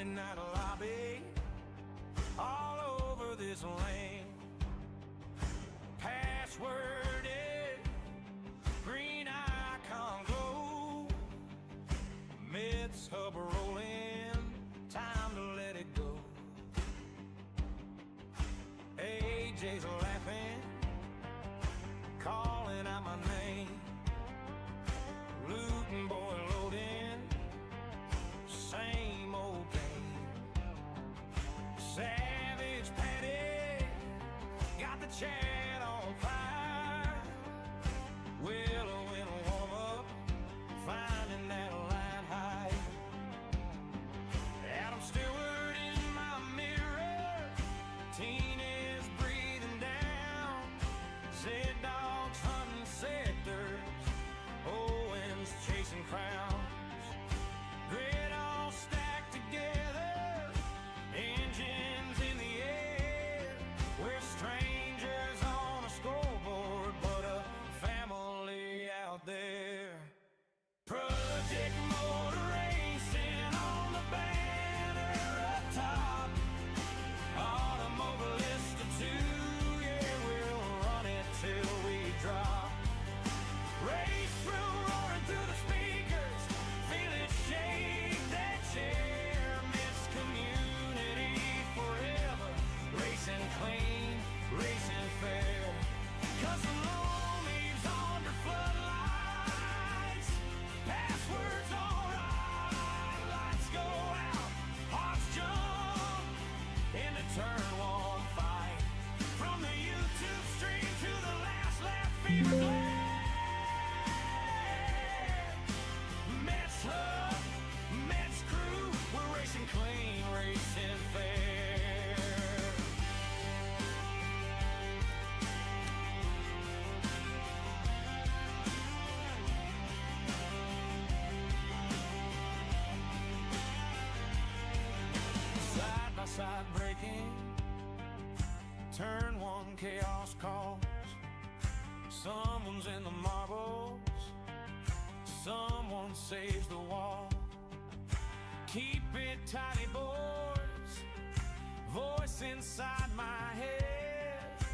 midnight lobby all over this land. Password is green icon glow. Mets hub rolling, time to let it go. AJ's laughing, calling out my name. Looting boy loading, same old game. Savage Patty got the chat on fire. Willow in a warm up, finding that line high. Adam Stewart in my mirror, Tina's breathing down. Z-Dog's hunting sectors, Owens chasing crowns. Grid all stacked together, engines in the air. We're strangers on a scoreboard, but a family out there. Project Motor Racing on the banner up top. Automobilist of 2, yeah, we'll run it till we drop. Race through, roaring through the speakers, feel it shake that chair. Miss community forever, racing clean, racing fair. Cause the loan leaves under floodlights, passwords alright, lights go out, hearts jump into turn 1 fight. From the YouTube stream to the last lap fever glare. Mets hub, Mets crew, we're racing clean, racing fair. Side by side braking, turn 1 chaos calls. Someone's in the marbles, someone saves the wall. Keep it tidy, boys. Voice inside my head,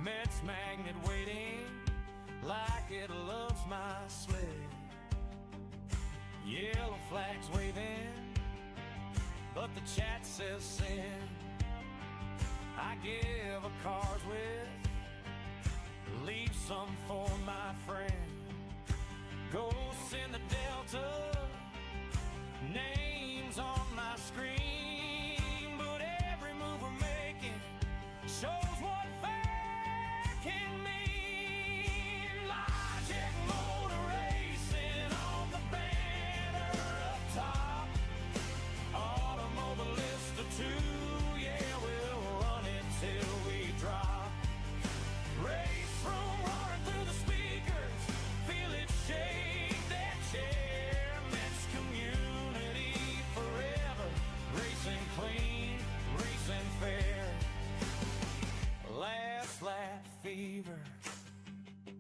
Mets magnet waiting like it loves my sled. Yellow flags waving, but the chat says sin. I give a car's width, leave some for my friend. Ghosts in the Delta, names on my screen, but every move we're making shows what fair can mean. Logic Motor Racing on the banner up top. Automobilist of 2, yeah, we'll run it till we drop. Race room roaring through the speakers, feel it shake that chair. Mets community forever, racing clean, racing fair. Last lap fever,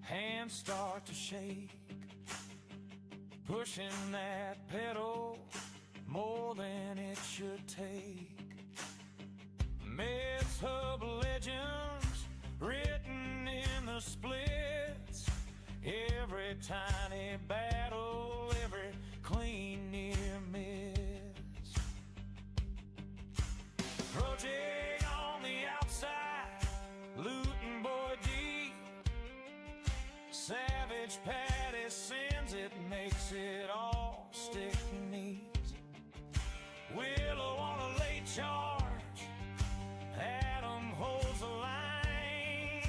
hands start to shake, pushing that pedal more than it should take. Mets hub legends written in the splits, every tiny battle, every clean near miss. Project on the outside, looting boy deep. Savage Patty sends it, makes it all stick neat. Willow on a late charge, Adam holds the line.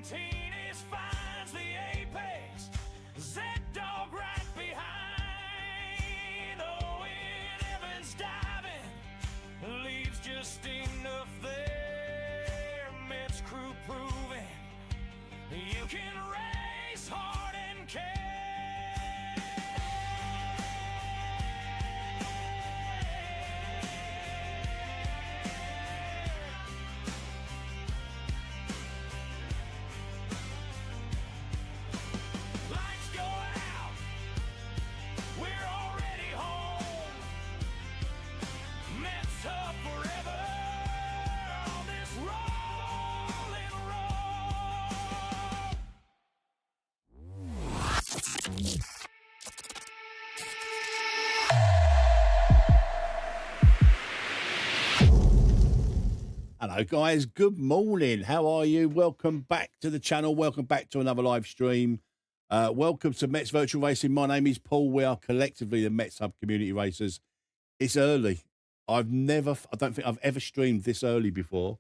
Teenage finds the apex, Z-Dog right behind. Owen Evans diving, leaves just enough there. Mets crew proving you can race hard and care. Hello guys, good morning. How are you? Welcome back to the channel. Welcome back to another live stream. Welcome to Metz Virtual Racing. My name is Paul. We are collectively the Metz Hub Community Racers. It's early. I don't think I've ever streamed this early before,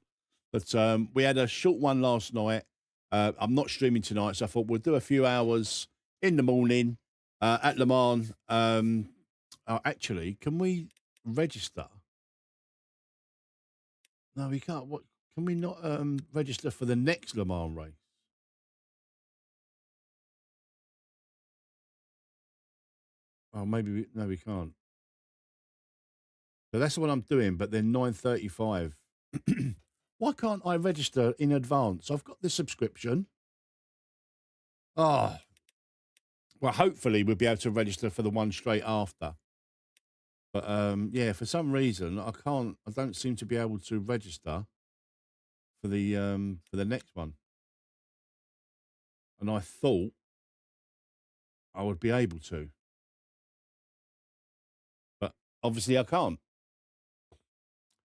but we had a short one last night. I'm not streaming tonight, so I thought we'll do a few hours in the morning at Le Mans. Actually, can we register? No, we can't. What can we not register for the next Le Mans race? Oh, maybe no, we can't. So that's what I'm doing. But then 9:35. Why can't I register in advance? I've got the subscription. Oh, well, hopefully we'll be able to register for the one straight after. But yeah, for some reason I can't. I don't seem to be able to register for the next one. And I thought I would be able to, but obviously I can't.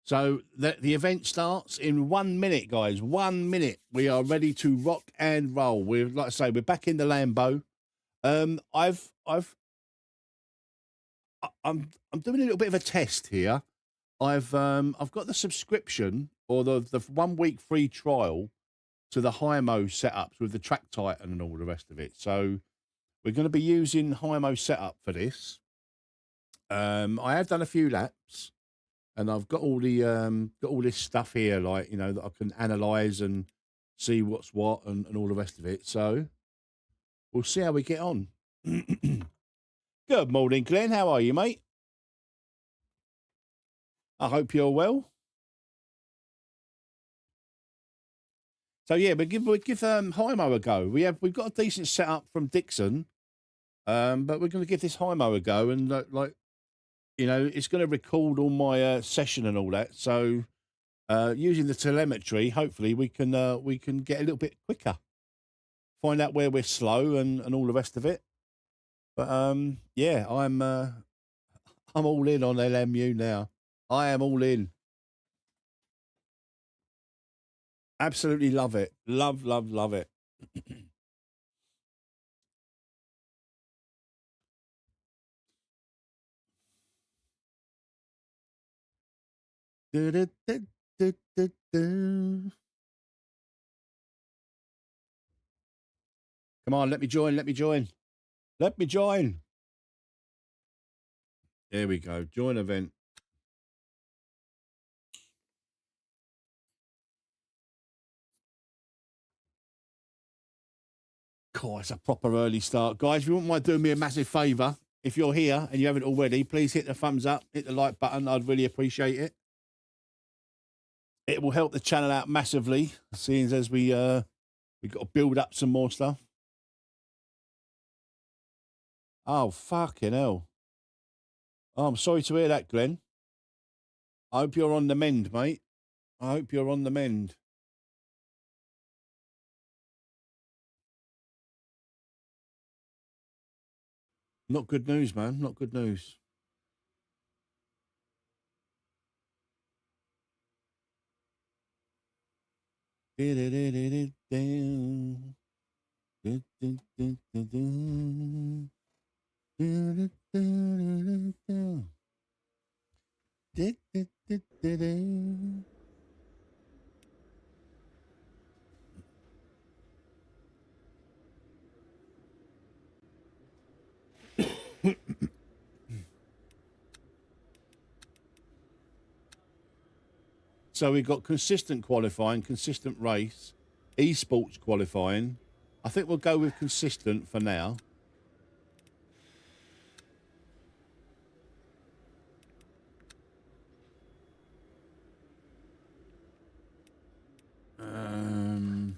So the event starts in 1 minute, guys. 1 minute. We are ready to rock and roll. We're, like I say, we're back in the Lambo. I'm doing a little bit of a test here. I've got the subscription or the 1 week free trial to the Hymo setups with the Track Titan and all the rest of it. So we're going to be using Hymo setup for this. I have done a few laps, and I've got all the got all this stuff here, like, you know, that I can analyze and see what's what and all the rest of it. So we'll see how we get on. Good morning, Glenn. How are you, mate? I hope you're well. So yeah, we'll give Hymo a go. We've got a decent setup from Dixon, but we're going to give this Hymo a go, and like, you know, it's going to record all my session and all that. So using the telemetry, hopefully we can get a little bit quicker, find out where we're slow and all the rest of it. But yeah, I'm all in on LMU now. I am all in. Absolutely love it. Love it. Come on, let me join. Let me join. There we go. Join event. Cool, it's a proper early start. Guys, if you wouldn't mind doing me a massive favour, if you're here and you haven't already, please hit the thumbs up, hit the like button. I'd really appreciate it. It will help the channel out massively, seeing as we've got to build up some more stuff. Oh, fucking hell. Oh, I'm sorry to hear that, Glenn. I hope you're on the mend, mate. I hope you're on the mend. Not good news, man. Not good news. So we've got consistent qualifying, consistent race, esports qualifying. I think we'll go with consistent for now. Um,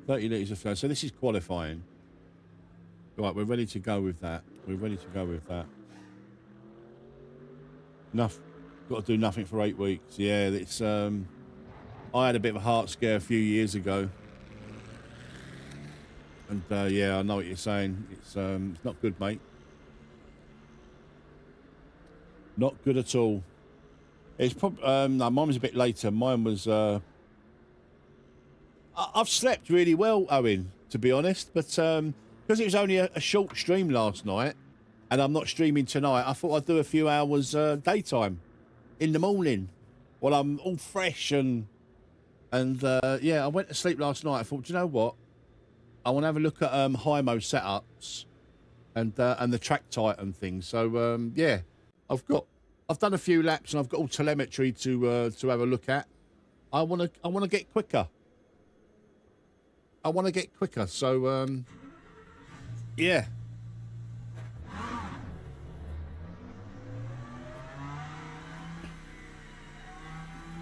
30 litres of flow. So this is qualifying. Right, we're ready to go with that. We're ready to go with that. Got to do nothing for 8 weeks. Yeah, it's. I I had a bit of a heart scare a few years ago. And yeah, I know what you're saying. It's not good, mate. Not good at all. It's probably no, mine was a bit later. Mine was I've slept really well, Owen, to be honest, but because it was only a short stream last night and I'm not streaming tonight, I thought I'd do a few hours daytime in the morning while I'm all fresh and yeah, I went to sleep last night. I thought, do you know what? I want to have a look at high-mo setups and the track Titan thing. So yeah, I've done a few laps and I've got all telemetry to have a look at. I want to get quicker. I want to get quicker. So yeah.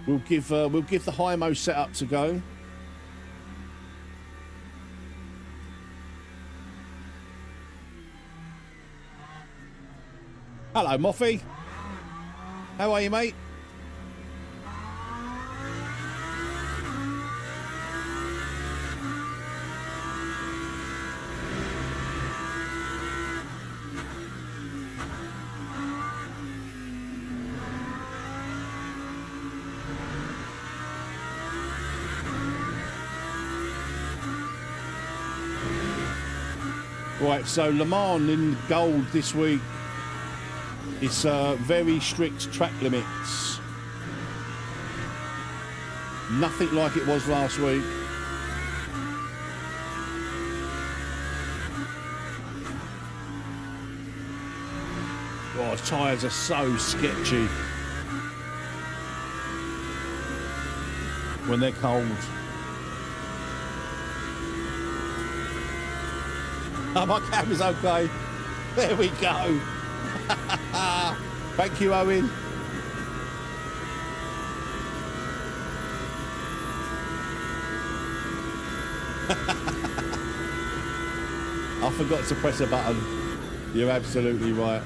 We'll give the high-mo setups a go. Hello, Moffy. How are you, mate? Right, so LeMans in gold this week. It's very strict track limits. Nothing like it was last week. Oh, tyres are so sketchy when they're cold. Oh, my camera's okay. There we go. Thank you, Owen. I forgot to press a button. You're absolutely right.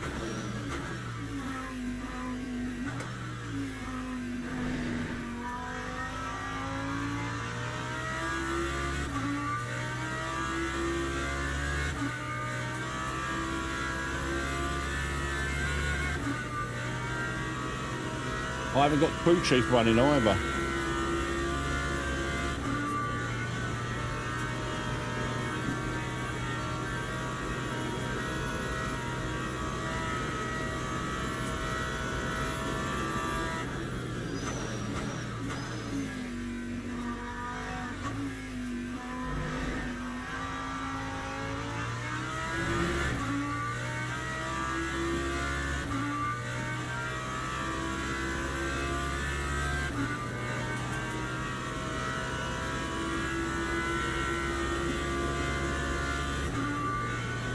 I haven't got crew chief running either.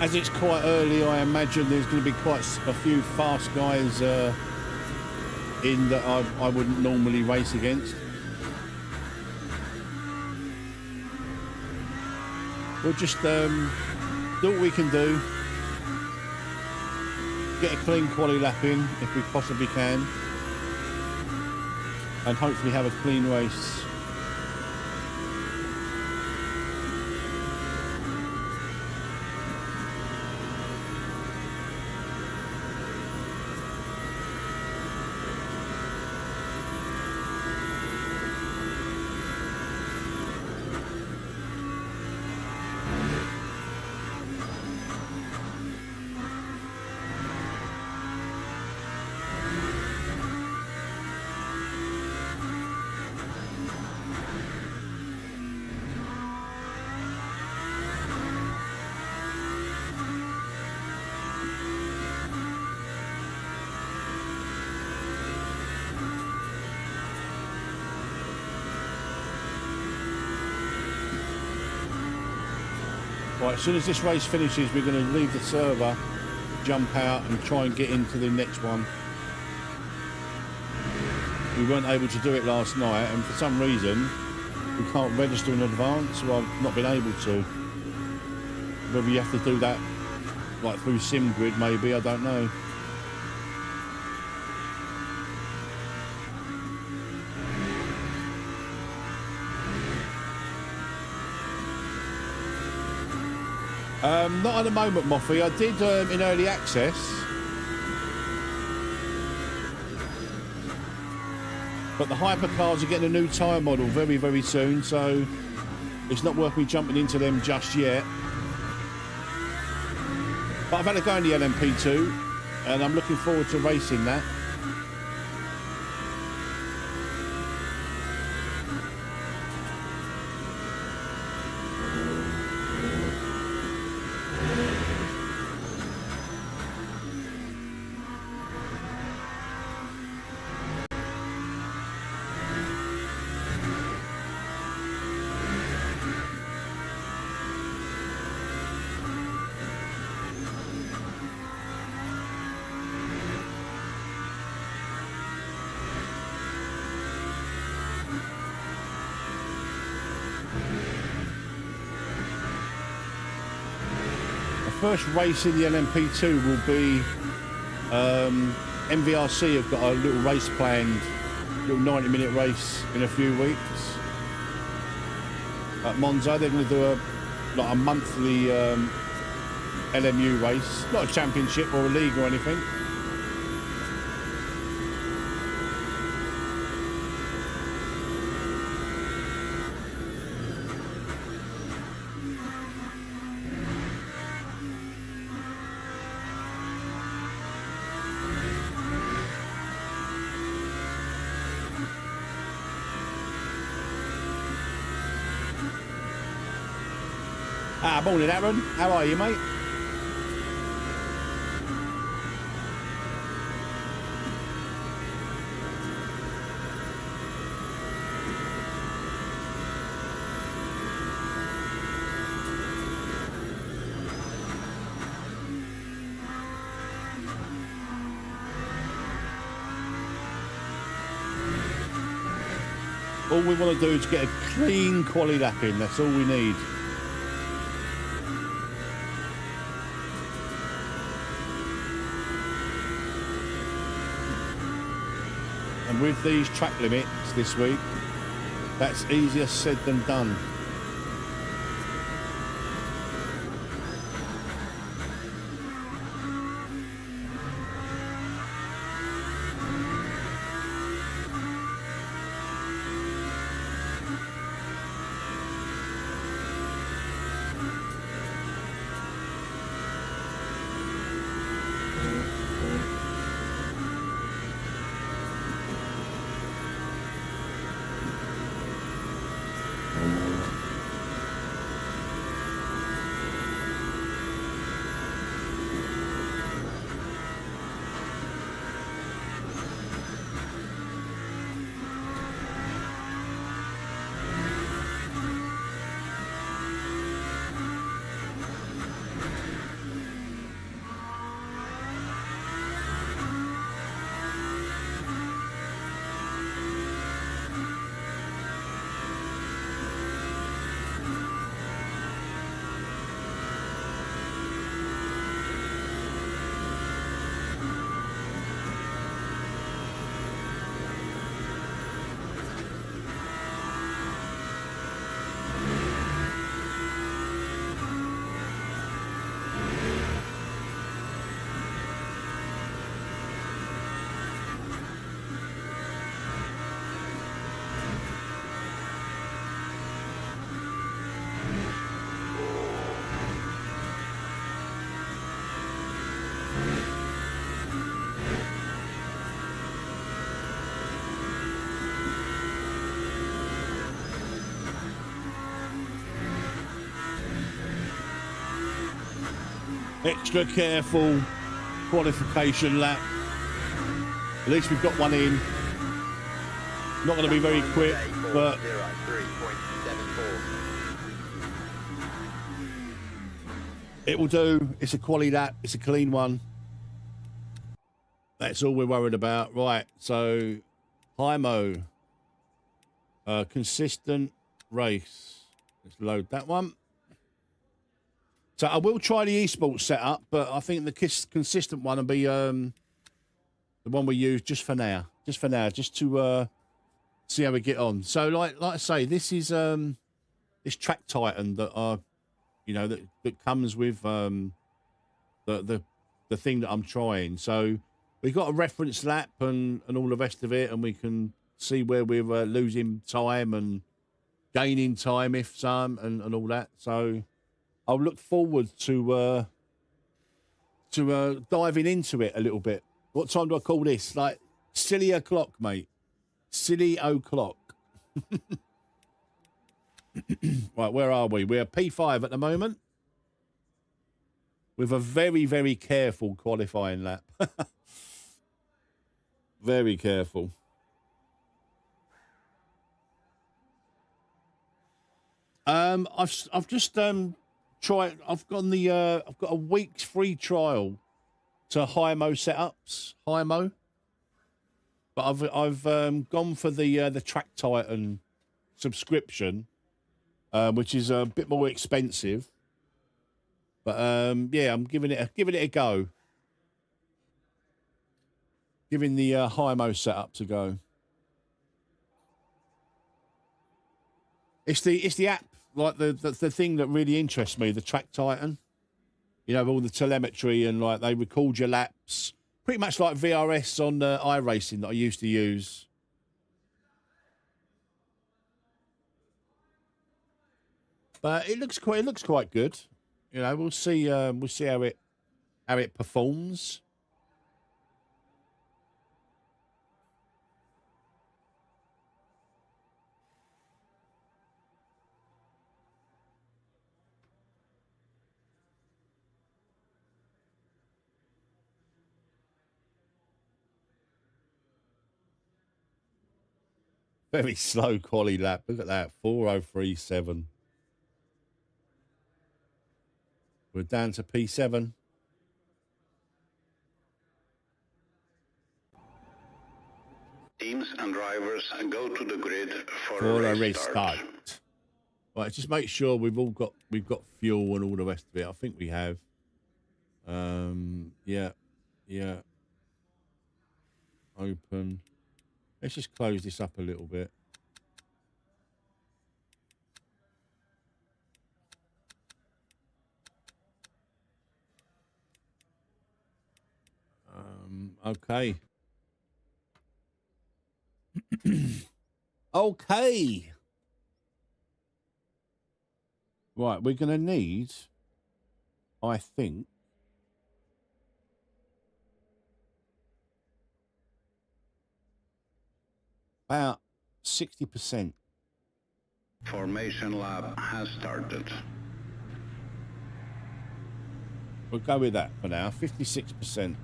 As it's quite early, I imagine there's going to be quite a few fast guys in that I wouldn't normally race against. We'll just do what we can do. Get a clean quali lap in if we possibly can. And hopefully have a clean race. Right, as soon as this race finishes, we're going to leave the server, jump out and try and get into the next one. We weren't able to do it last night, and for some reason, we can't register in advance, so I've not been able to. Whether you have to do that like through SimGrid maybe, I don't know. Not at the moment, Moffy. I did in early access. But the hypercars are getting a new tyre model very, very soon, so it's not worth me jumping into them just yet. But I've had a go in the LMP2, and I'm looking forward to racing that. First race in the LMP2 will be MVRC have got a little race planned, little 90-minute race in a few weeks at Monza. They're going to do a monthly LMU race, not a championship or a league or anything. Morning, Aaron. How are you, mate? All we want to do is get a clean quali lap in. That's all we need. And with these track limits this week, that's easier said than done. Extra careful qualification lap. At least we've got one in. Not going to be very quick, but it will do. It's a quali lap. It's a clean one. That's all we're worried about. Right, so Hymo. Consistent race. Let's load that one. So I will try the esports setup, but I think the consistent one will be the one we use just for now. Just for now, just to see how we get on. So like I say, this is this Track Titan that I you know, that comes with the thing that I'm trying. So we got a reference lap and all the rest of it, and we can see where we're losing time and gaining time if some and all that. So I'll look forward to diving into it a little bit. What time do I call this? Like silly o'clock, mate. Silly o'clock. Right, where are we? We're P5 at the moment with a very, very careful qualifying lap. Very careful. I've just tried. I've got a week's free trial to HIMO setups. HIMO. But I've gone for the Track Titan subscription, which is a bit more expensive. But yeah, I'm giving it a go. Giving the HIMO setup to go. It's the app, like the thing that really interests me, the Track Titan. You know, all the telemetry and like they record your laps. Pretty much like VRS on iRacing that I used to use. But it looks quite good. You know, we'll see how it performs. Very slow quali lap. Look at that, 4037. We're down to P7. Teams and drivers go to the grid for a a restart. restart. Right, just make sure we've got fuel and all the rest of it. I think we have. Yeah. Open. Let's just close this up a little bit. Okay. Okay. Right, we're going to need, I think, about 60%. Formation lap has started. We'll go with that for now, 56%.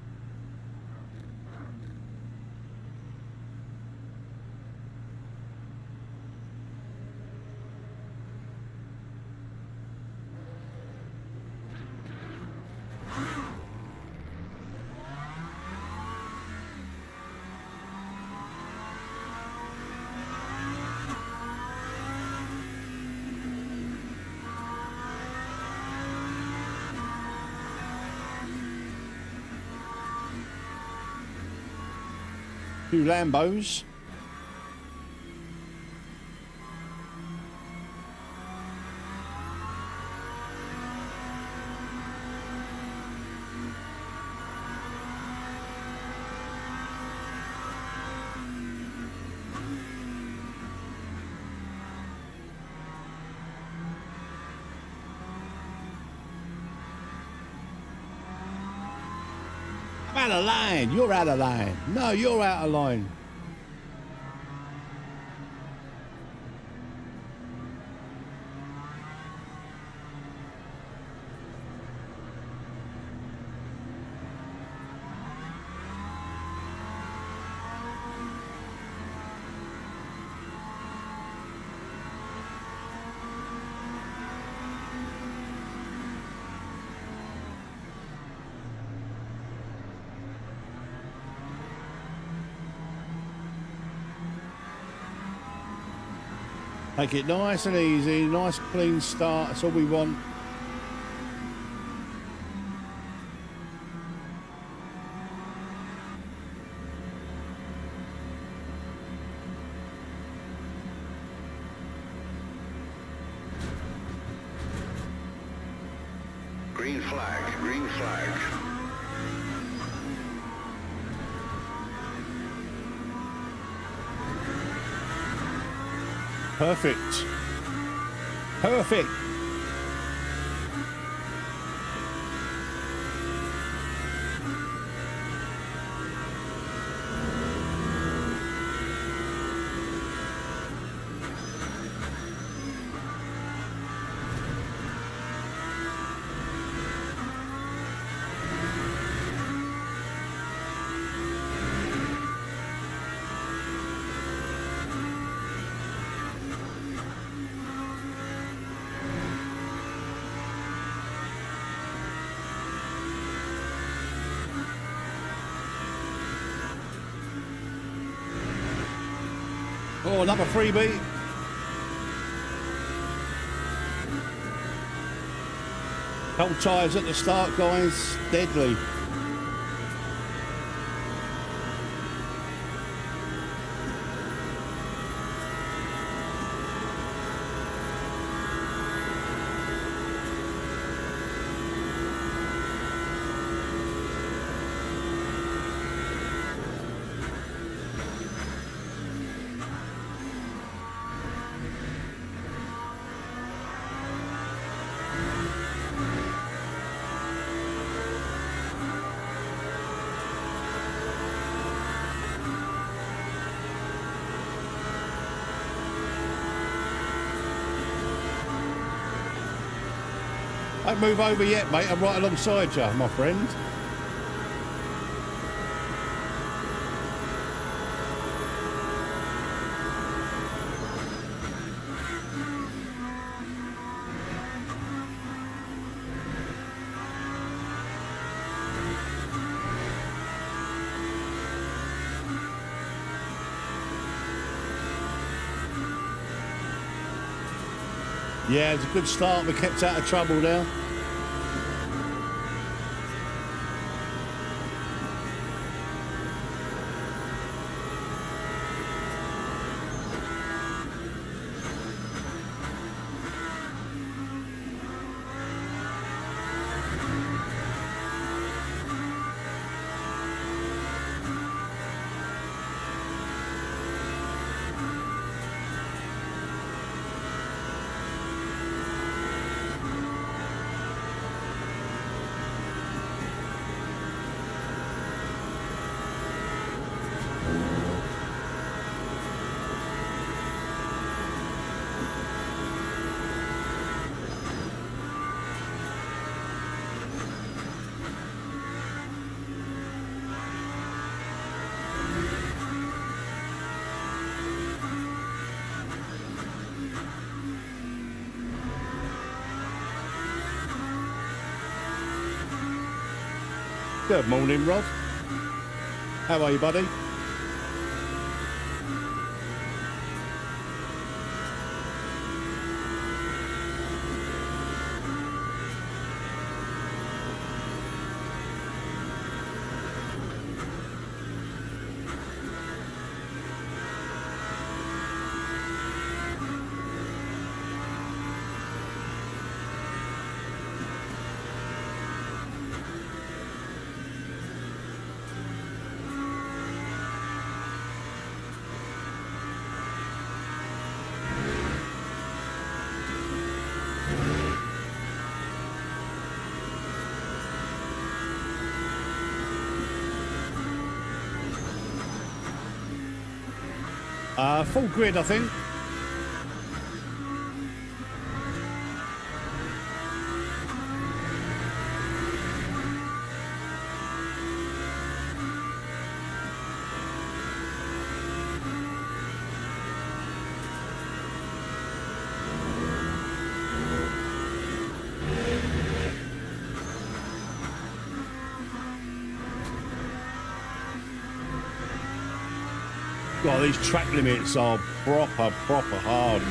Two Lambos. I'm out of line. You're out of line. No, you're out of line. Take it nice and easy, nice clean start, that's all we want. Green flag, green flag. Perfect. Perfect. Oh, another freebie. Cold tyres at the start, guys. Deadly. Don't move over yet, mate. I'm right alongside you, my friend. Yeah, it's a good start. We kept out of trouble now. Good morning, Rod. How are you, buddy? Full grid, I think. God, these track limits are proper hard.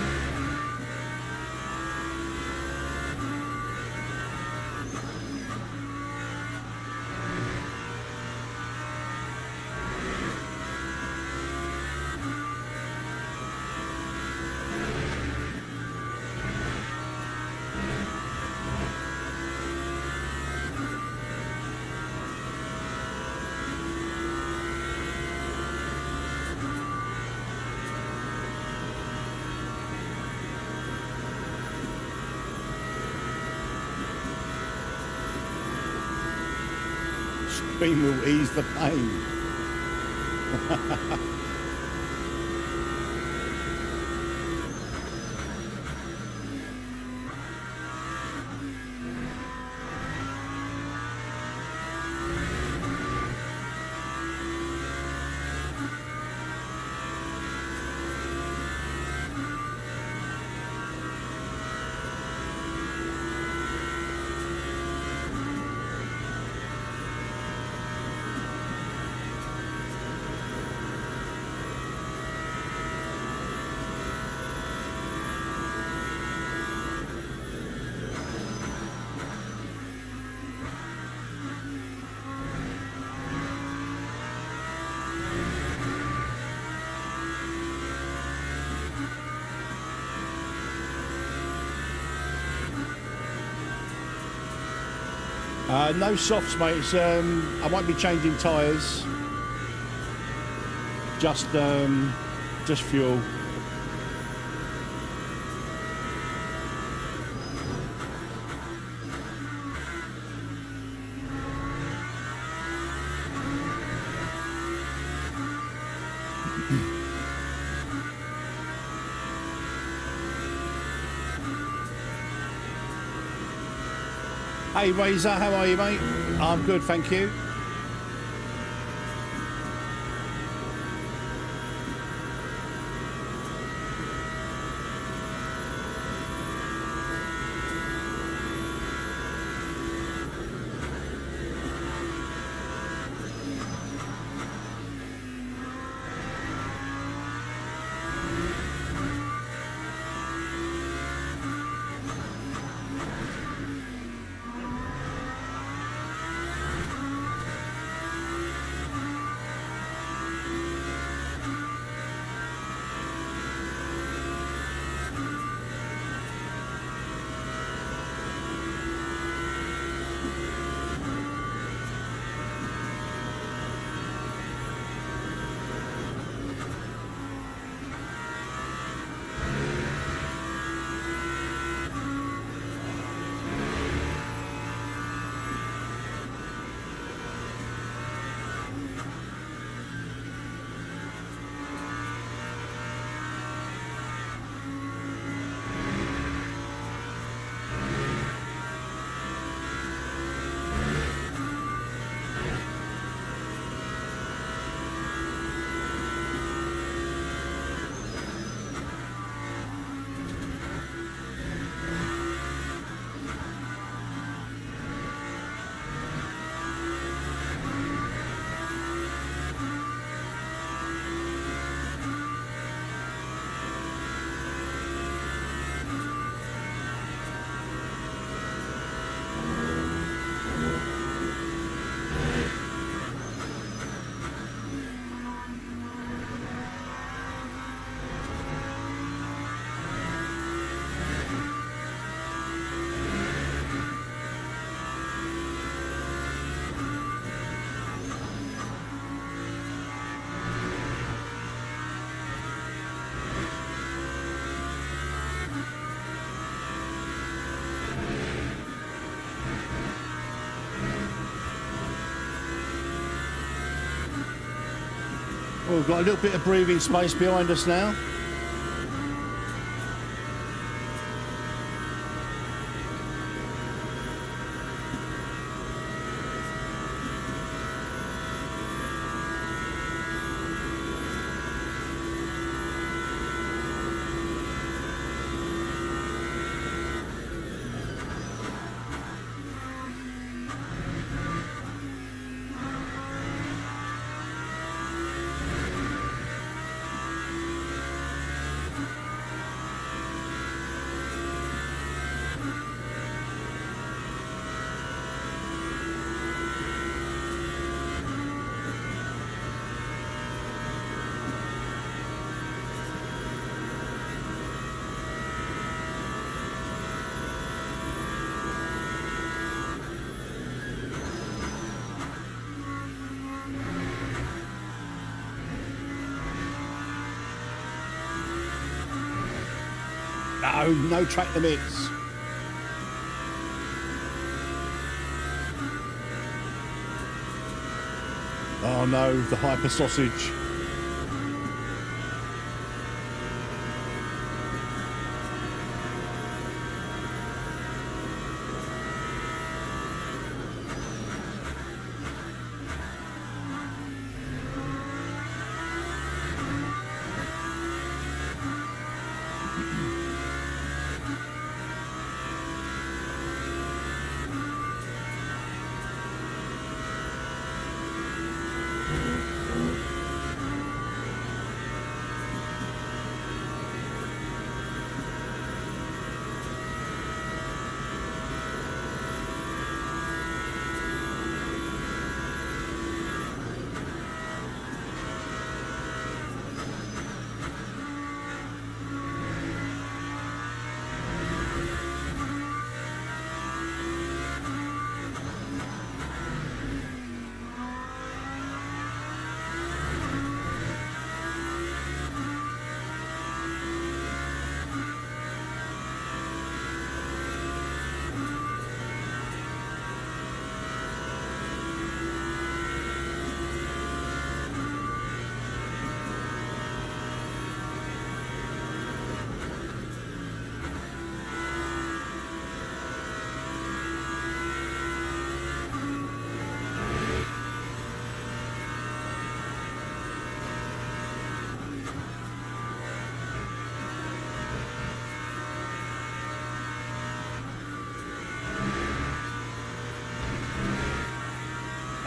screen will ease the pain. No softs, mate. It's, I won't be changing tyres. Just fuel. Hey Razor, how are you, mate? I'm good, thank you. Well, we've got a little bit of breathing space behind us now. No, no track limits. Oh no, the hyper sausage.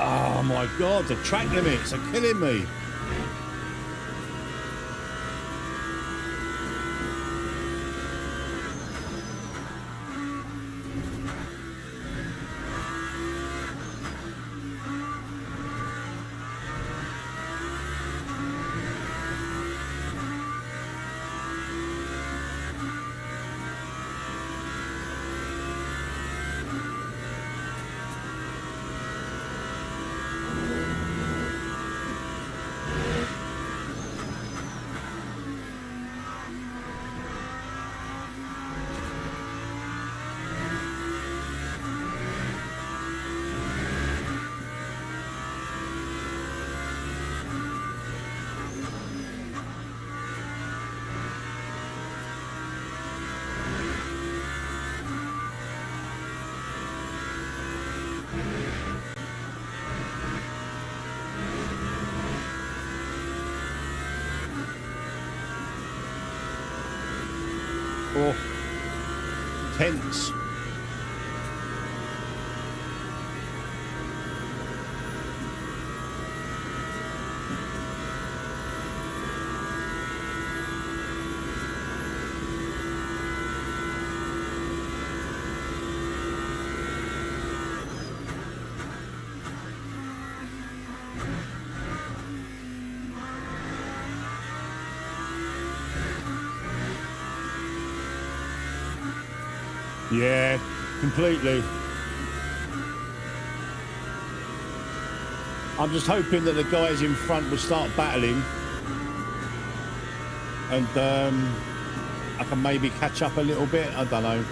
Oh my God, the track limits are killing me. Oh, tense. Yeah, completely. I'm just hoping that the guys in front will start battling and I can maybe catch up a little bit. I don't know.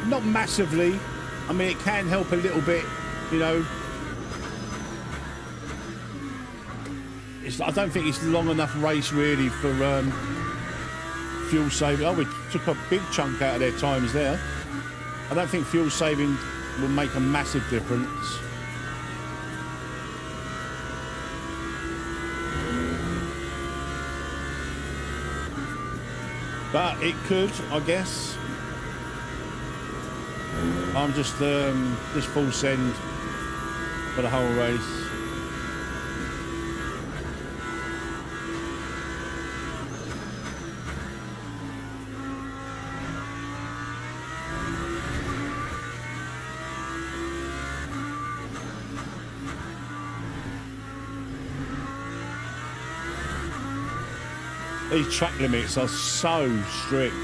Not massively. I mean, it can help a little bit, you know. I don't think it's long enough race really for fuel saving. Oh, we took a big chunk out of their times there. I don't think fuel saving will make a massive difference. But it could, I guess. I'm just full send for the whole race. These track limits are so strict.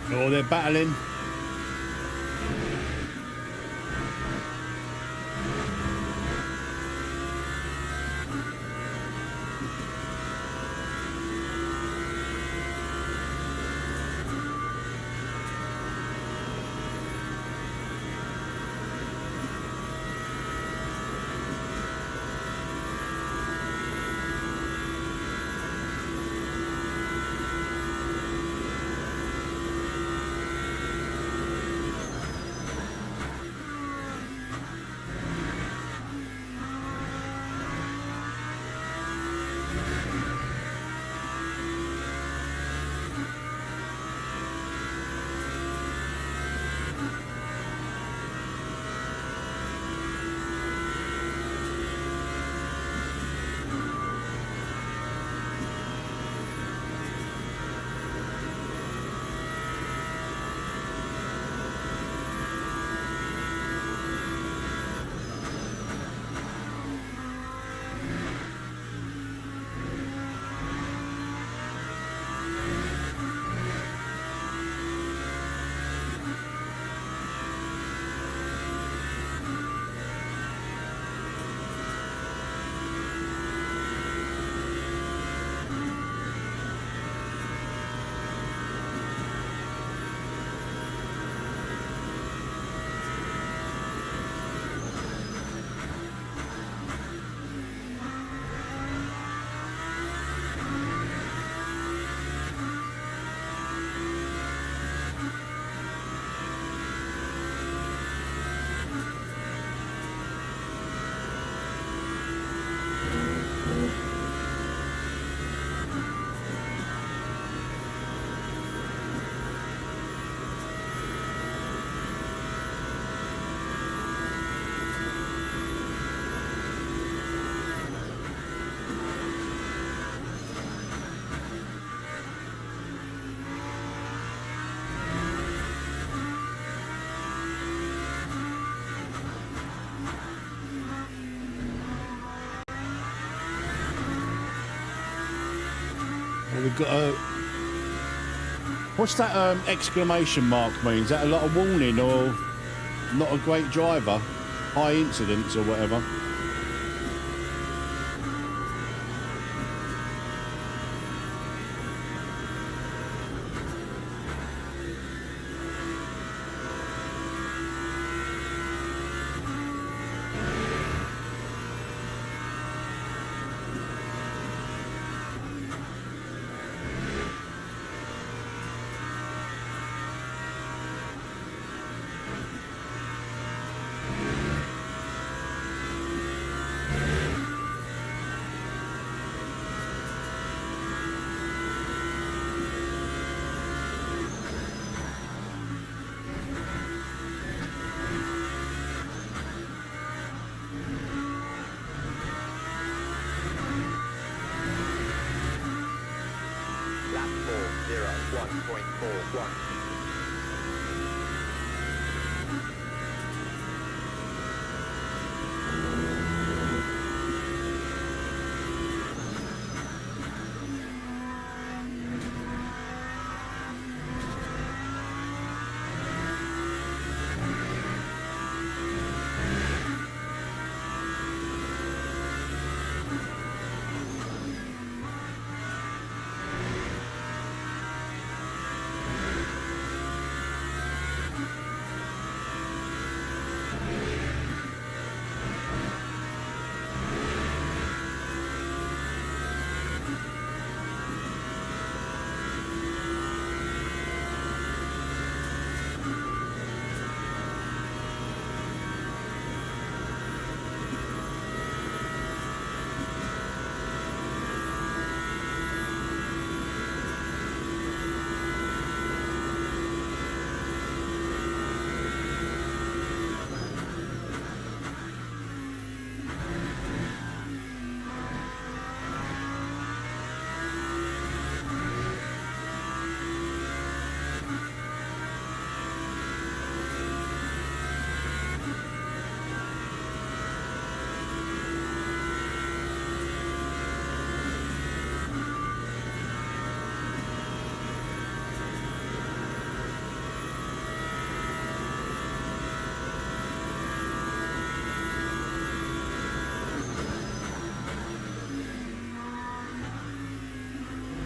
Oh, they're battling. Well, we've got a... What's that exclamation mark mean? Is that a lot of warning or not a great driver? High incidents or whatever? Lap 401.41.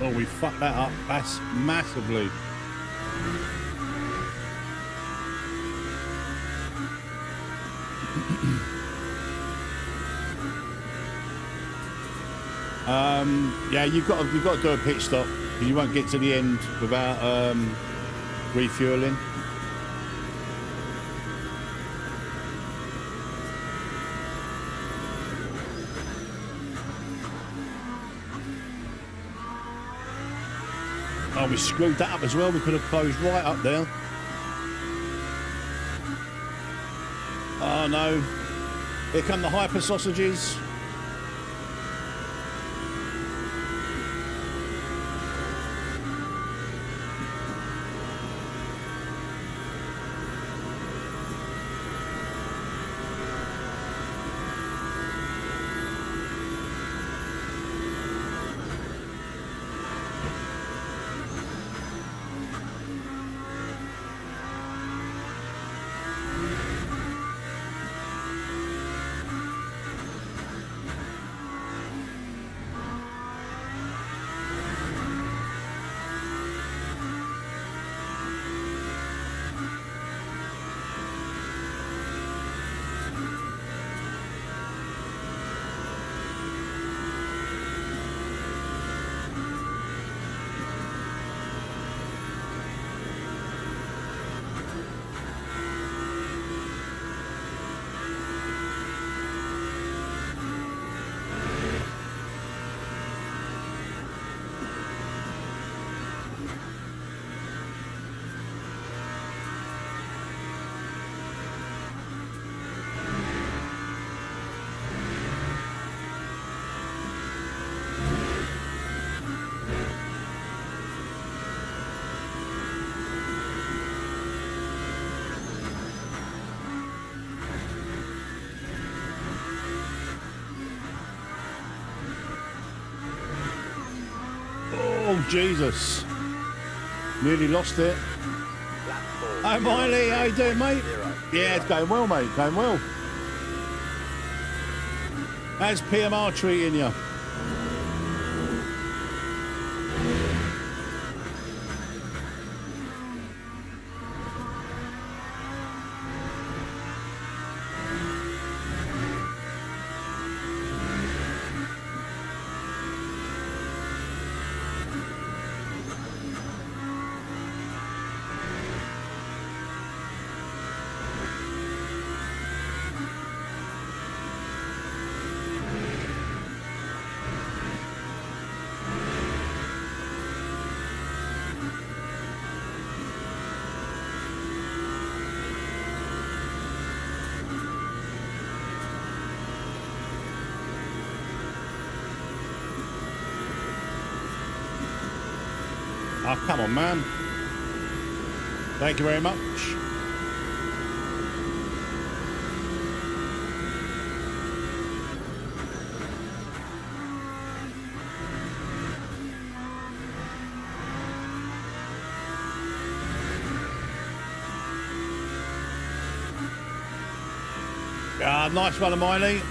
Oh, we fucked that up. That's massively. Yeah, you've got to do a pit stop. You won't get to the end without refueling. Oh, we screwed that up as well. We could have closed right up there. Oh no. Here come the hyper sausages. Oh, Jesus. Nearly lost it. Hi, Miley. How you doing, mate? Yeah, it's going well, mate. Going well. How's PMR treating you? Oh, come on, man. Thank you very much. Ah, nice one of mine.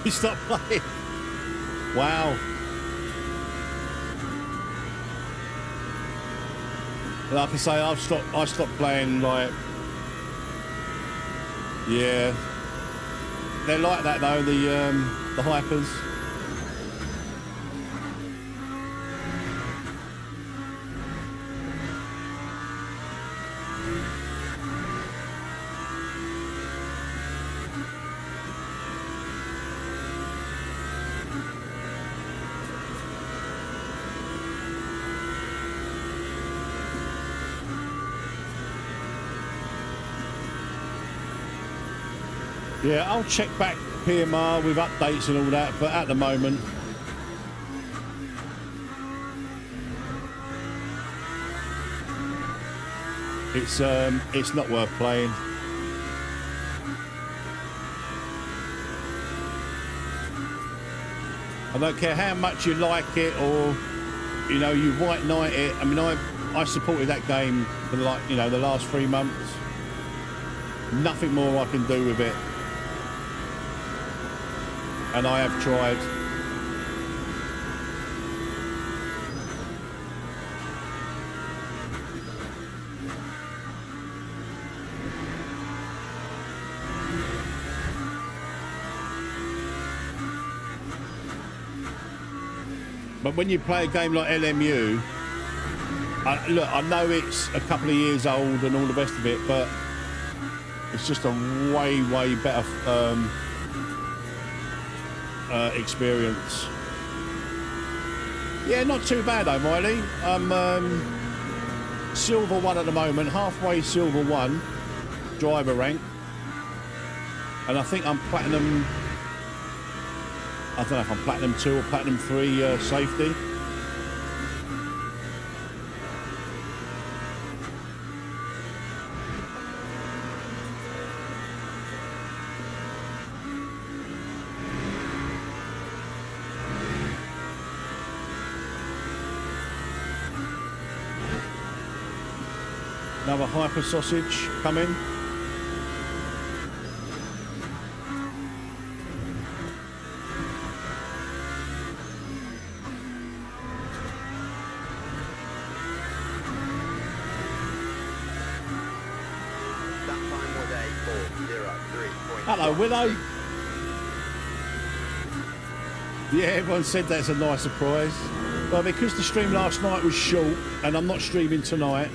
He stopped playing. Wow. Like I say, I stopped playing, like, yeah. They're like that though, the hypers. Yeah, I'll check back PMR with updates and all that, but at the moment, it's not worth playing. I don't care how much you like it or, you know, you white knight it. I mean, I supported that game for like, you know, the last 3 months. Nothing more I can do with it. And I have tried. But when you play a game like LMU, look, I know it's a couple of years old and all the rest of it, but it's just a way, way better experience. Yeah, not too bad though, Miley. I'm silver 1 at the moment, halfway silver 1 driver rank, and I think I'm platinum. I don't know if I'm platinum 2 or platinum 3 safety. Another hyper sausage coming. Hello, Willow. Yeah, everyone said that's a nice surprise. Well, because the stream last night was short and I'm not streaming tonight,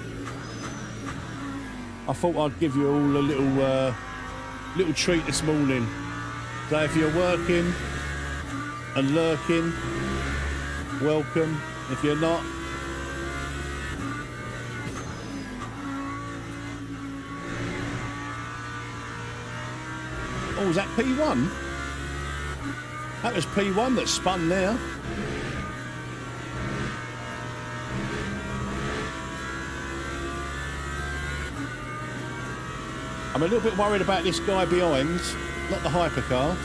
I thought I'd give you all a little treat this morning. So if you're working and lurking, welcome. If you're not, oh, was that P1? That was P1 that spun there. I'm a little bit worried about this guy behind, not the hypercar,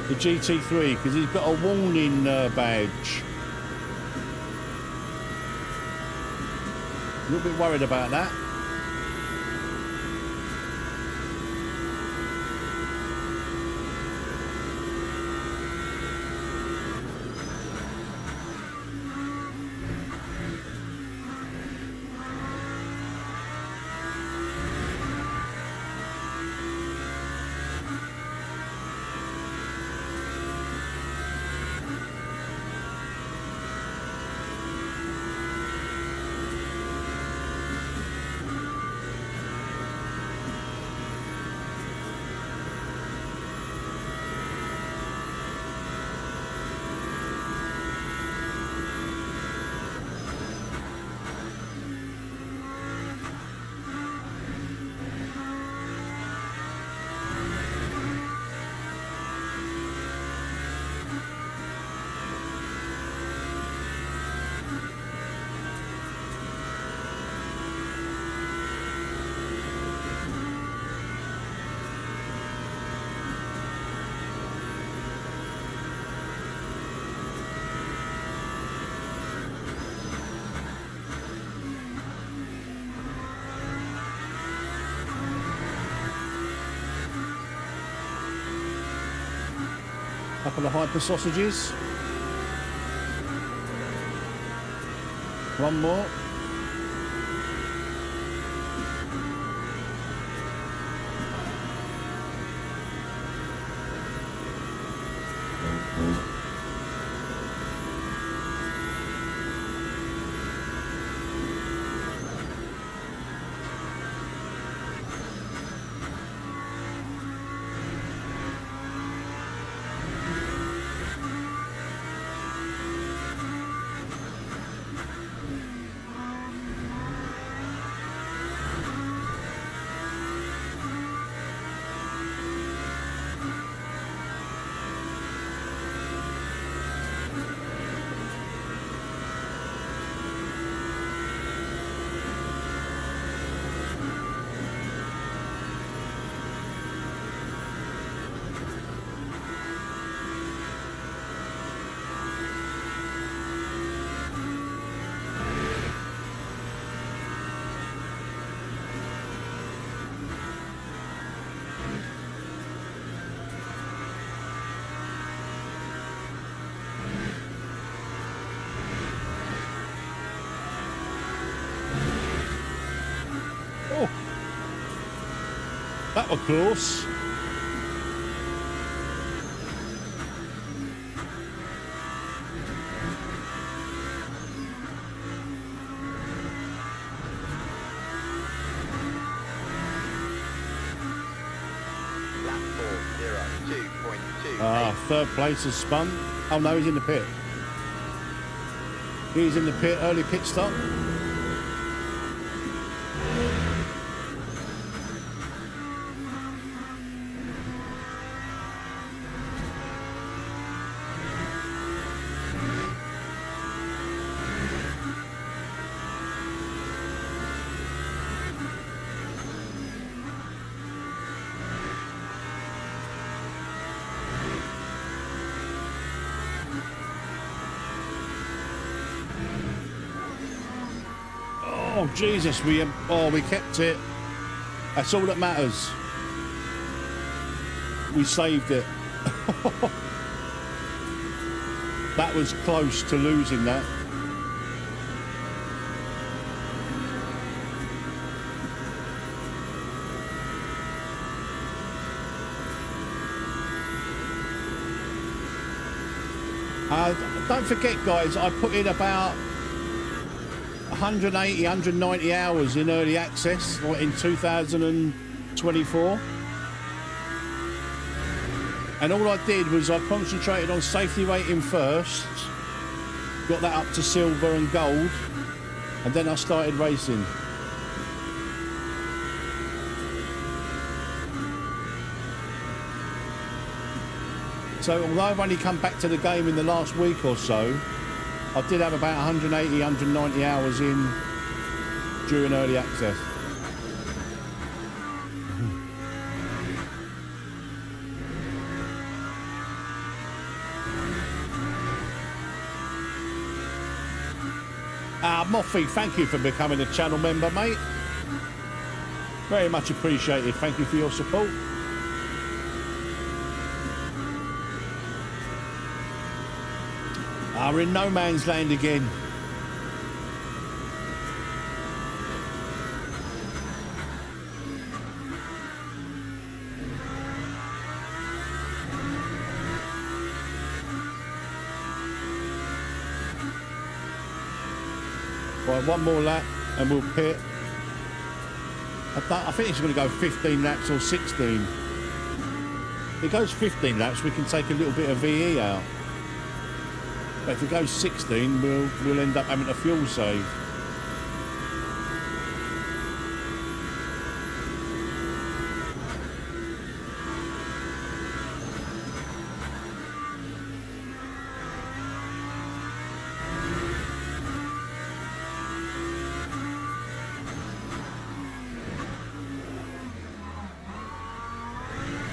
the GT3, because he's got a warning badge. A little bit worried about that. couple of hyper sausages. One more. That was close. Third place has spun. Oh no, he's in the pit. He's in the pit, early pit stop. Oh Jesus, we kept it. That's all that matters. We saved it. That was close to losing that. Don't forget, guys, I put in about 180, 190 hours in early access in 2024. And all I did was I concentrated on safety rating first, got that up to silver and gold, and then I started racing. So although I've only come back to the game in the last week or so, I did have about 180, 190 hours in during early access. Moffy, thank you for becoming a channel member, mate. Very much appreciated. Thank you for your support. We're in no man's land again. Right, one more lap and we'll pit. I think it's going to go 15 laps or 16. If it goes 15 laps, we can take a little bit of VE out. But if it goes 16, we'll end up having a fuel save.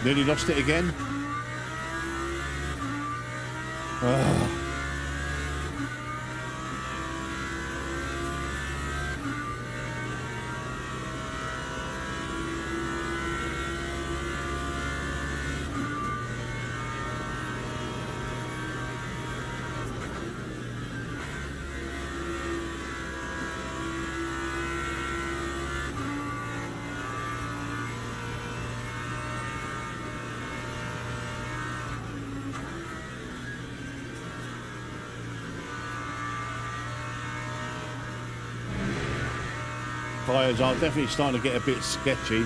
Nearly lost it again. tyres are definitely starting to get a bit sketchy.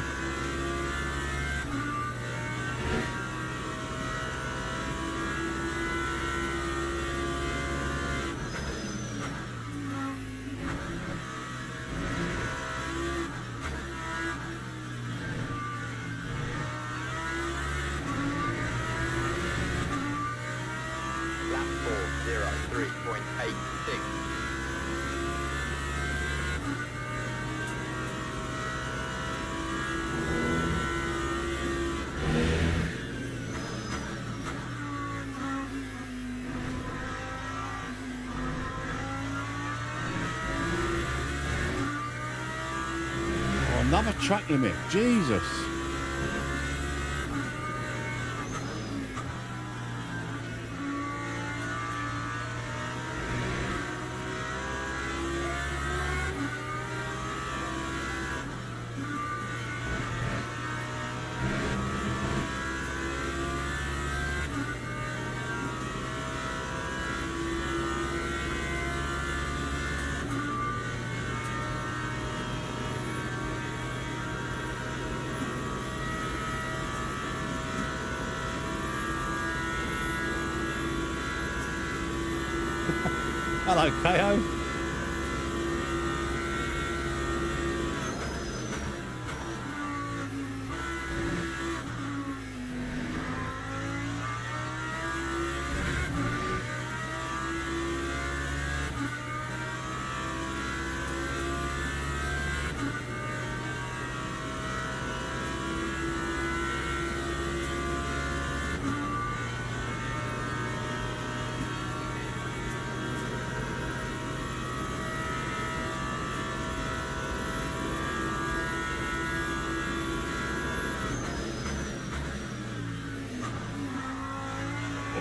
Another track limit, Jesus. Hello, KO.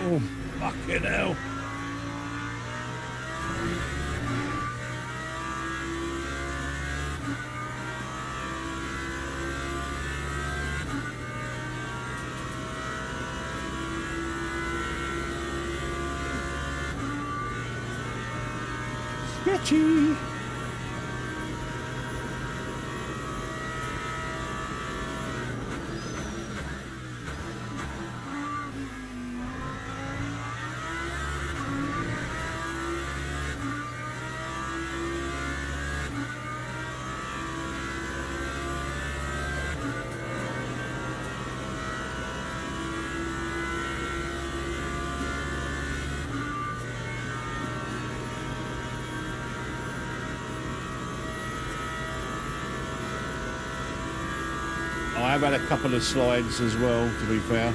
Oh, fucking hell. Sketchy. I've had a couple of slides as well, to be fair.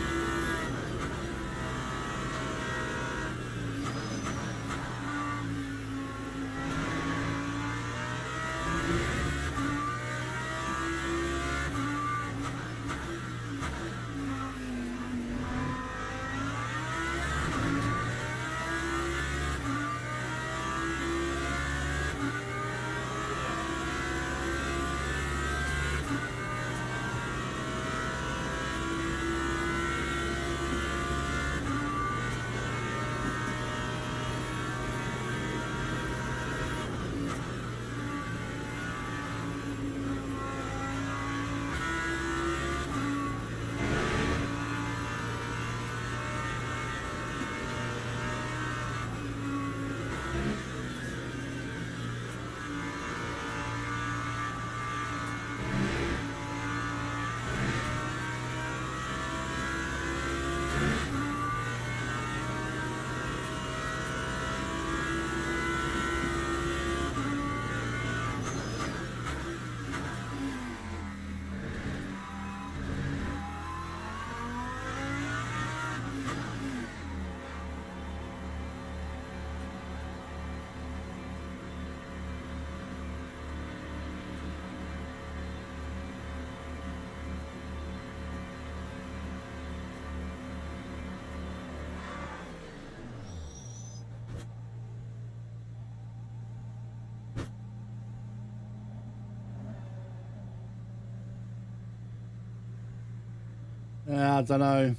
I don't know.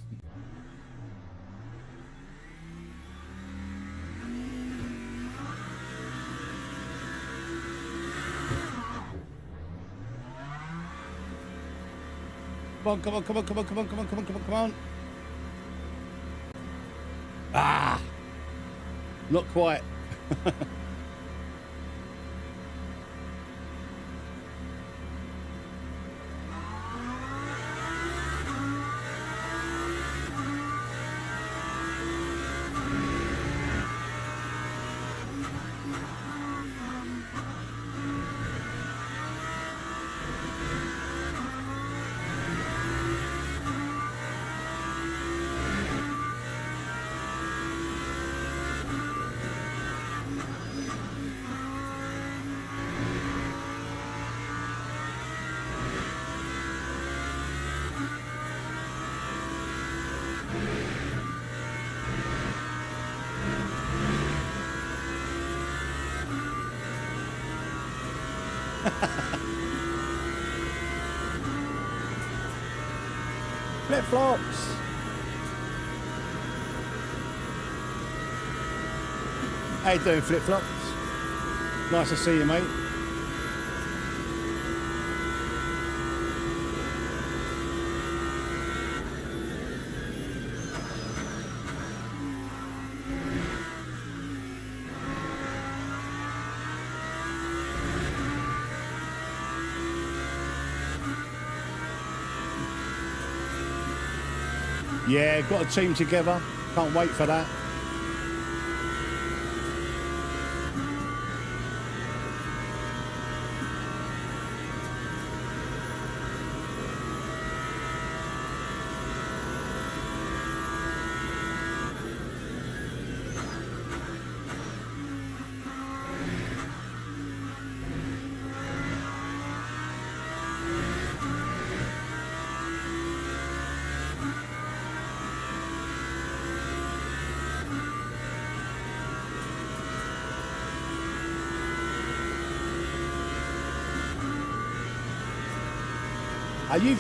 Come on, come on, come on, come on, come on, come on, come on, come on, come on. Ah! Not quite. Flip flops. How you doing, flip flops? Nice to see you, mate. Yeah, got a team together. Can't wait for that.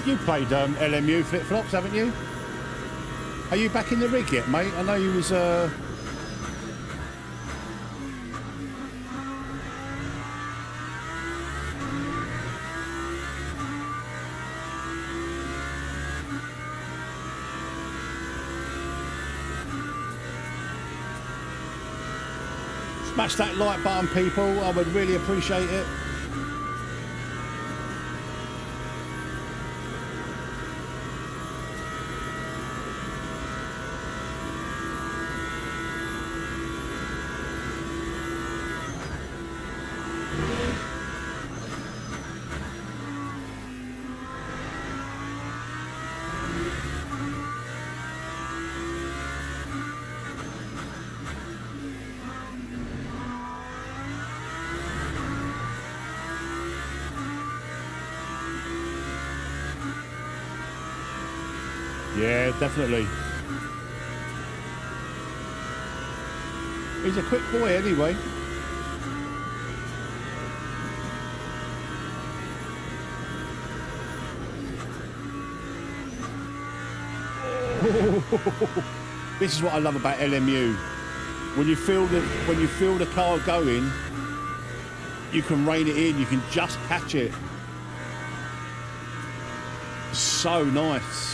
You played LMU flip flops, haven't you? Are you back in the rig yet, mate? I know you was. Smash that like button, people. I would really appreciate it. Yeah, definitely. He's a quick boy anyway. This is what I love about LMU. When you feel the car going, you can rein it in, you can just catch it. So nice.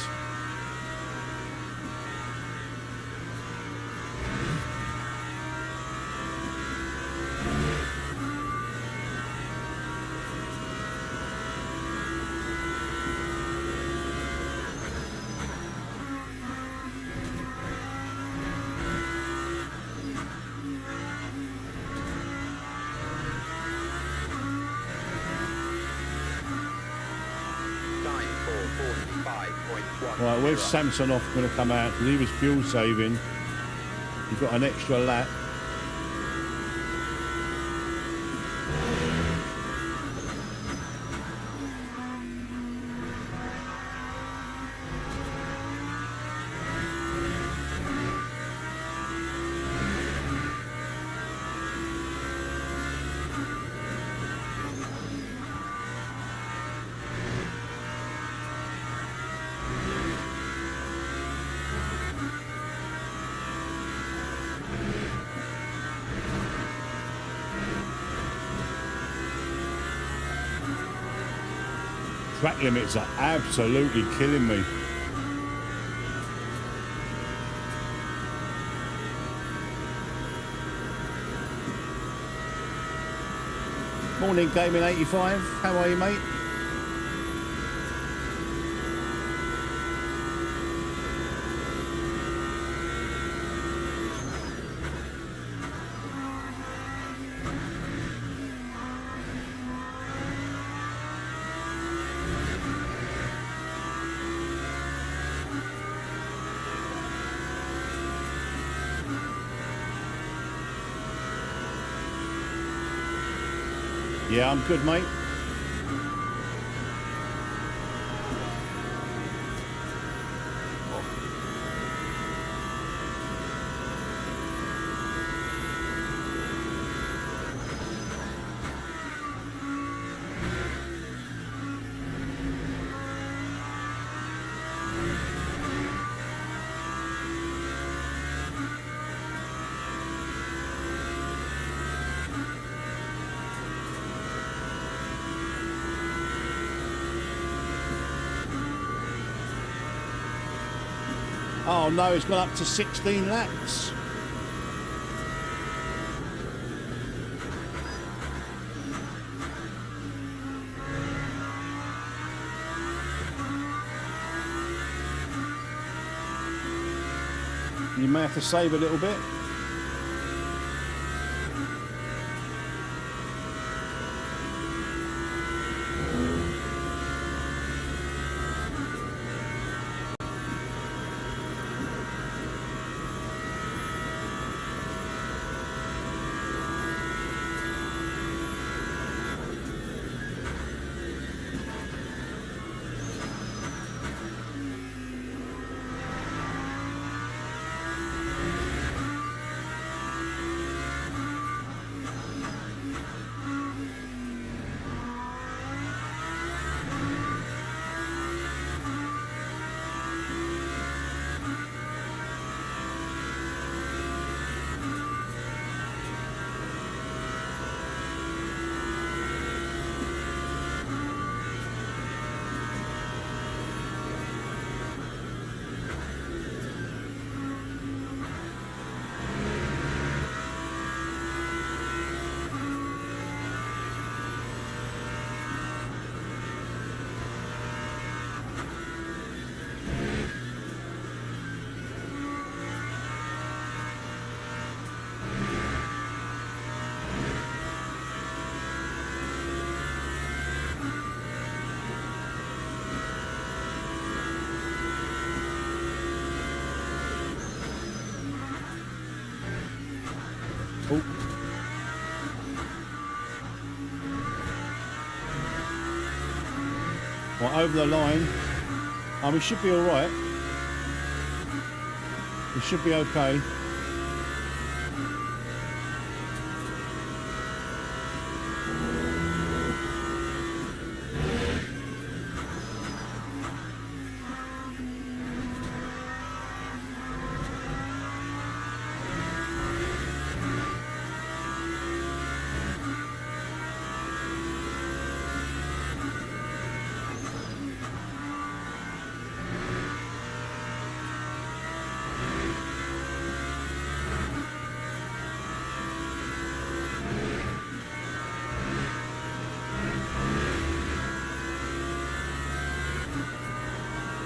Right, where's Samsonov going to come out? Because he was fuel saving. He's got an extra lap. Track limits are absolutely killing me. Morning, Gaming 85. How are you, mate? Yeah, I'm good, mate. Oh no, it's gone up to 16 laps. You may have to save a little bit. Oh. Well, over the line. We should be all right. We should be okay.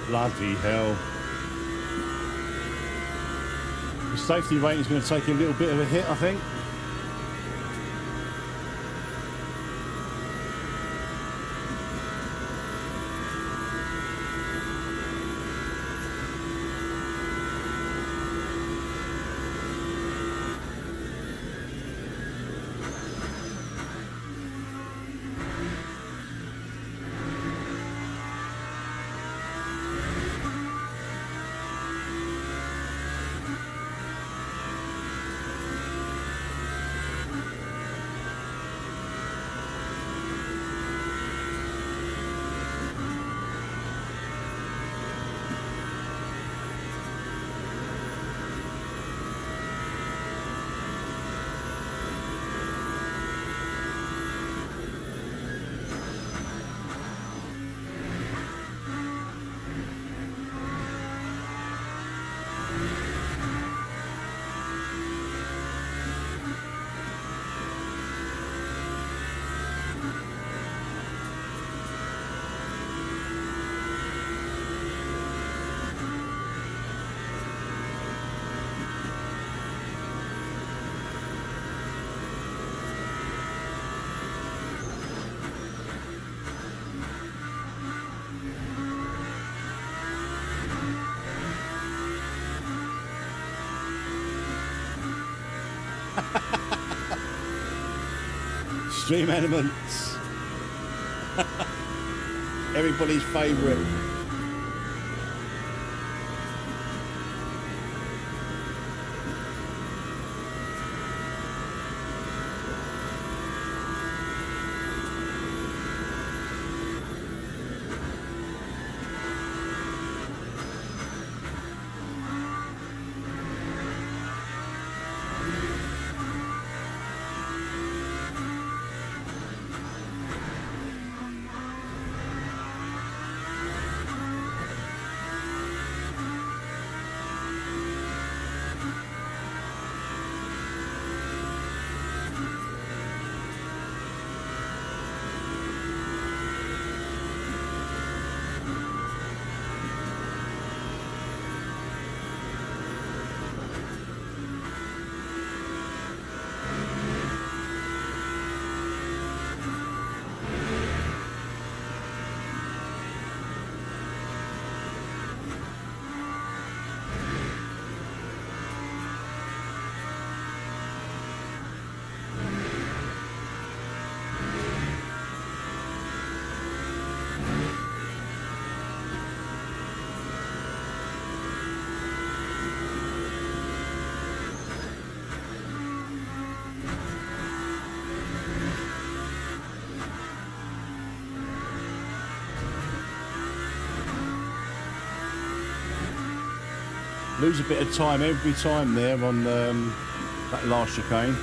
Bloody hell. The safety rating is going to take a little bit of a hit, I think. Extreme Elements. Everybody's favourite. Lose a bit of time every time there on that last chicane.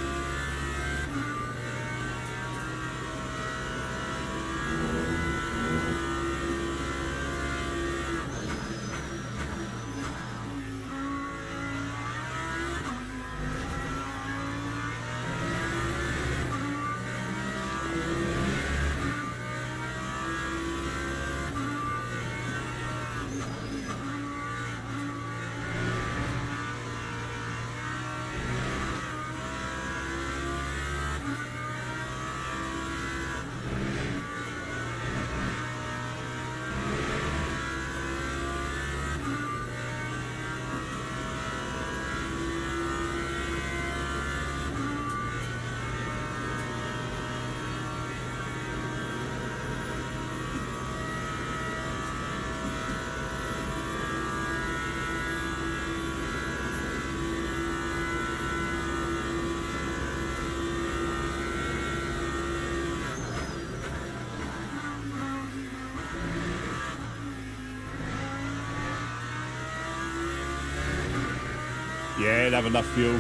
Yeah, it'll have enough fuel.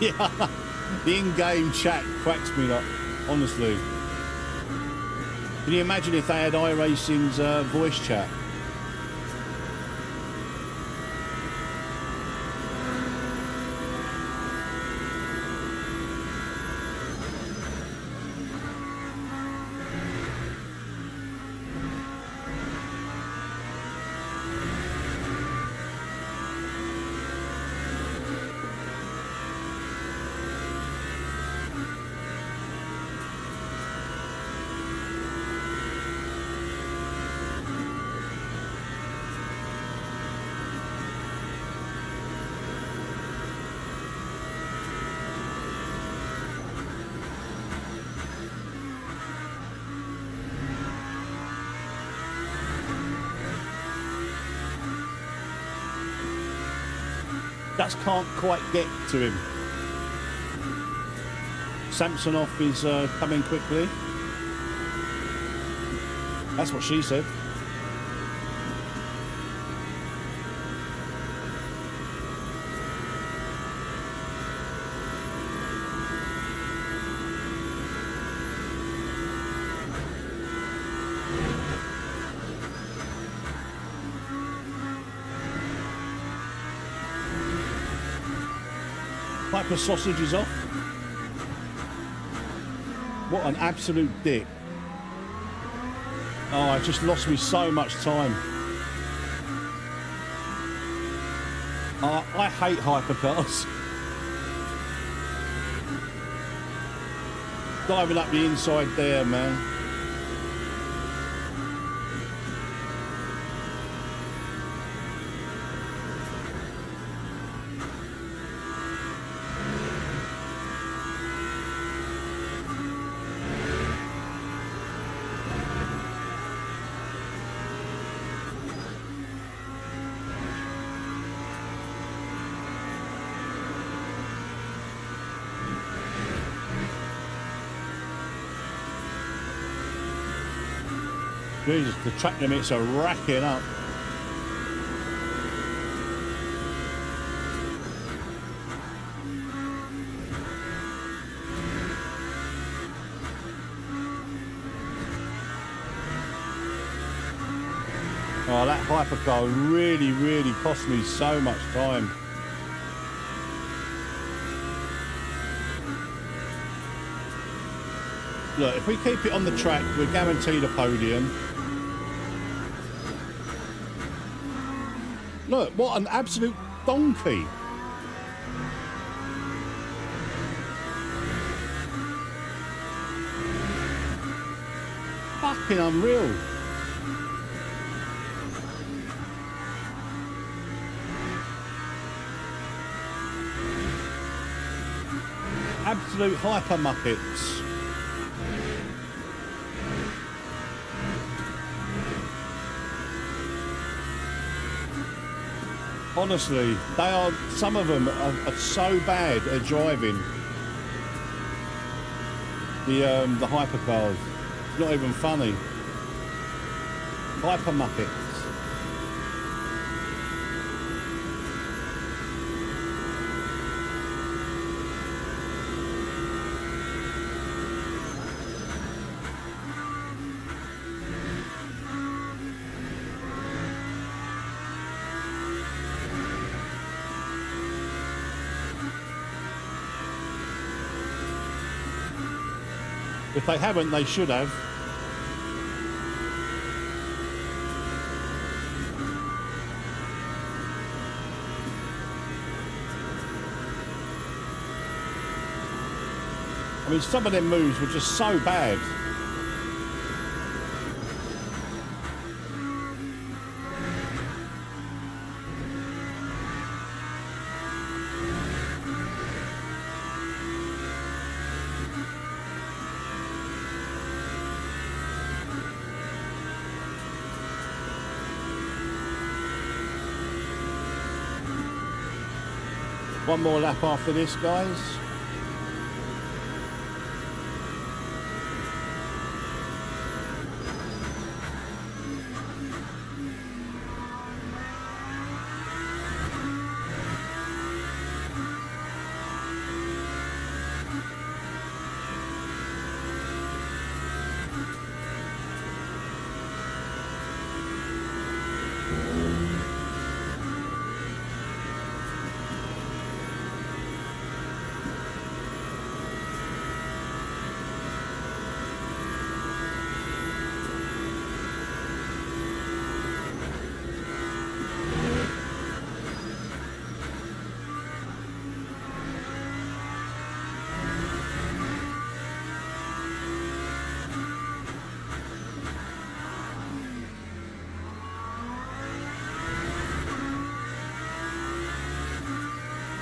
Yeah, the in-game chat cracks me up, honestly. Can you imagine if they had iRacing's voice chat? Just can't quite get to him. Samsonov is coming quickly. That's what she said. Piper sausage is off. What an absolute dick. Oh, it just lost me so much time. I hate hypercars. Diving up the inside there, man. Jesus, the track limits are racking up. Oh, that hypercar really cost me so much time. Look, if we keep it on the track, we're guaranteed a podium. Look, what an absolute donkey. Fucking unreal. Absolute hyper muppets. Honestly, they are. Some of them are so bad at driving. The hypercars. It's not even funny. Hyper muppets. If they haven't, they should have. I mean, some of them moves were just so bad. One more lap after this, guys.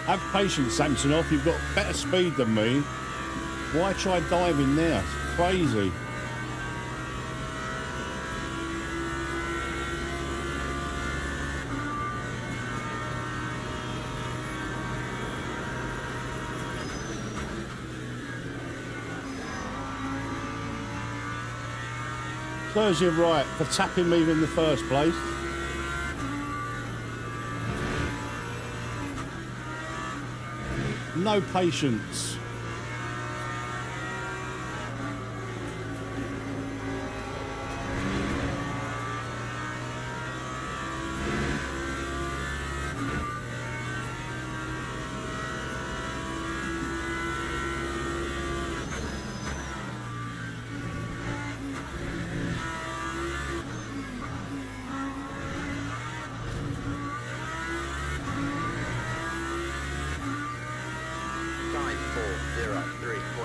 Have patience, Samsonov. You've got better speed than me. Why try diving there? It's crazy. Serves you right for tapping me in the first place. No patience.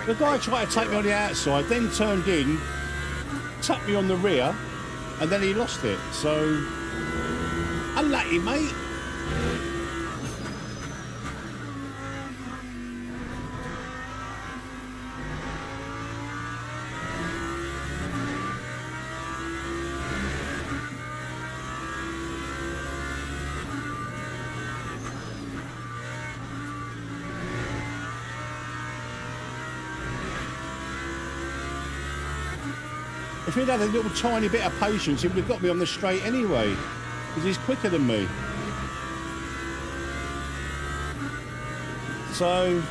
The guy tried to take me on the outside, then turned in, tapped me on the rear, and then he lost it. So, unlucky, mate. If he'd had a little tiny bit of patience, he would have got me on the straight anyway, because he's quicker than me. So...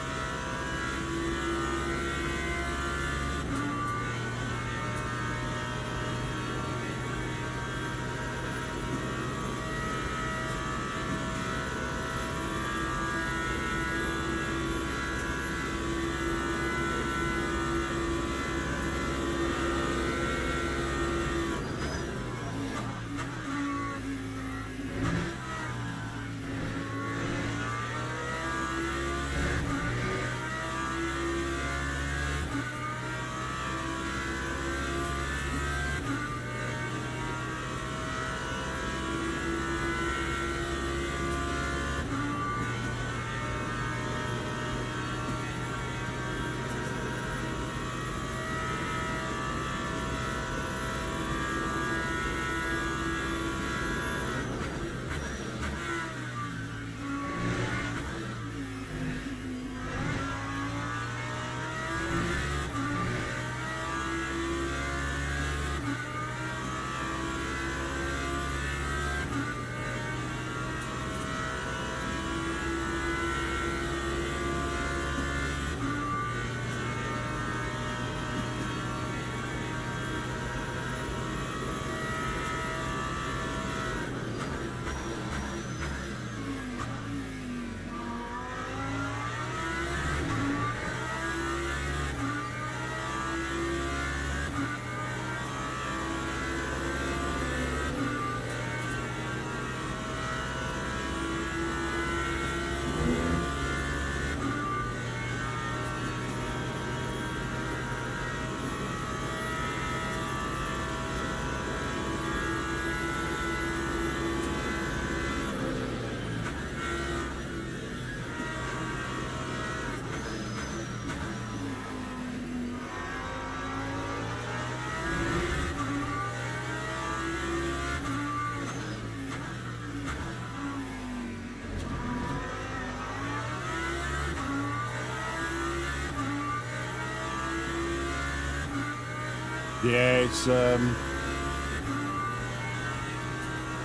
Yeah,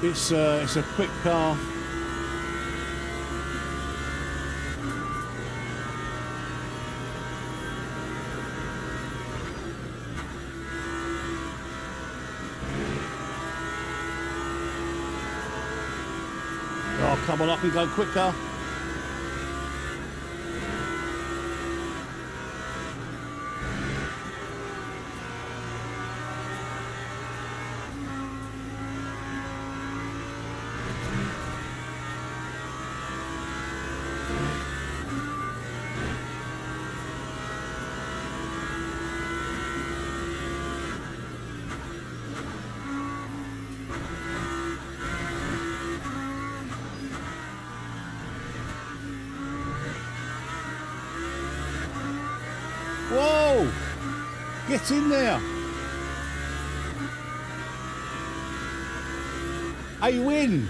it's a quick car. Oh, come on, I can go quicker. Whoa! Get in there! I win!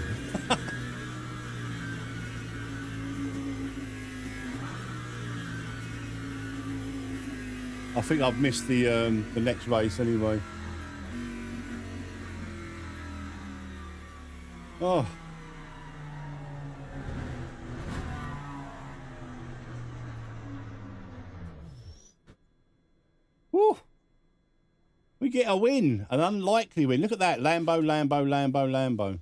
I think I've missed the next race anyway. Oh. Woo! We get a win, an unlikely win. Look at that. Lambo, Lambo, Lambo, Lambo.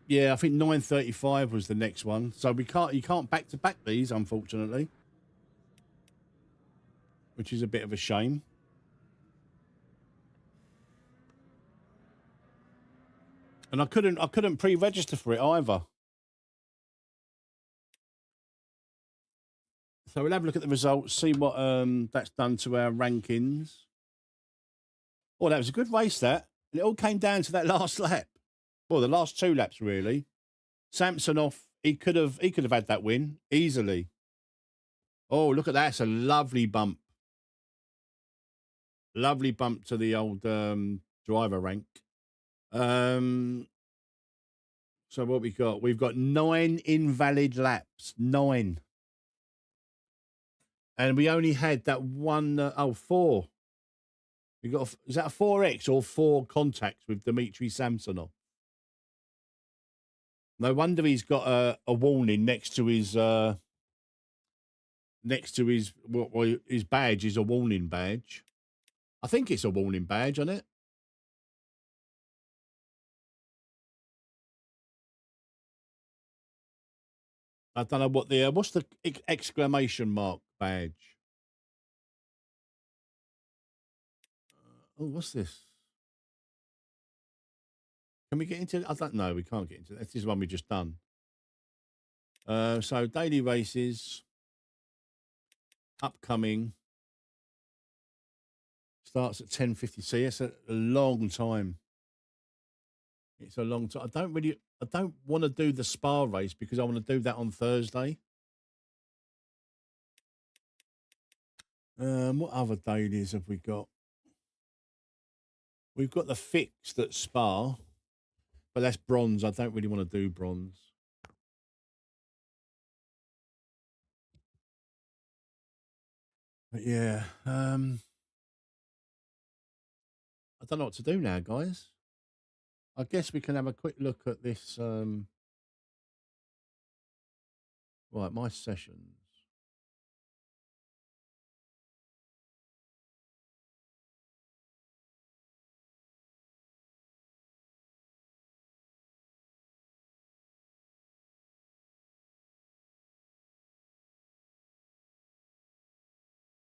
Yeah, I think 9:35 was the next one. So you can't back to back these, unfortunately. Which is a bit of a shame. And I couldn't pre-register for it either. So we'll have a look at the results, see what that's done to our rankings. Oh, that was a good race, that. And it all came down to that last lap. Well, the last two laps, really. Samsonov, he could have had that win easily. Oh, look at that. It's a lovely bump. Lovely bump to the old driver rank. So what we got? We've got 9 invalid laps. 9. And we only had that one, 4. We got, is that a 4X or 4 contacts with Dimitri Samsonov? No wonder he's got a warning next to his, well, his badge is a warning badge. I think it's a warning badge, isn't it? I don't know what the, what's the exclamation mark badge? Oh, what's this? Can we get into? I don't know. We can't get into. This is one we just done. So daily races, upcoming, starts at 10:50. See, it's a long time. It's a long time. I don't want to do the spa race because I want to do that on Thursday. What other dailies have we got? We've got the fixed at Spa, but that's bronze. I don't really want to do bronze. But yeah, I don't know what to do now, guys. I guess we can have a quick look at this. Right, my sessions.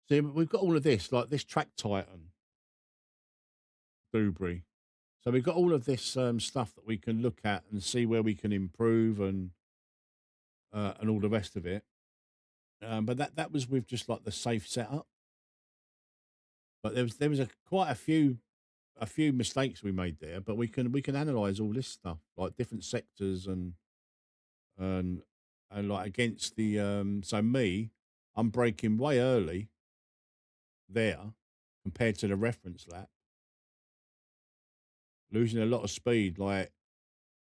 See, we've got all of this, like this Track Titan, Dewberry. So we've got all of this stuff that we can look at and see where we can improve and all the rest of it. But that was with just like the safe setup. But there was quite a few mistakes we made there. But we can analyze all this stuff, like different sectors and like against the so me, I'm braking way early there compared to the reference lap, losing a lot of speed. Like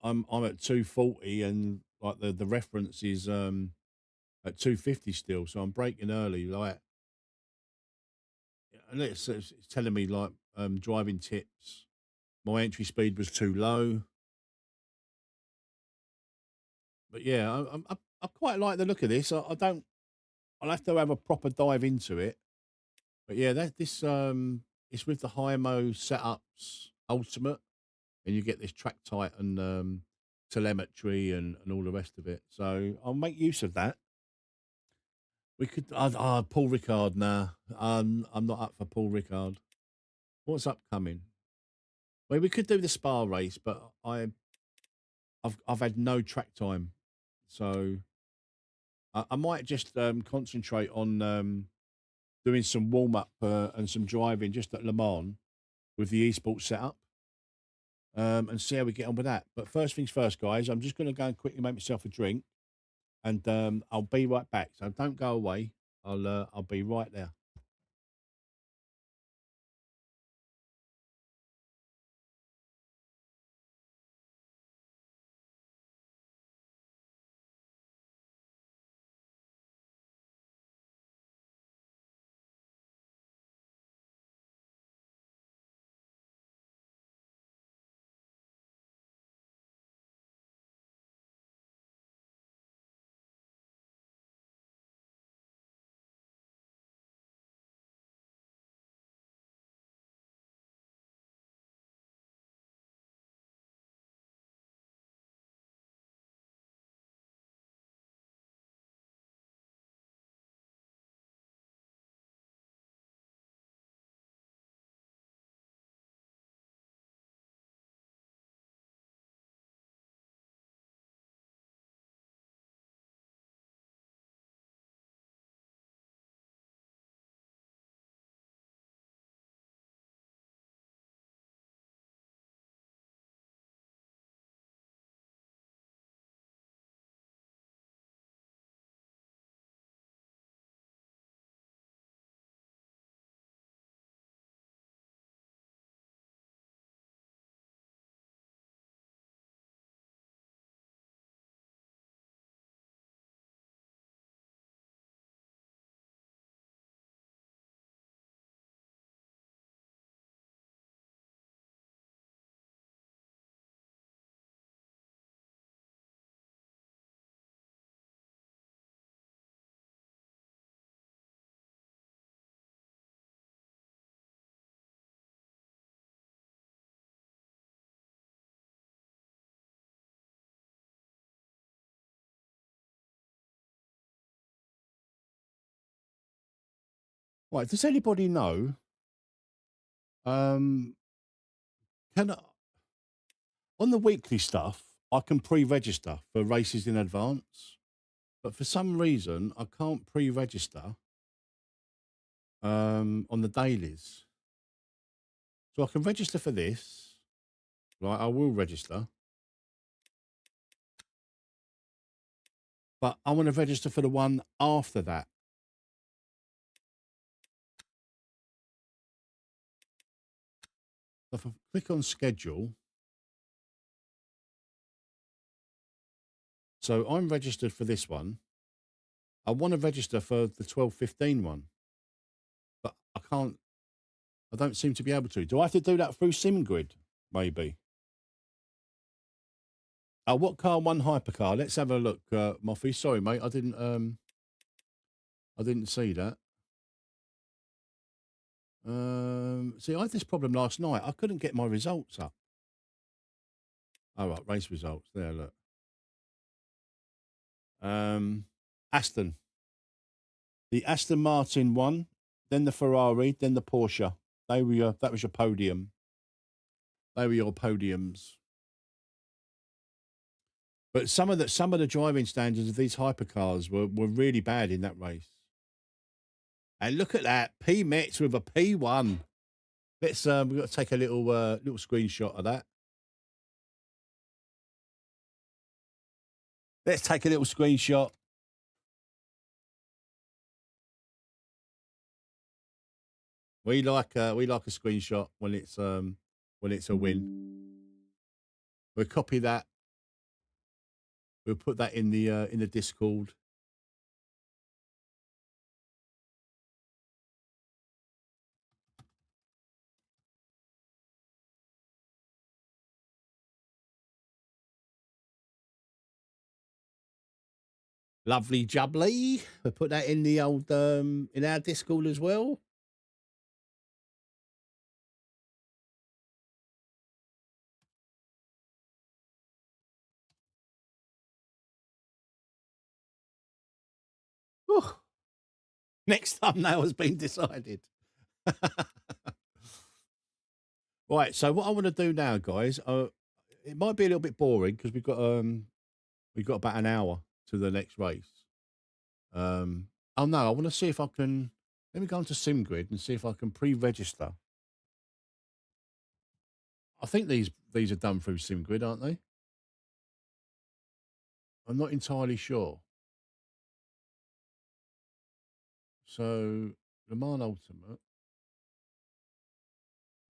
I'm at 240 and like the reference is at 250 still, so I'm braking early. Like, and it's telling me like driving tips. My entry speed was too low. But yeah, I quite like the look of this. I don't. I'll have to have a proper dive into it. But yeah, this it's with the HIMO setups ultimate, and you get this track tight and telemetry and all the rest of it. So I'll make use of that. We could Paul Ricard now. I'm not up for Paul Ricard. What's upcoming? Well, we could do the Spa race, but I've had no track time, so I might just concentrate on doing some warm up and some driving just at Le Mans with the esports setup, and see how we get on with that. But first things first, guys, I'm just going to go and quickly make myself a drink, and I'll be right back. So don't go away. I'll be right there. Right, does anybody know, can I, on the weekly stuff, I can pre-register for races in advance, but for some reason, I can't pre-register on the dailies. So I can register for this, right? I will register, but I want to register for the one after that. So if I click on schedule, so I'm registered for this one. I want to register for the 12:15 one, but I can't. I don't seem to be able to. Do I have to do that through SimGrid? Maybe. Oh, what car won hypercar? Let's have a look, Moffy. Sorry, mate. I didn't see that. See, I had this problem last night. I couldn't get my results up. All right, race results. There, look. Aston. The Aston Martin won, then the Ferrari, then the Porsche. They were that was your podium. They were your podiums. But some of the driving standards of these hypercars were really bad in that race. And look at that, P Metz with a P1. Let's we've got to take a little screenshot of that. Let's take a little screenshot. We like a screenshot when it's a win. We'll copy that. We'll put that in the Discord. Lovely jubbly. We'll put that in the old in our Discord as well. Whew. Next thumbnail has been decided. Right, so what I want to do now, guys, it might be a little bit boring because we've got about an hour to the next race. Oh no, I want to see if I can. Let me go onto SimGrid and see if I can pre-register. I think these are done through SimGrid, aren't they? I'm not entirely sure. So, LeMans Ultimate.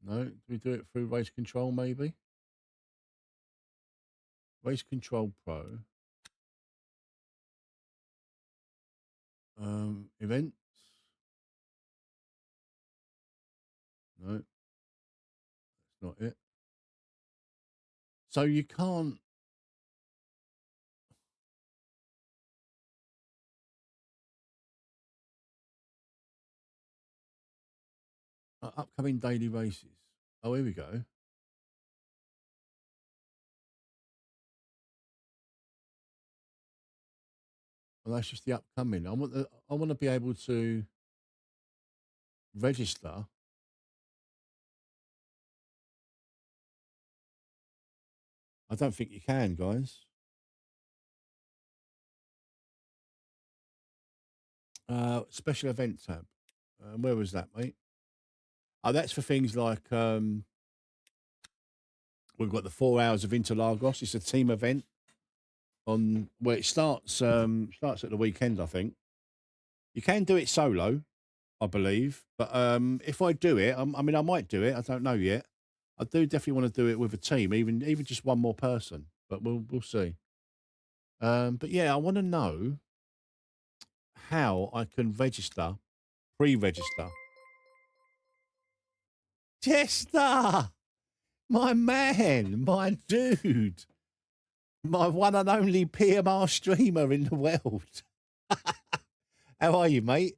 No, do we do it through Race Control, maybe? Race Control Pro. Events. No, that's not it. So you can't. Upcoming daily races. Oh, here we go. Well, that's just the upcoming. I want to be able to register. I don't think you can, guys. Special event tab. Where was that, mate? Oh, that's for things like we've got the 4 hours of Interlagos. It's a team event on where it starts at the weekend, I think. You can do it solo, I believe, but if I do it, I mean, I might do it. I don't know yet. I do definitely want to do it with a team, even just one more person. But we'll see. But yeah, I want to know how I can register, pre-register. Chester, my man, my dude, my one and only PMR streamer in the world. How are you, mate?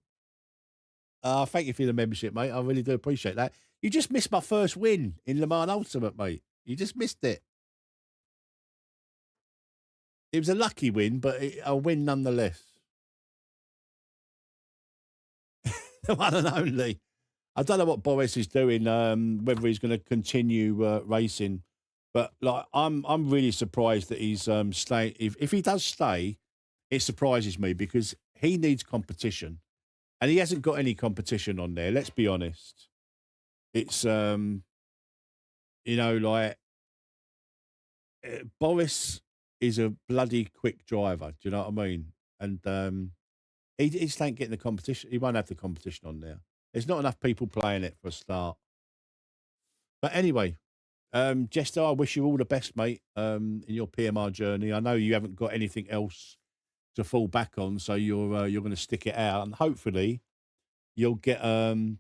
Thank you for the membership, mate. I really do appreciate that. You just missed my first win in LeMans Ultimate, mate. You just missed it. It was a lucky win, but a win nonetheless. The one and only. I don't know what Boris is doing, whether he's going to continue racing, but like I'm really surprised that he's staying. If he does stay, it surprises me because he needs competition, and he hasn't got any competition on there. Let's be honest. It's you know, like Boris is a bloody quick driver. Do you know what I mean? And he just ain't getting the competition. He won't have the competition on there. There's not enough people playing it for a start. But anyway, Jester, I wish you all the best, mate, in your PMR journey. I know you haven't got anything else to fall back on, so you're going to stick it out, and hopefully you'll get a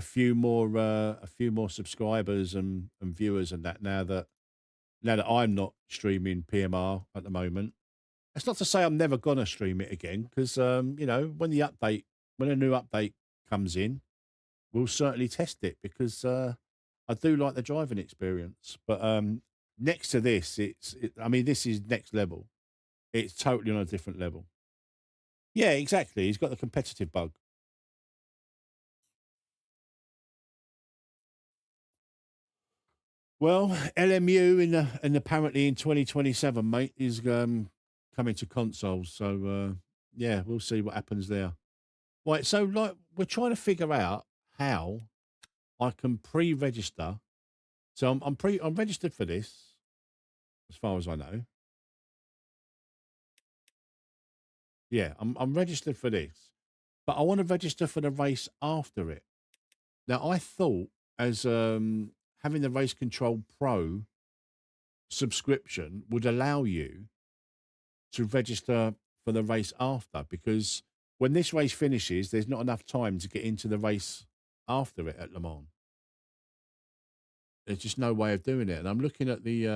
few more subscribers and viewers and that now that I'm not streaming PMR at the moment. That's not to say I'm never gonna stream it again, because you know, when a new update comes in, we'll certainly test it, because I do like the driving experience. But next to this, I mean, this is next level. It's totally on a different level. Yeah, exactly. He's got the competitive bug. Well, LMU and apparently in 2027, mate, is coming to consoles. So yeah, we'll see what happens there. Right, so like we're trying to figure out how I can pre-register. So I'm registered for this, as far as I know. Yeah, I'm registered for this, but I want to register for the race after it. Now I thought as having the Race Control Pro subscription would allow you to register for the race after, because when this race finishes, there's not enough time to get into the race after it at Le Mans. There's just no way of doing it. And I'm looking at the,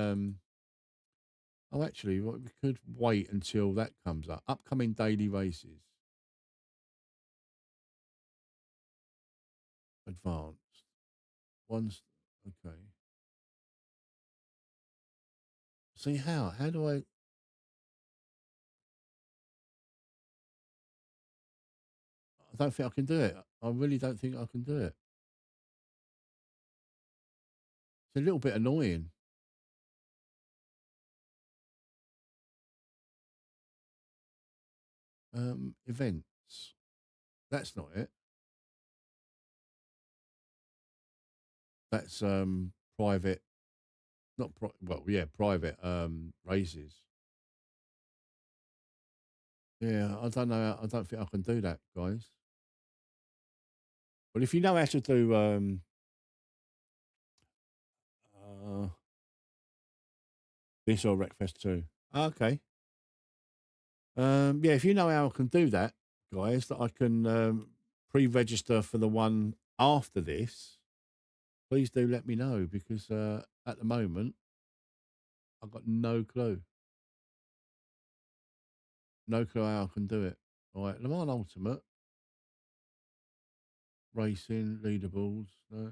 oh, actually, we could wait until that comes up. Upcoming daily races. Advanced. One's, okay. See how do I don't think I can do it. I really don't think I can do it. It's a little bit annoying. Events. That's not it. That's private, private races. Yeah, I don't know. I don't think I can do that, guys. But if you know how to do this or Wreckfest 2. Okay. Yeah, if you know how I can do that, guys, that I can pre-register for the one after this, please do let me know, because at the moment I've got no clue. No clue how I can do it. All right, LeMans Ultimate Racing leaderboards. No.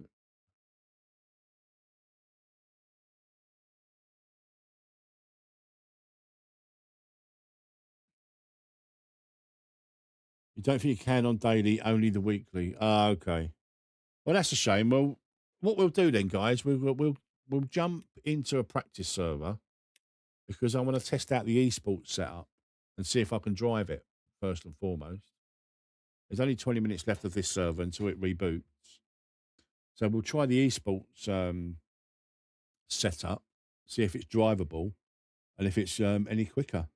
You don't think you can on daily, only the weekly? Ah, okay. Well, that's a shame. Well, what we'll do then, guys, we'll jump into a practice server, because I want to test out the esports setup and see if I can drive it first and foremost. There's only 20 minutes left of this server until it reboots. So we'll try the esports setup, see if it's drivable and if it's any quicker.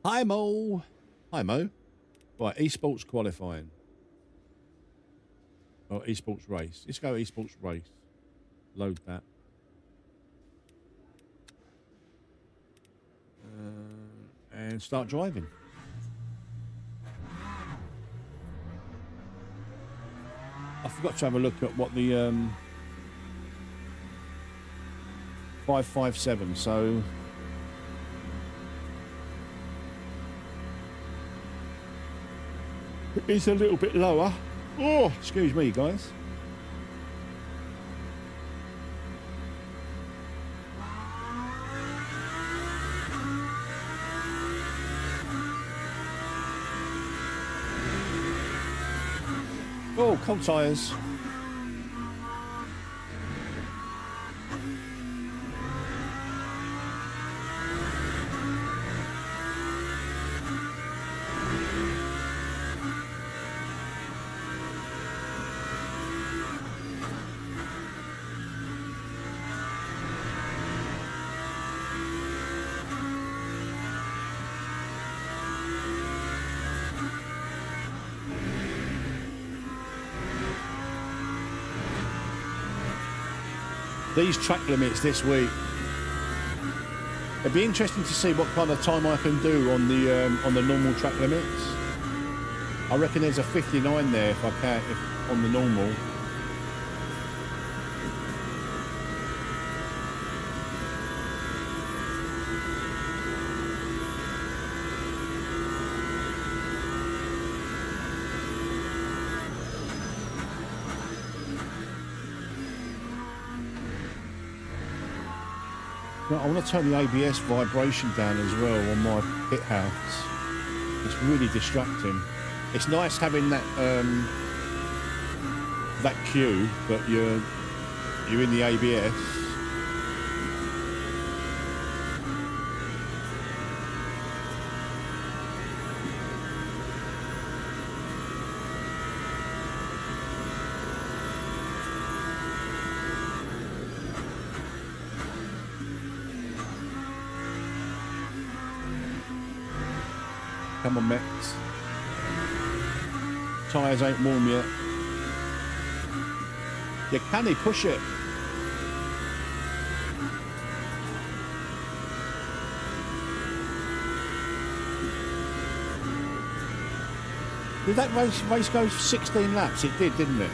Hi, Mo. Hi, Mo. Right, esports qualifying. Oh, esports race. Let's go esports race. Load that. And start driving. I forgot to have a look at what the 557, so it's a little bit lower. Oh, excuse me, guys. Oh, cold tyres. These track limits this week. It'd be interesting to see what kind of time I can do on the normal track limits. I reckon there's a 59 there if I can, if on the normal. I want to turn the ABS vibration down as well on my pit house. It's really distracting. It's nice having that that cue, but you're in the ABS. Come on, Metz. Tyres ain't warm yet. Yeah, can he push it? Did that race go 16 laps? It did, didn't it?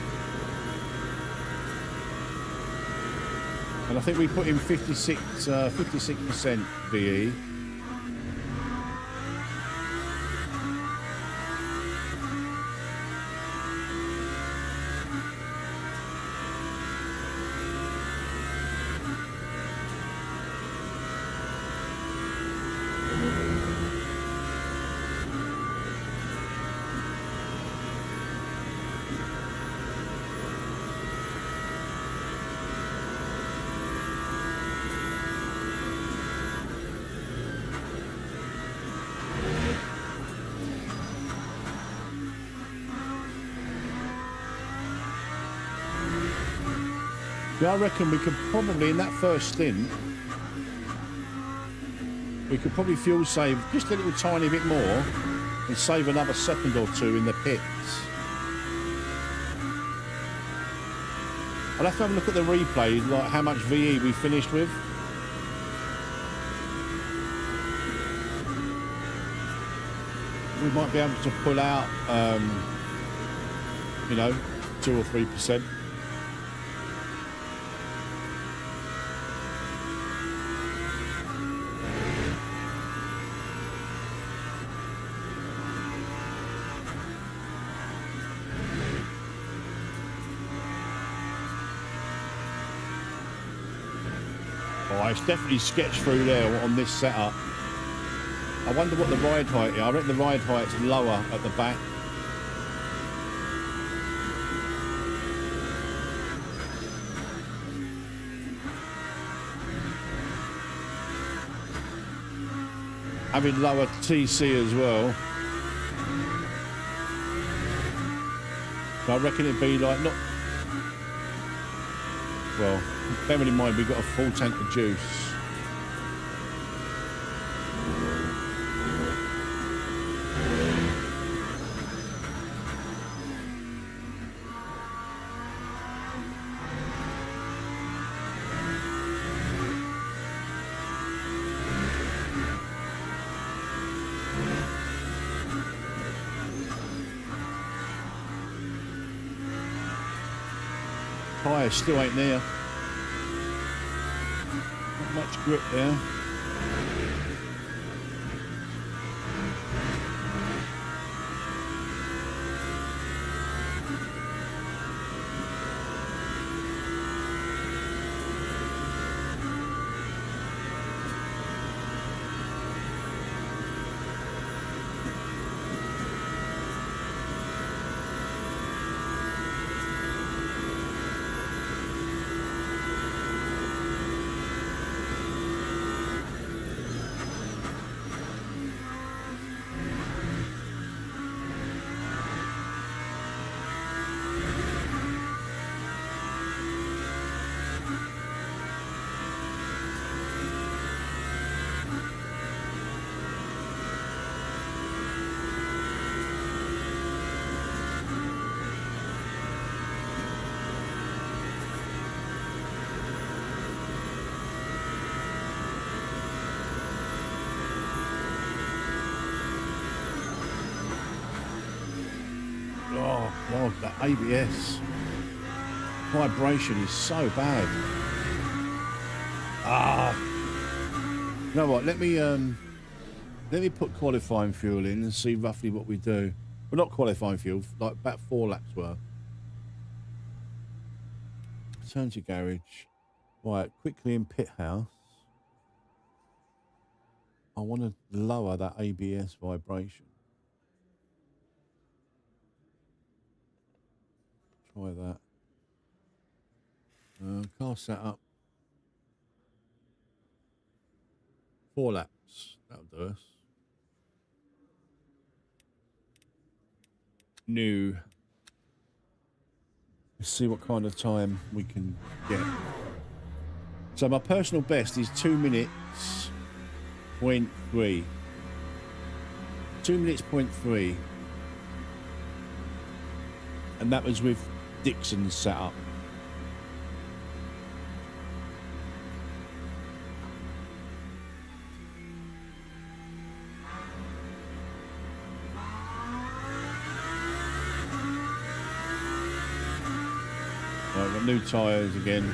And I think we put in 56% VE. Yeah, I reckon we could probably, in that first stint, we could probably fuel save just a little tiny bit more and save another second or two in the pits. I'll have to have a look at the replay, like how much VE we finished with. We might be able to pull out, you know, 2 or 3%. Oh, it's definitely sketched through there on this setup. I wonder what the ride height is. I reckon the ride height's lower at the back. Having lower TC as well. So I reckon it'd be like not... Well, bearing in mind we've got a full tank of juice. Tyre still ain't there. Not much grip there. God, that ABS vibration is so bad. Ah, you know what? Let me put qualifying fuel in and see roughly what we do. Well, not qualifying fuel, like about 4 laps worth. Turn to garage. Right, quickly in pit house. I want to lower that ABS vibration. Try that. Car setup. 4 laps. That'll do us. New. Let's see what kind of time we can get. So my personal best is 2 minutes, 0.3. 2 minutes, 0.3. And that was with Dixon's setup. Right, got new tyres again.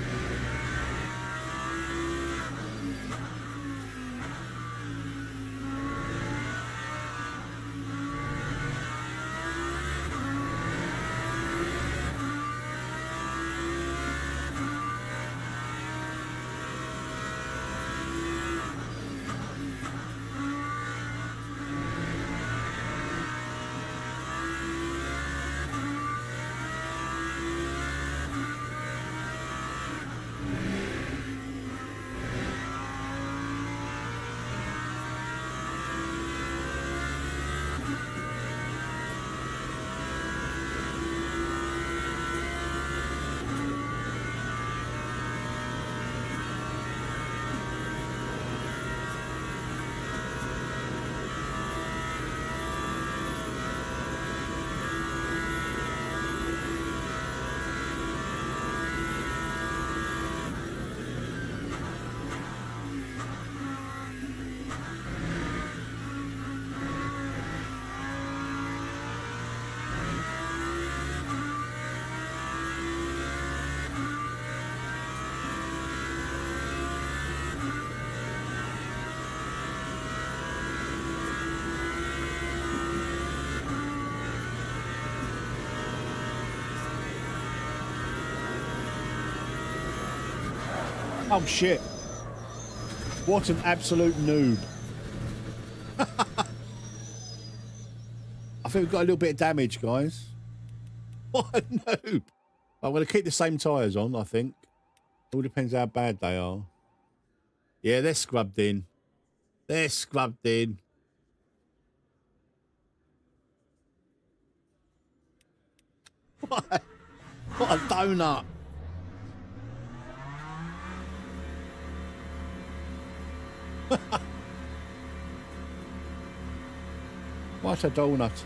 Oh shit. What an absolute noob. I think we've got a little bit of damage, guys. What a noob. I'm going to keep the same tyres on, I think. All depends how bad they are. Yeah, they're scrubbed in. They're scrubbed in. What a donut. What a donut.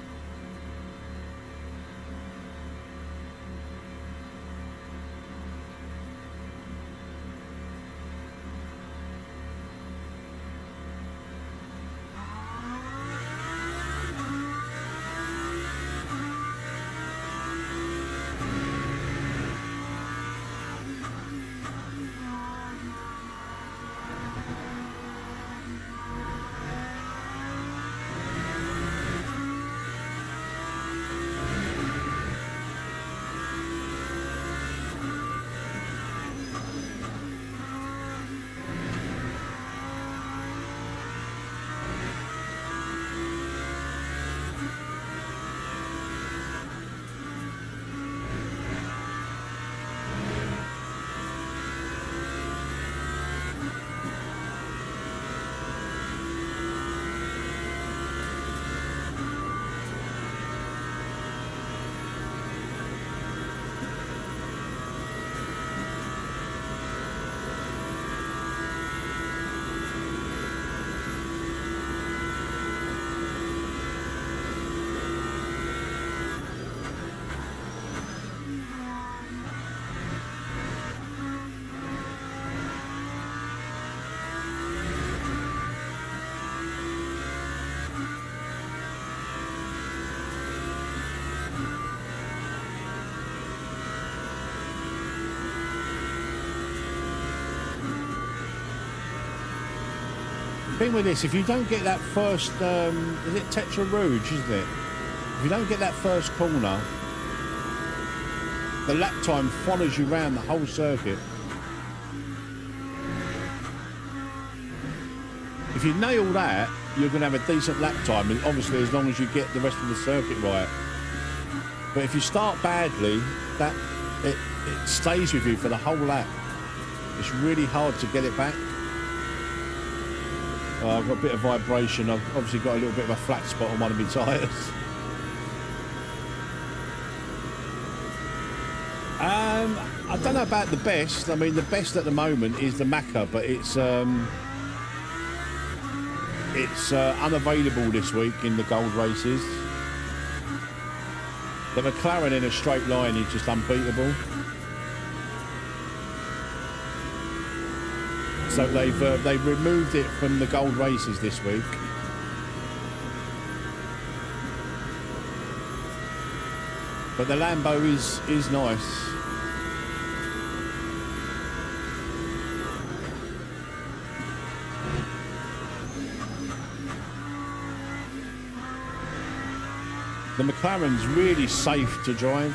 Thing with this, if you don't get that first, is it Tetra Rouge, isn't it? If you don't get that first corner, the lap time follows you around the whole circuit. If you nail that, you're going to have a decent lap time, and obviously as long as you get the rest of the circuit right. But if you start badly, that it stays with you for the whole lap. It's really hard to get it back. I've got a bit of vibration. I've obviously got a little bit of a flat spot on one of my tyres. I don't know about the best. I mean, the best at the moment is the Macca, but it's unavailable this week in the gold races. The McLaren in a straight line is just unbeatable. So they've removed it from the gold races this week. But the Lambo is nice. The McLaren's really safe to drive.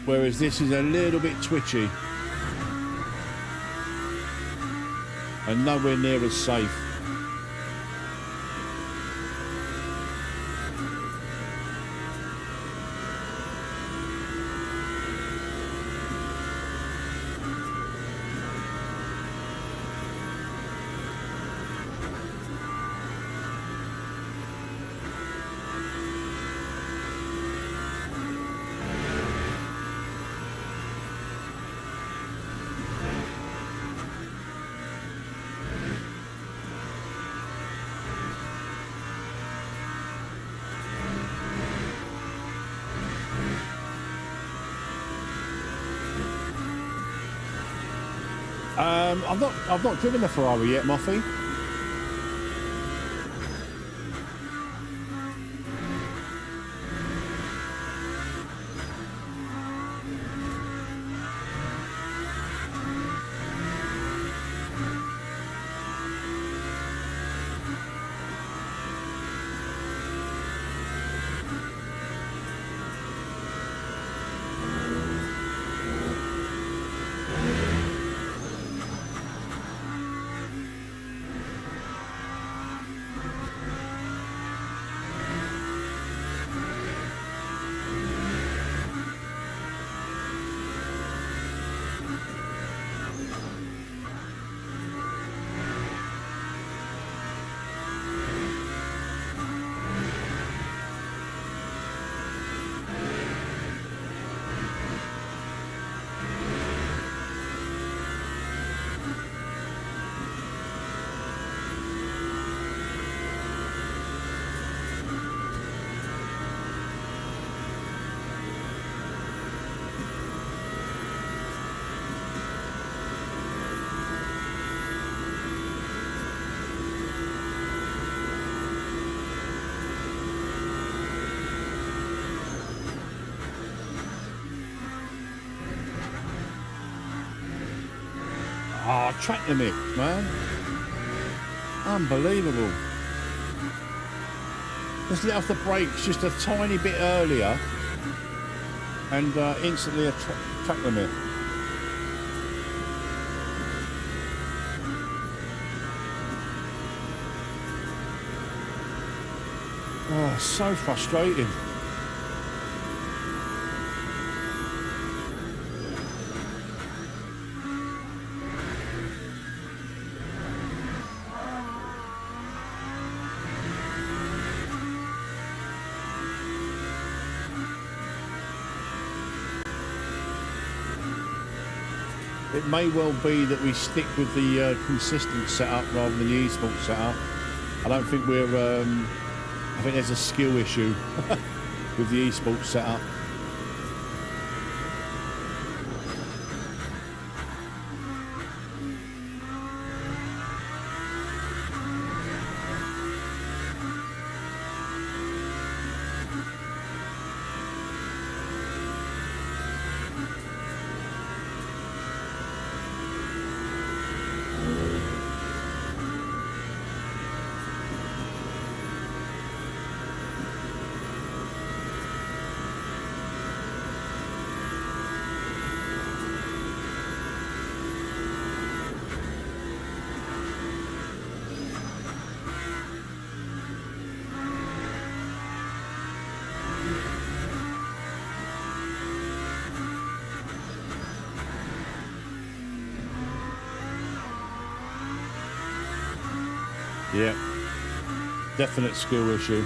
Whereas this is a little bit twitchy. And nowhere near as safe. I've not driven the Ferrari yet, Moffy. Oh, track limit, man. Unbelievable. Let's let off the brakes just a tiny bit earlier and instantly a track limit. Oh, so frustrating. It may well be that we stick with the consistent setup rather than the esports setup. I don't think we're... I think there's a skill issue with the esports setup. Yeah, definite skill issue.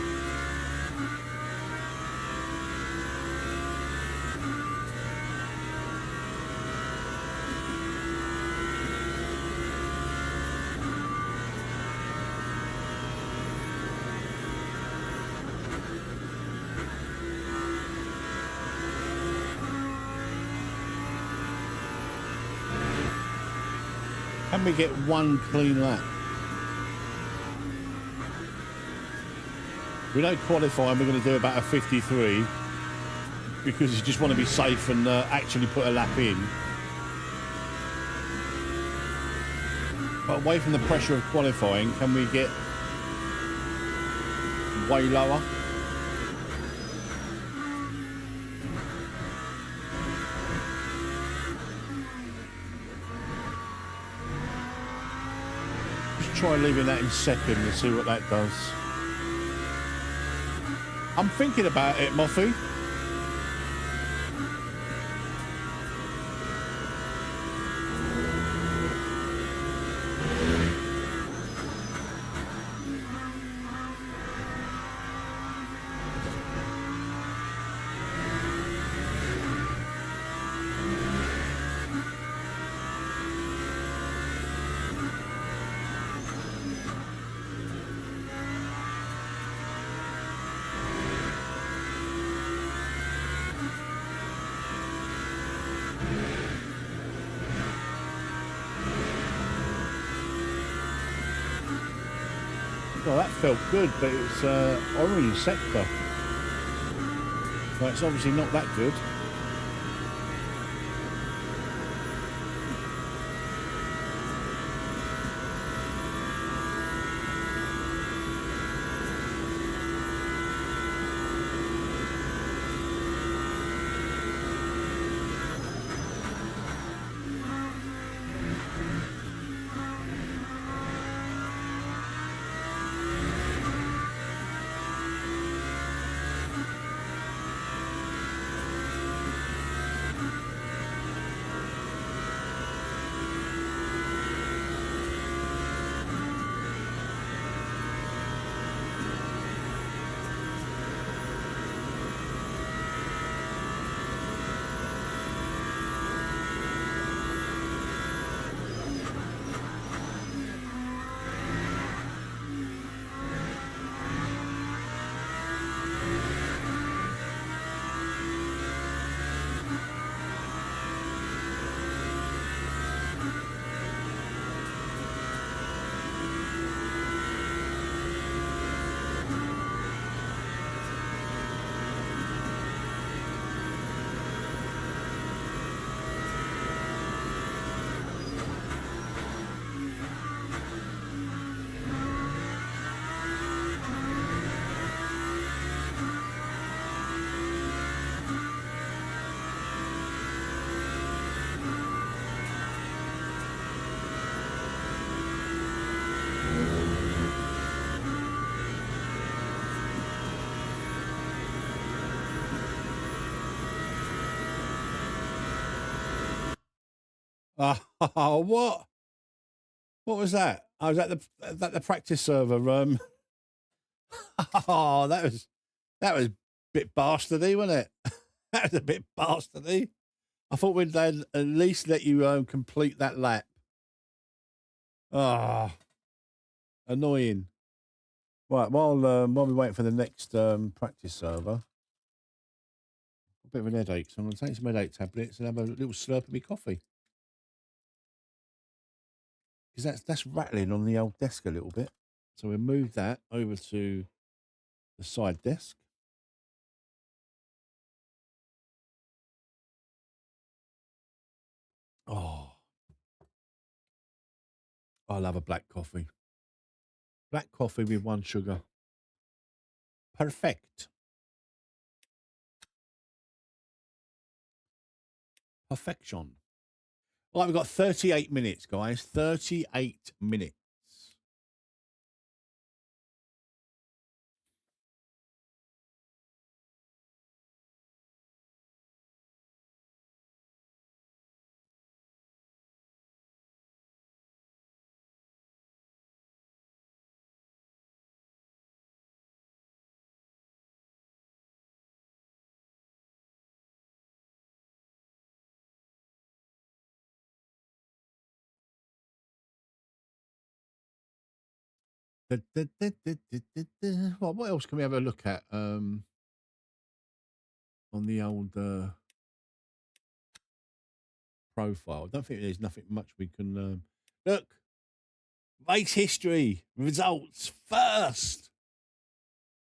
Can we get one clean lap? We don't qualify and we're going to do about a 53 because you just want to be safe and actually put a lap in. But away from the pressure of qualifying, can we get way lower? Just try leaving that in second and see what that does. I'm thinking about it, Moffy. Well, that felt good, but it's orange sector. So it's obviously not that good. Oh, what? What was that? I was at the practice server. Oh, that was a bit bastardy, wasn't it? That was a bit bastardy. I thought we'd at least let you complete that lap. Ah, annoying. Right, while we wait for the next practice server, a bit of an headache, so I'm going to take some headache tablets and have a little slurp of my coffee. Because that's rattling on the old desk a little bit. So we'll move that over to the side desk. Oh, I love a black coffee. Black coffee with 1 sugar. Perfect. Perfection. Right, we've got 38 minutes, guys. 38 minutes. Well, what else can we have a look at on the old profile? I don't think there's nothing much we can look. Race history results first.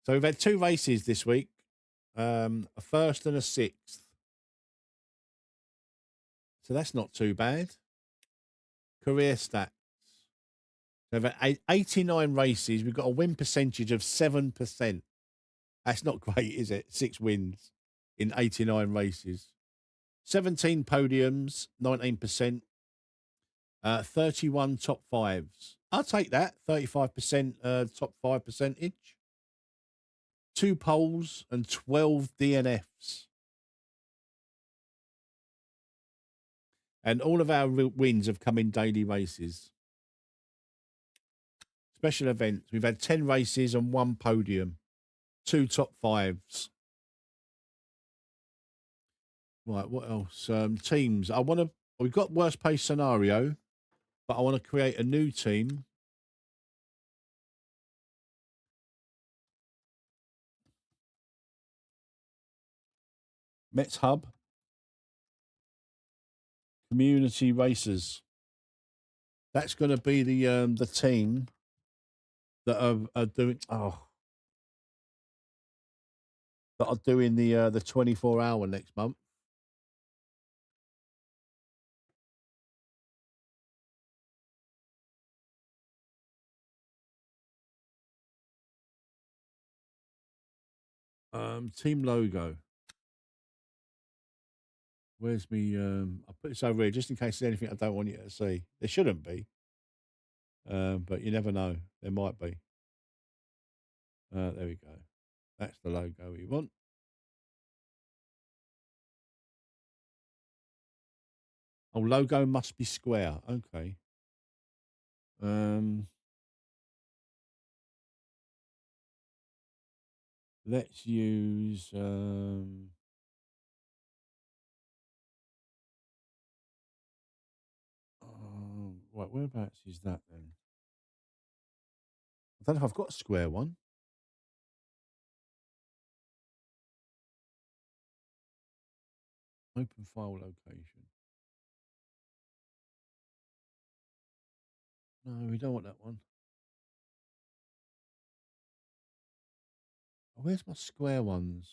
So we've had 2 races this week, a first and a 6th. So that's not too bad. Career stats. So we've had 89 races. We've got a win percentage of 7%. That's not great, is it? 6 wins in 89 races. 17 podiums, 19%. 31 top 5s. I'll take that. 35% top 5 percentage. 2 poles and 12 DNFs. And all of our wins have come in daily races. Special events. We've had 10 races and 1 podium. 2 top 5s. Right, what else? Teams. We've got worst case scenario, but I want to create a new team. Metz Hub. Community Racers. That's going to be the team that are doing that are doing the 24-hour next month. Team logo. Where's me? I'll put this over here just in case there's anything I don't want you to see. There shouldn't be. But you never know. There might be. There we go. That's the logo we want. Oh, logo must be square. Okay. Let's use right, whereabouts is that then? I don't know if I've got a square one. Open file location. No, we don't want that one. Where's my square ones?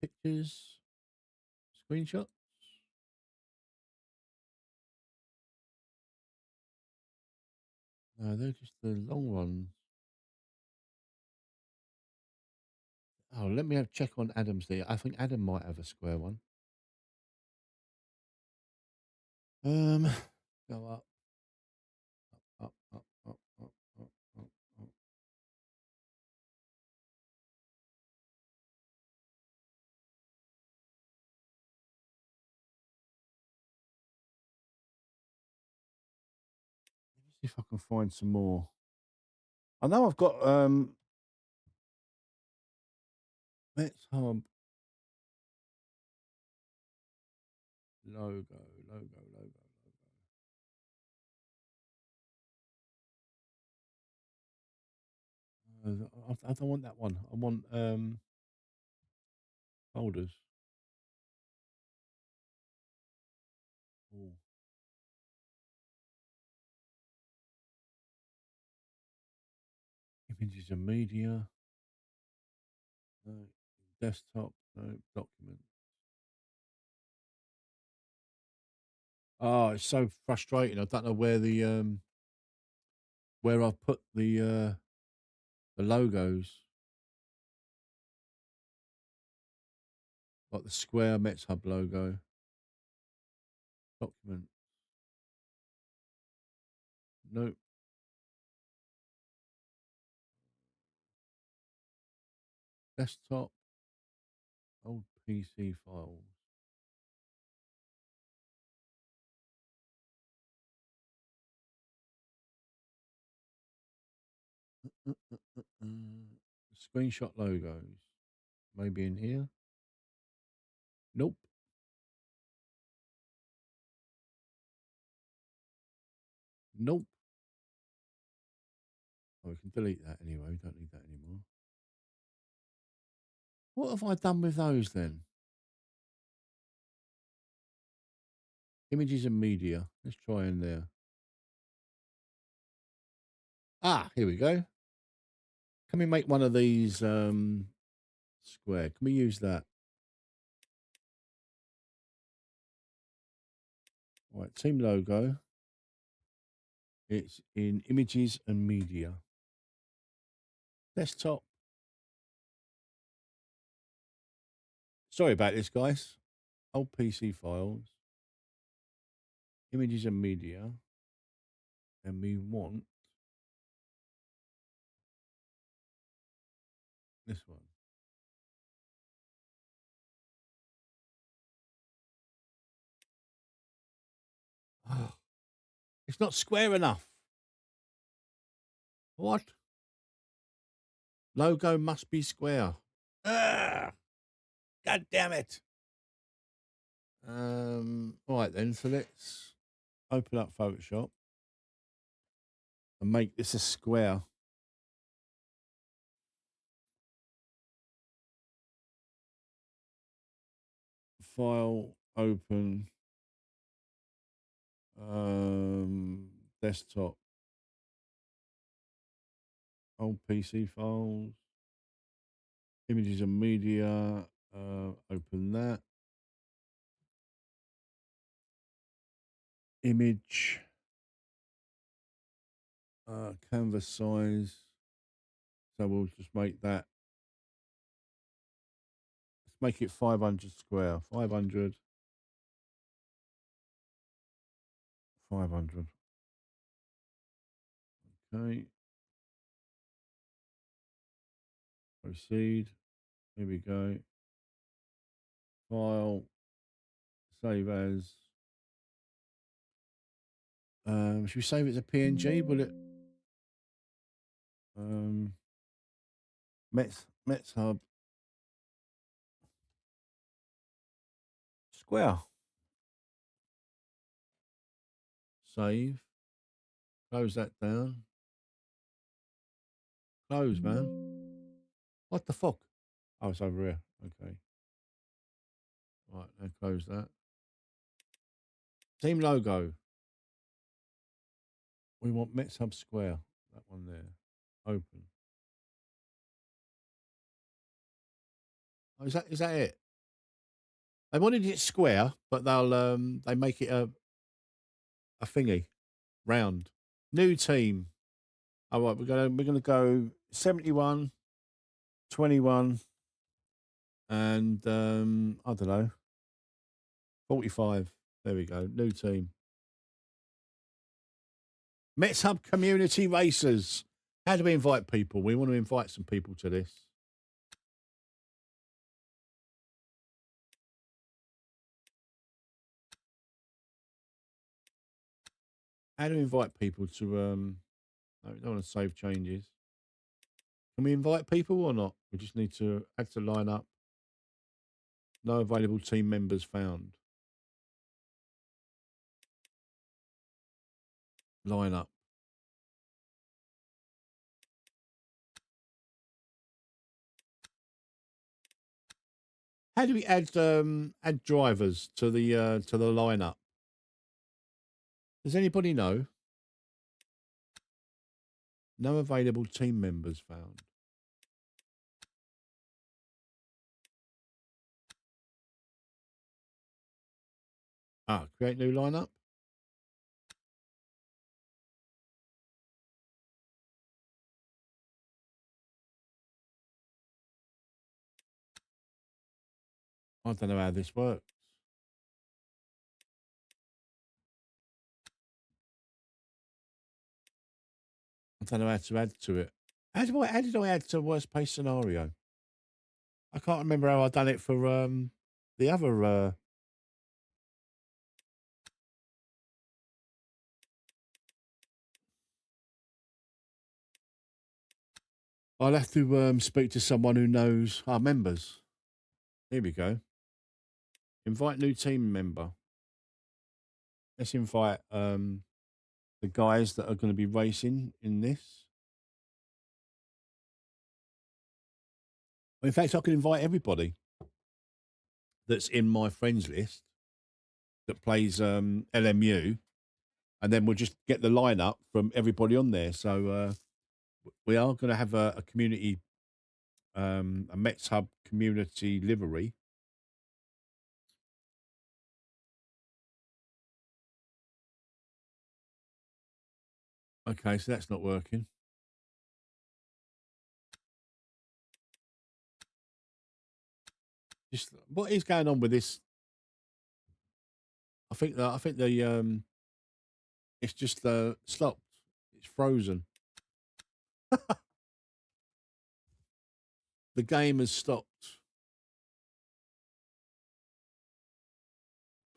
Pictures? Screenshots? No, they're just the long ones. Oh, let me have check on Adam's there. I think Adam might have a square one. Go up. Up, up, up, up, up, up, up. Let me see if I can find some more. I know I've got Let's Hub logo. I don't want that one. I want folders. Ooh. Images and media. No. Desktop. No. Document. Oh, it's so frustrating. I don't know where the where I've put the logos. Like the square Metz Hub logo. Document. Nope. Desktop. Old PC files. Screenshot logos. Maybe in here. Nope. Nope. Oh, we can delete that anyway. We don't need that anymore. What have I done with those then? Images and media. Let's try in there. Ah, here we go. Can we make one of these square? Can we use that? Right, team logo. It's in images and media. Desktop. Sorry about this, guys. Old PC files. Images and media. And we want this one. It's not square enough. What? Logo must be square. Ah, God damn it. All right then, so let's open up Photoshop and make this a square. File, open, desktop, old PC files, images and media, open that. Image, canvas size. So we'll just make that. Let's make it 500 square. 500. 500. Okay. Proceed. Here we go. File. Save as. Should we save it as a PNG? Will it? Metz Hub. Square. Save. Close that down. Close, man. What the fuck? Oh, it's over here. Okay. Right, now close that. Team logo. We want Metz Hub Square. That one there. Open. Oh, is that it? They wanted it square, but they'll they make it a thingy. Round. New team. All right, we're gonna go 71, 21, and I don't know, 45. There we go. New team. Metz Hub Community Racers. How do we invite people? We want to invite some people to this. How do we invite people to no, we don't want to save changes. Can we invite people or not? We just need to add to lineup. No available team members found. Lineup. How do we add drivers to the lineup? Does anybody know? No available team members found. Ah, create new lineup. I don't know how this works. I don't know how to add to it. How did I add to worst case scenario? I can't remember how I done it for the other. I'll have to speak to someone who knows our members. Here we go. Invite new team member. Let's invite the guys that are going to be racing in this. In fact, I can invite everybody that's in my friends list that plays LMU, and then we'll just get the lineup from everybody on there. So we are going to have a community, a Metz Hub community livery. Okay, so that's not working. Just what is going on with this? I think the it's just stopped. It's frozen. The game has stopped.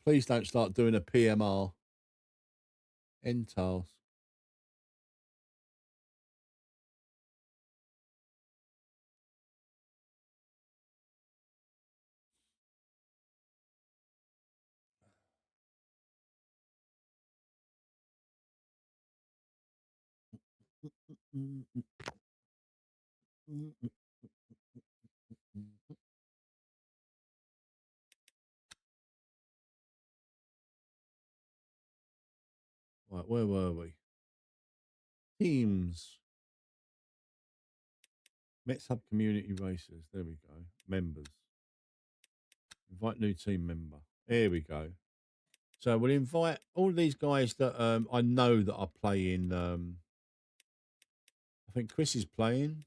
Please don't start doing a PMR. End task. Right, where were we? Teams. Metz Hub community races. There we go. Members. Invite new team member. There we go. So we'll invite all these guys that I know that are playing. I think Chris is playing.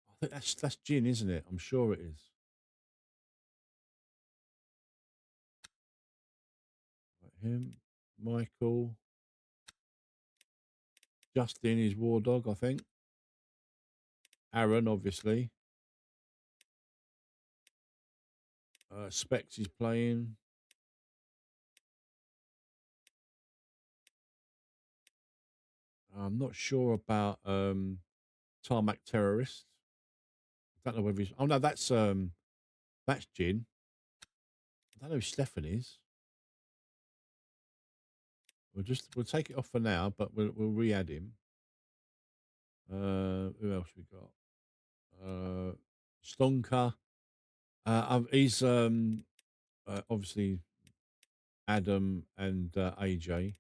I think that's Jin, isn't it? I'm sure it is. Right, him, Michael, Justin is War Dog, I think. Aaron, obviously. Specs is playing. I'm not sure about Tarmac Terrorist. I don't know whether he's. Oh no, that's Jin. I don't know who Stefan is. We'll take it off for now, but we'll re-add him. Who else we got? Stonka. He's obviously Adam and AJ.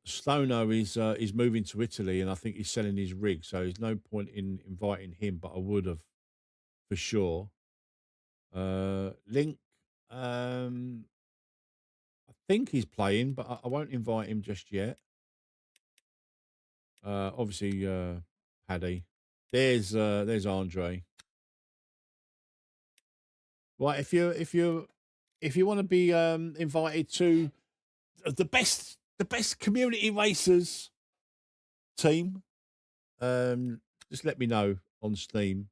Stono is moving to Italy, and I think he's selling his rig, so there's no point in inviting him, but I would have for sure. Link, I think he's playing, but I won't invite him just yet. Obviously, Paddy. There's Andre. Right, if you want to be invited to the best community racers team, just let me know on Steam,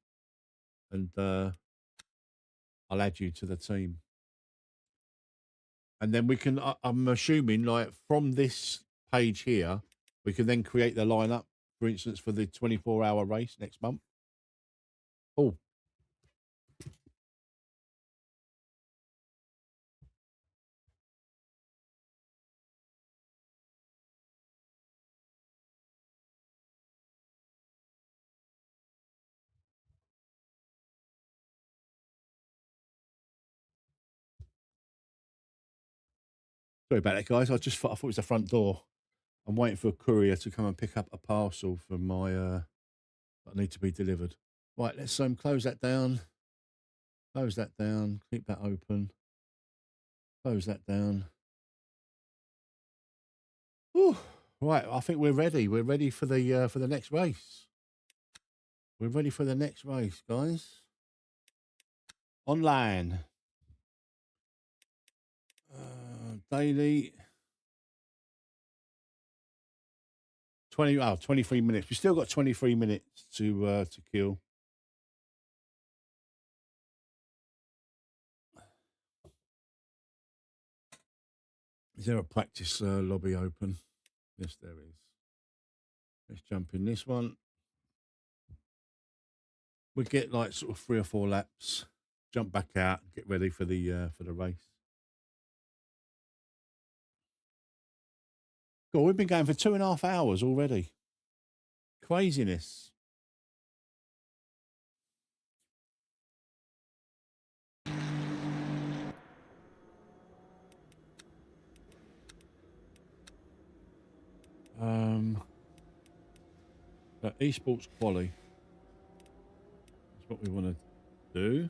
and I'll add you to the team. And then we can, I'm assuming, like from this page here, we can then create the lineup, for instance, for the 24-hour race next month. Oh. Sorry about that, guys. I thought it was the front door. I'm waiting for a courier to come and pick up a parcel from my that need to be delivered. Right, let's close that down. Close that down. Keep that open. Close that down. Whew. Right, I think we're ready. We're ready for the next race. We're ready for the next race, guys. Online. Daily. 23 minutes. We still got 23 minutes to kill. Is there a practice lobby open? Yes, there is. Let's jump in this one. We get like sort of 3 or 4 laps, jump back out, get ready for the race. God, we've been going for 2.5 hours already. Craziness. Esports quali. That's what we want to do.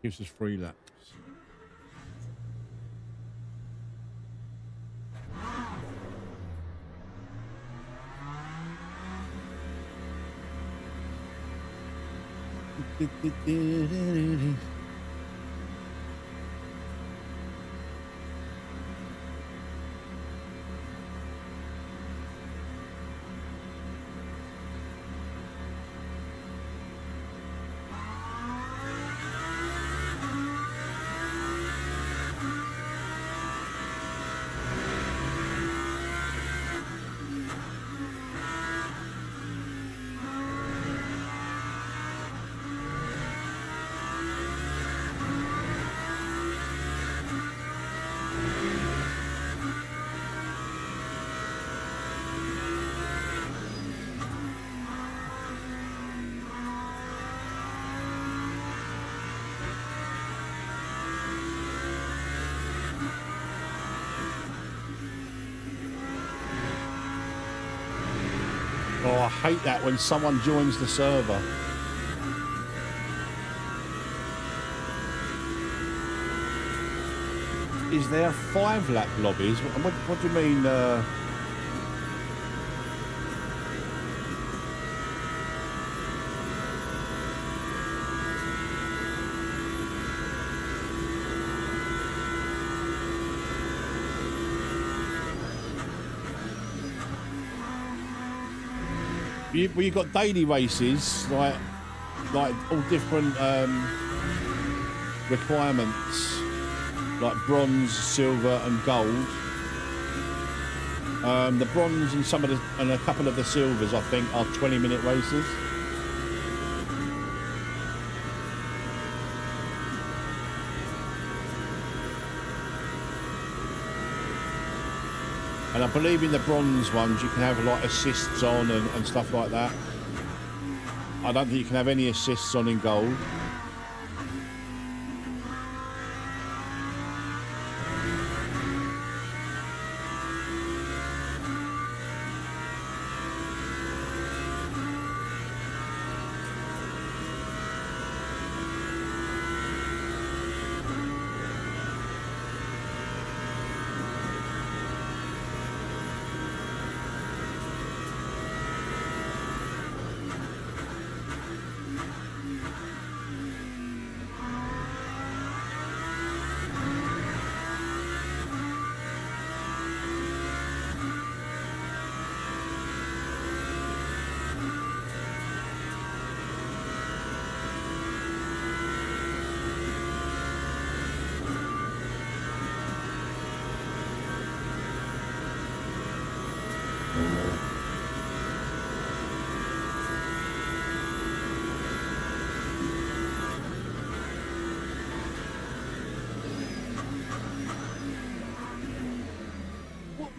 Gives us 3 laps. Oh, I hate that when someone joins the server. Is there 5-lap lobbies? What do you mean? You got daily races, like all different requirements, like bronze, silver, and gold. The bronze and a couple of the silvers, I think, are 20-minute races. And I believe in the bronze ones, you can have like assists on and stuff like that. I don't think you can have any assists on in gold.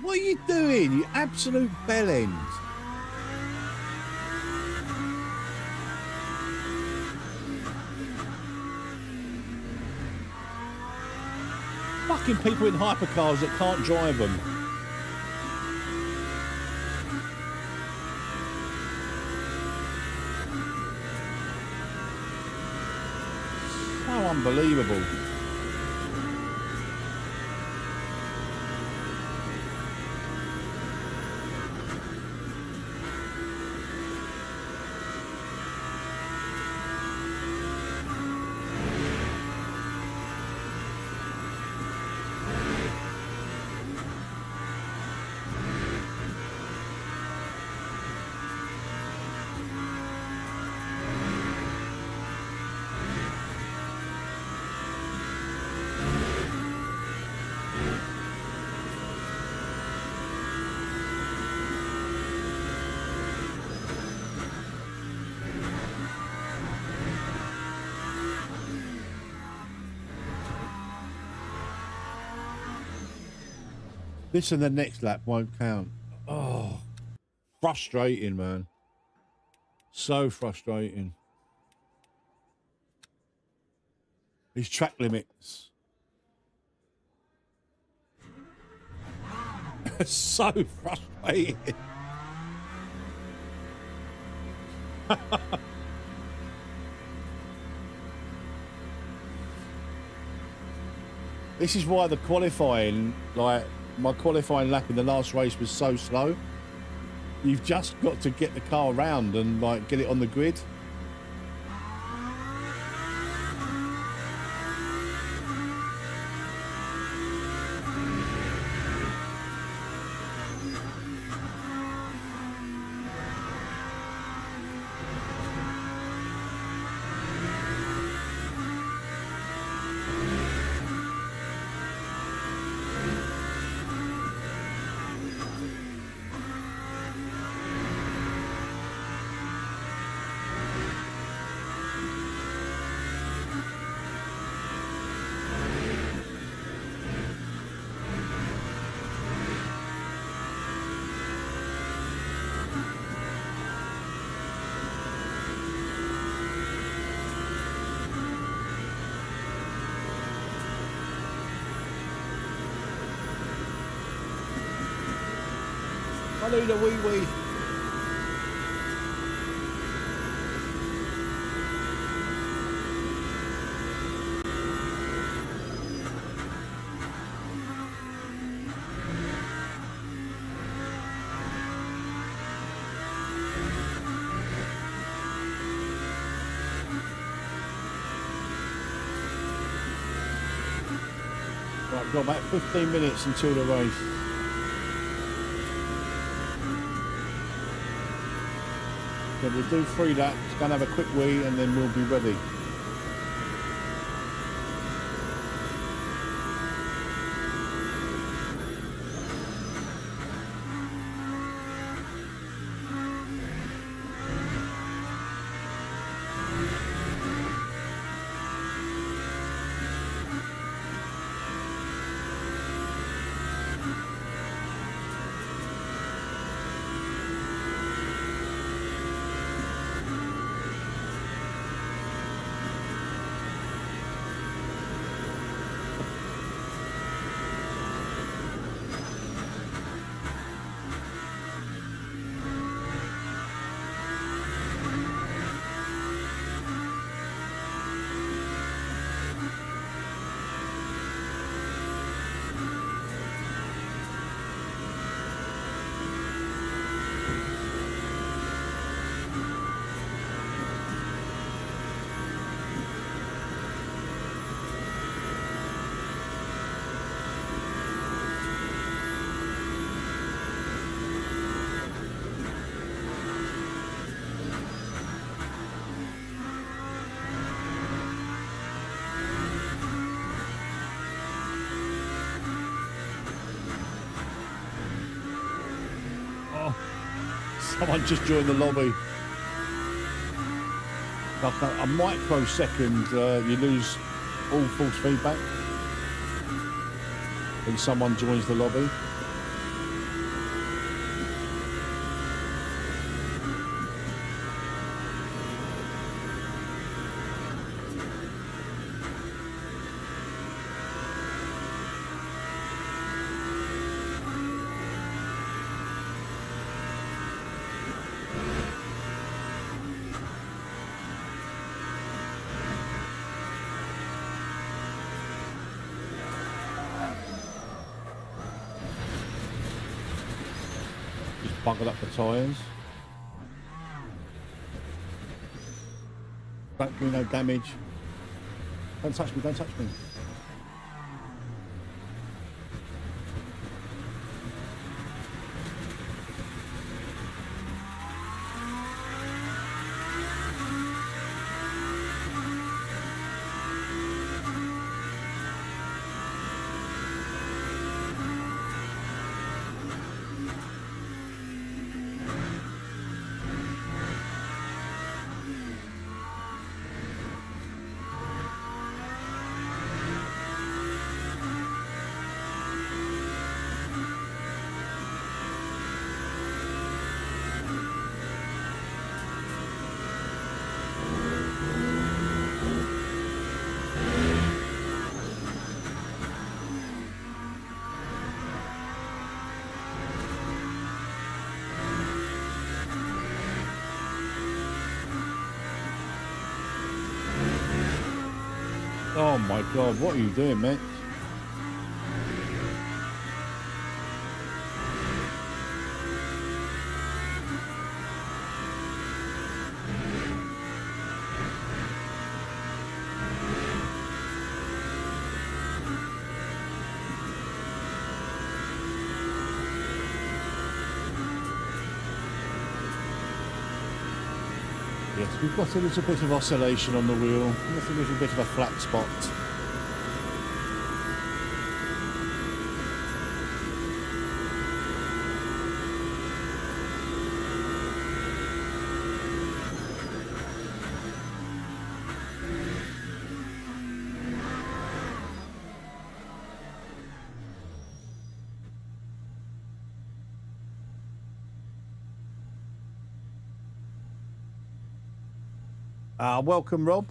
What are you doing, you absolute bellend? Fucking people in hypercars that can't drive them. So unbelievable. This and the next lap won't count. Oh, frustrating, man. So frustrating. These track limits. So frustrating. This is why the qualifying, like my qualifying lap in the last race was so slow. You've just got to get the car around and like get it on the grid. I need a wee wee. Right, we've got about 15 minutes until the race. So we'll do 3 laps, go and have a quick wee, and then we'll be ready. Someone just joined the lobby. Like a microsecond, you lose all false feedback when someone joins the lobby. Buckled up the tyres. Don't do no damage. Don't touch me, don't touch me. Oh my God, what are you doing, mate? Yes, we've got a little bit of oscillation on the wheel, a little bit of a flat spot. Welcome, Rob.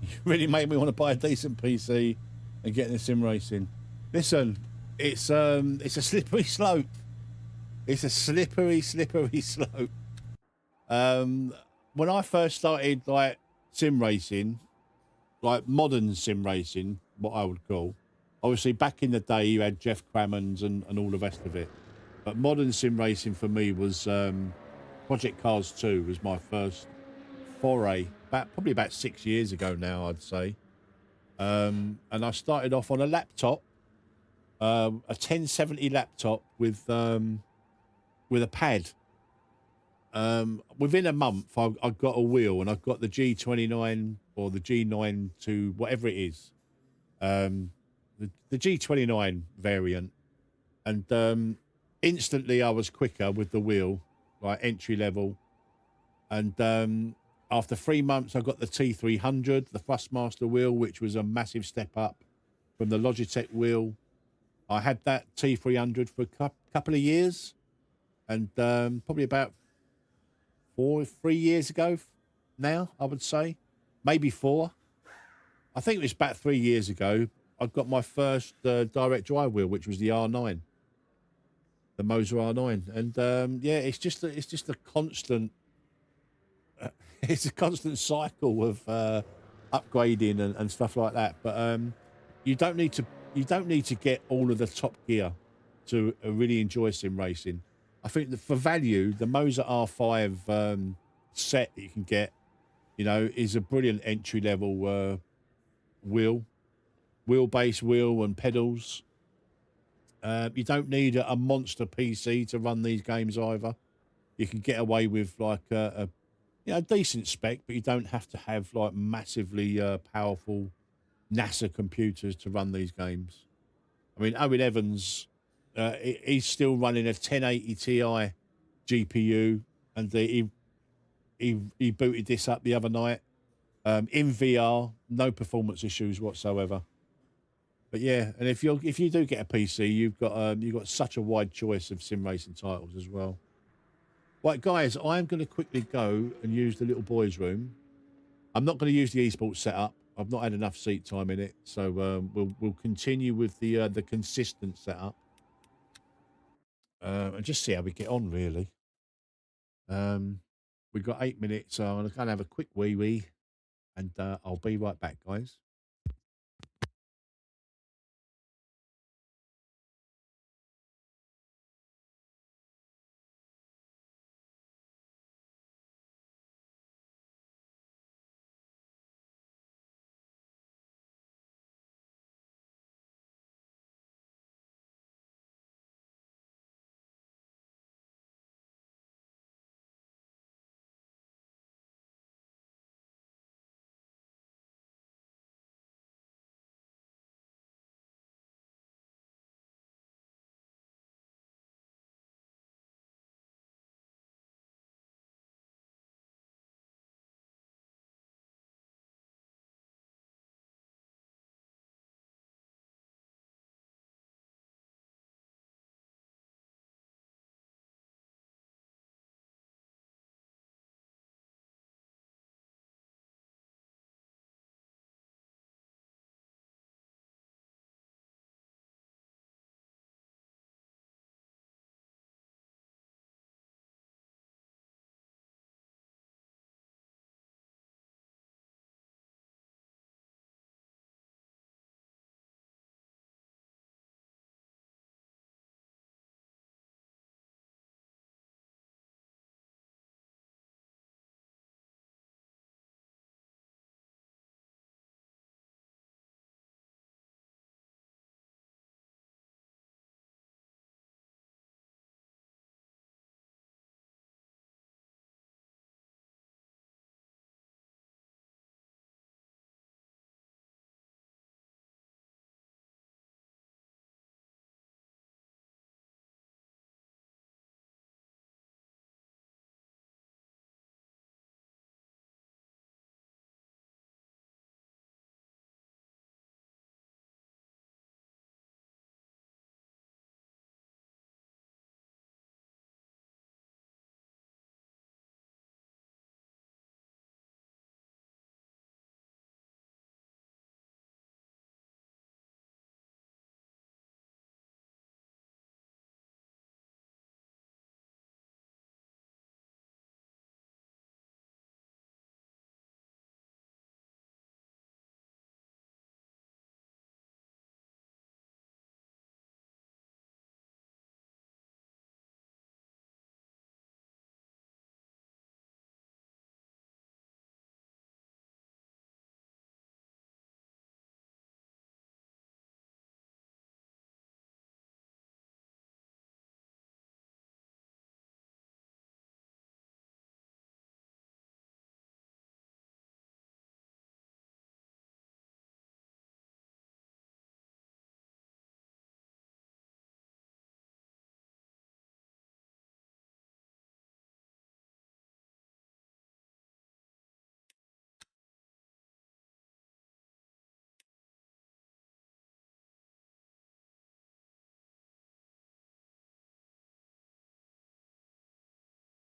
You really made me want to buy a decent PC and get into sim racing. Listen, it's a slippery slope. It's a slippery slope. When I first started like sim racing, like modern sim racing, what I would call, obviously back in the day you had Jeff Crammons and all the rest of it. But modern sim racing for me was Project Cars 2 was my first foray, probably about 6 years ago now, I'd say. And I started off on a laptop, a 1070 laptop with a pad. Within a month, I got a wheel, and I've got the G29 or the G9 to whatever it is, the G29 variant, and instantly I was quicker with the wheel, like entry level. And after 3 months, I got the T300, the Thrustmaster wheel, which was a massive step up from the Logitech wheel. I had that T300 for a couple of years, and probably about 3 years ago now, I would say, maybe 4. I think it was about 3 years ago. I got my first direct drive wheel, which was the R9, the Moza R9, and yeah, it's just a constant it's a constant cycle of upgrading and stuff like that. But you don't need to get all of the top gear to really enjoy sim racing. I think that for value, the Moza R5 set that you can get, is a brilliant entry level wheelbase wheel and pedals. You don't need a monster PC to run these games either. You can get away with like a decent spec, but you don't have to have like massively powerful NASA computers to run these games. I mean, Owen Evans, he's still running a 1080 Ti GPU, and he booted this up the other night in VR, no performance issues whatsoever. But yeah, and if you do get a PC, you've got such a wide choice of sim racing titles as well. Right, guys, I'm going to quickly go and use the little boys' room. I'm not going to use the esports setup. I've not had enough seat time in it, so we'll continue with the consistent setup and just see how we get on. Really, we've got 8 minutes, so I'm going to have a quick wee, and I'll be right back, guys.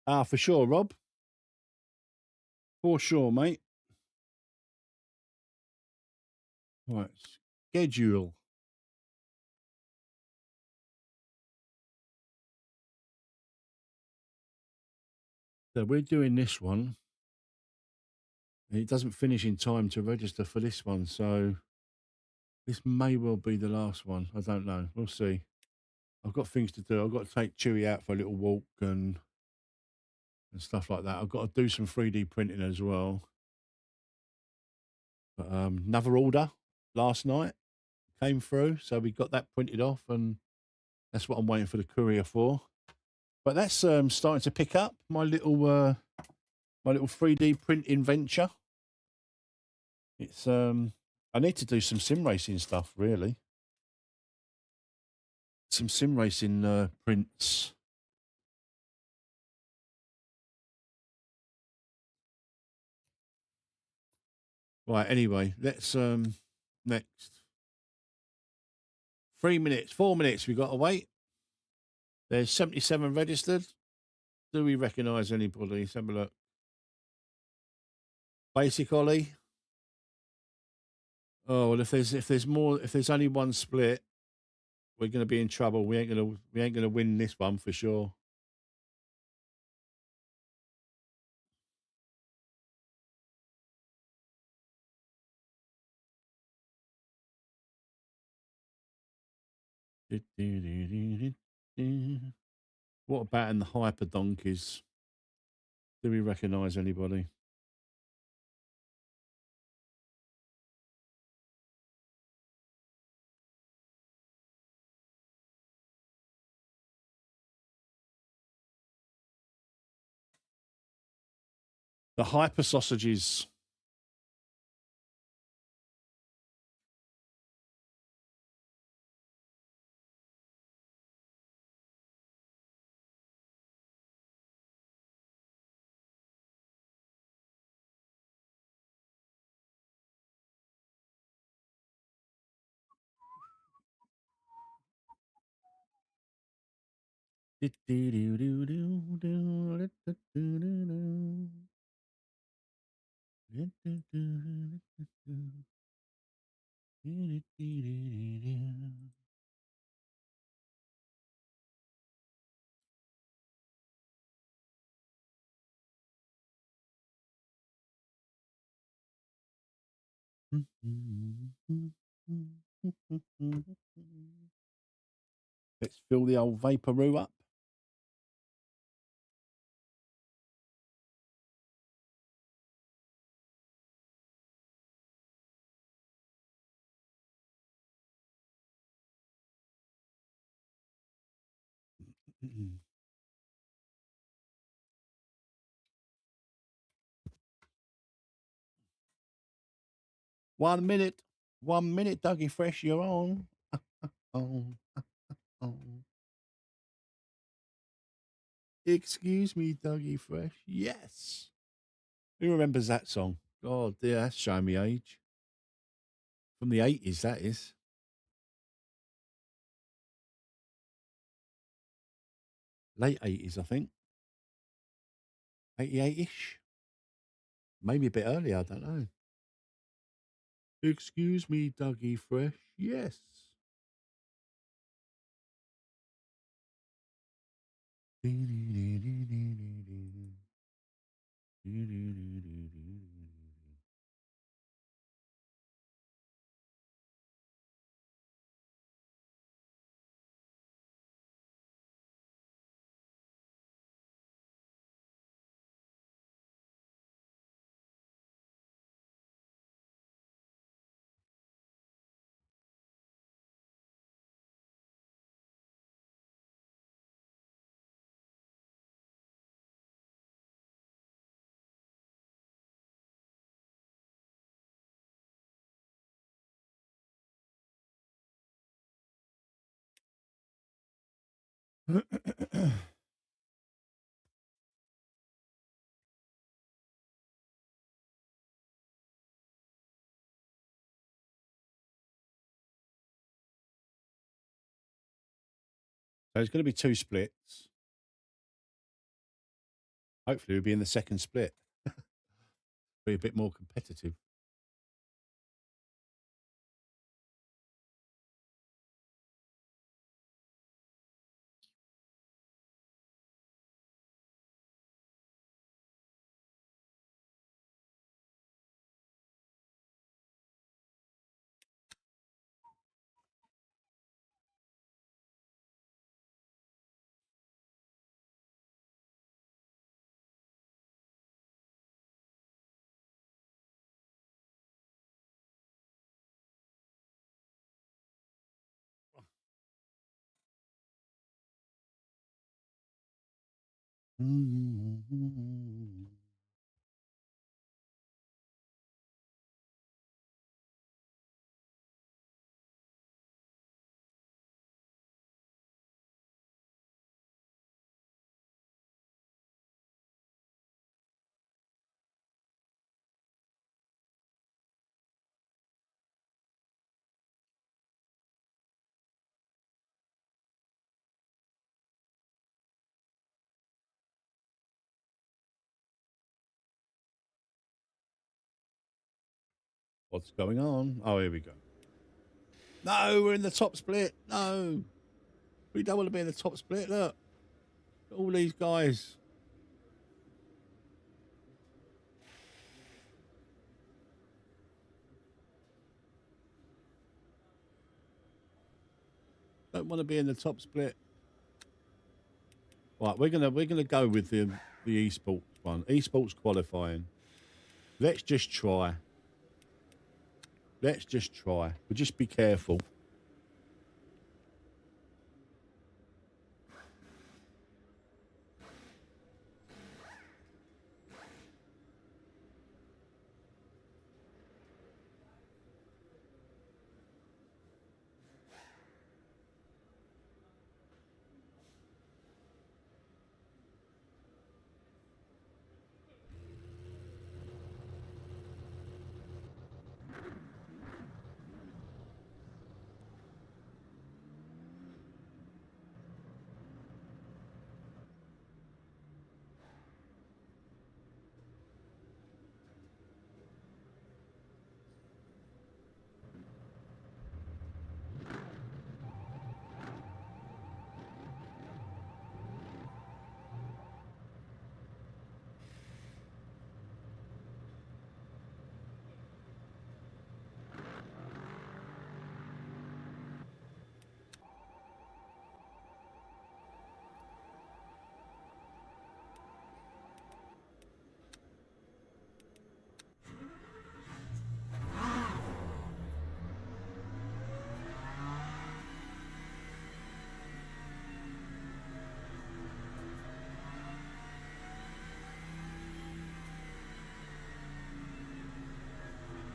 Ah, for sure, Rob. For sure, mate. Right, schedule. So we're doing this one. And it doesn't finish in time to register for this one, so this may well be the last one. I don't know. We'll see. I've got things to do. I've got to take Chewy out for a little walk and stuff like that. I've got to do some 3D printing as well. But, another order last night came through, so we got that printed off, and that's what I'm waiting for the courier for. But that's starting to pick up my little 3D printing venture. It's I need to do some sim racing stuff, really. Some sim racing prints. Right, anyway, let's next. 3 minutes, 4 minutes we got to wait. There's 77 registered. Do we recognise anybody? Let's have a look. Basic Ollie. Oh well, if there's only one split, we're gonna be in trouble. We ain't gonna win this one for sure. What about in the hyper donkeys? Do we recognise anybody? The hyper sausages. Let's fill the old vaporoo up. One minute, Dougie Fresh, you're on. Oh, oh. Excuse me, Dougie Fresh. Yes. Who remembers that song? God, dear, that's showing me age. From the 80s, that is. Late 80s, I think. 88-ish. Maybe a bit earlier, I don't know. Excuse me, Dougie Fresh. Yes. So there's going to be two splits. Hopefully, we'll be in the second split. Be a bit more competitive. What's going on? Oh, here we go. No, we're in the top split. No, we don't want to be in the top split. Look, all these guys. Don't want to be in the top split. Right, we're gonna go with the esports one. Esports qualifying. Let's just try. Let's just try. But just be careful.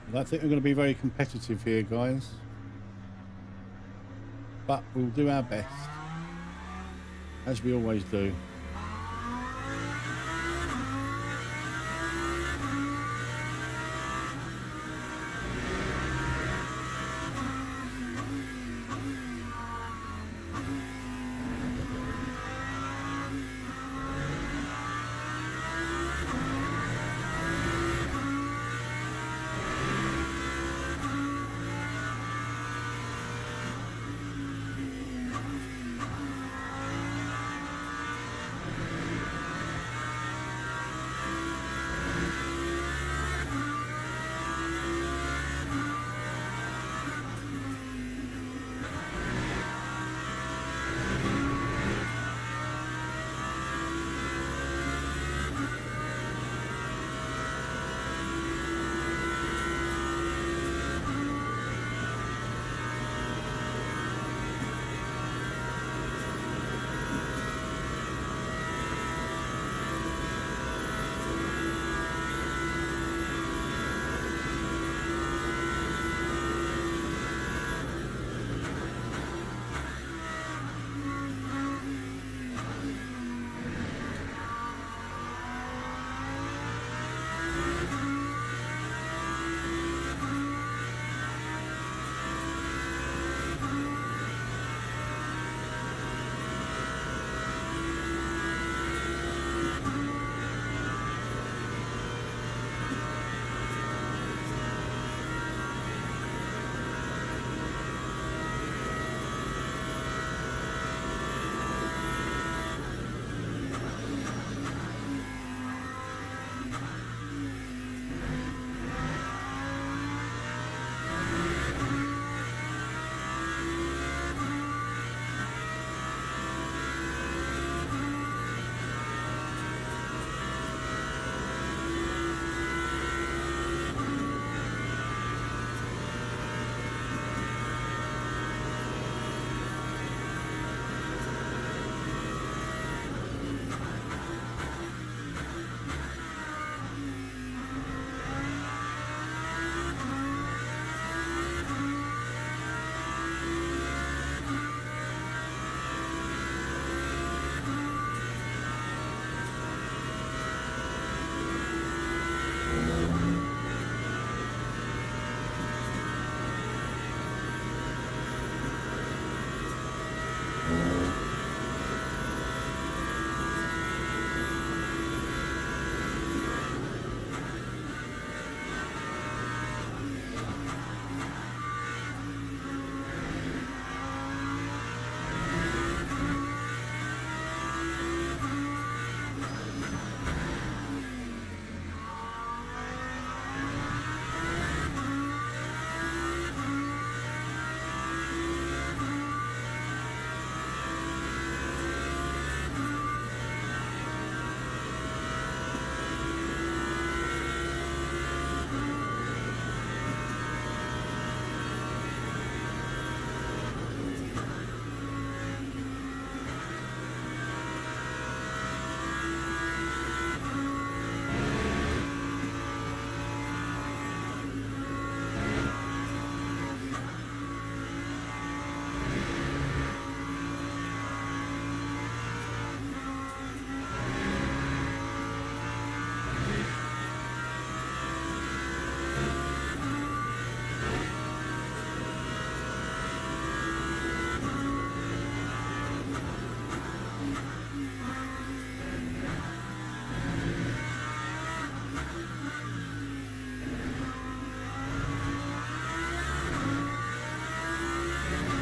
I don't think we're going to be very competitive here, guys. But we'll do our best, as we always do.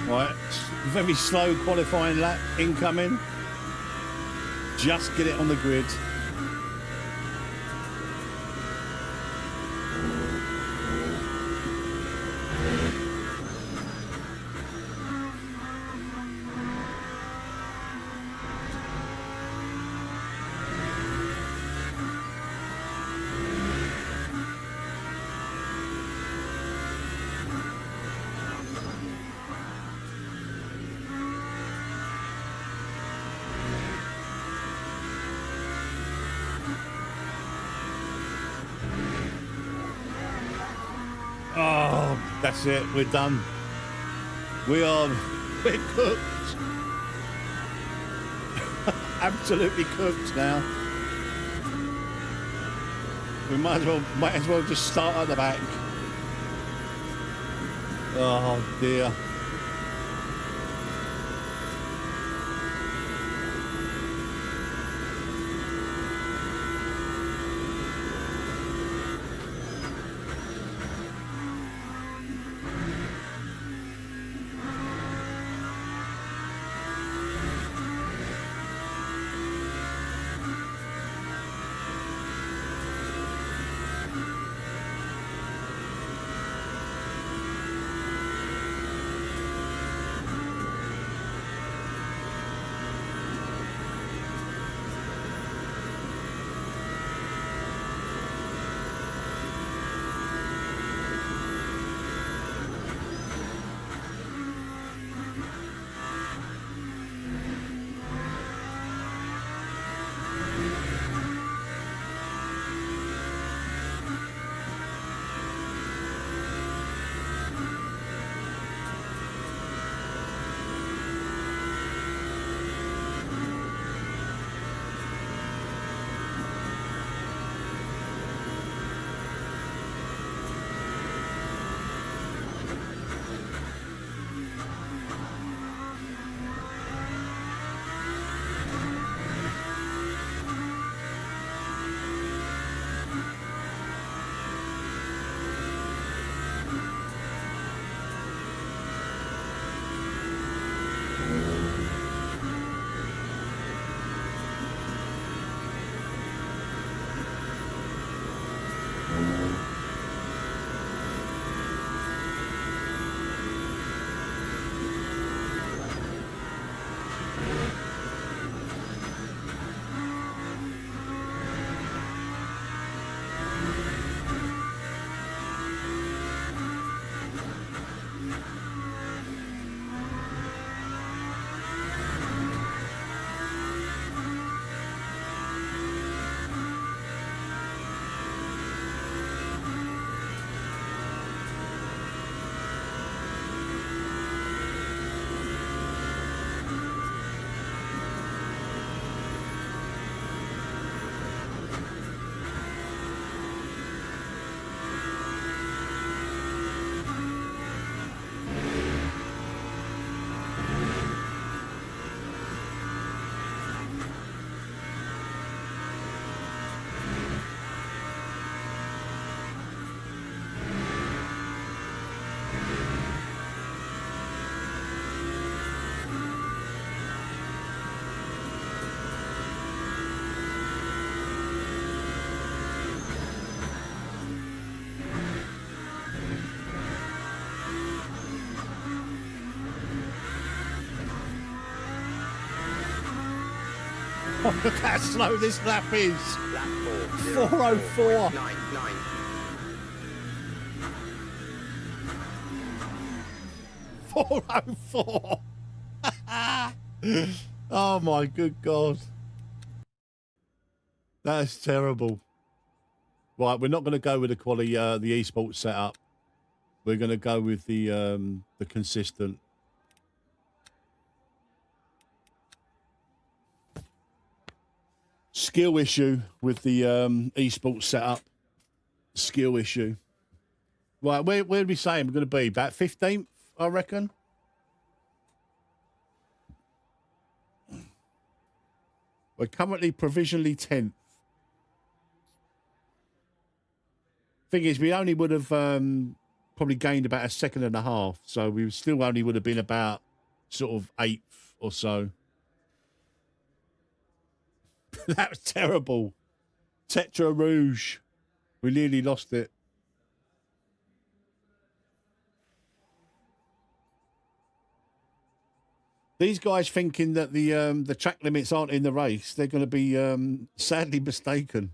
Right, very slow qualifying lap incoming. Just get it on the grid. Oh, that's it. We're done. We're cooked. Absolutely cooked now. We might as well just start at the back. Oh dear. Oh, look how slow this lap is. Lap 404. 404.99. 404. Oh my good God. That's terrible. Right, we're not going to go with the quality, the esports setup. We're going to go with the consistent. Skill issue with the esports setup. Skill issue. Right, where are we saying we're going to be? About 15th, I reckon. We're currently provisionally 10th. Thing is, we only would have probably gained about a second and a half. So we still only would have been about sort of 8th or so. That was terrible. Tetra Rouge. We nearly lost it. These guys thinking that the track limits aren't in the race, they're going to be sadly mistaken.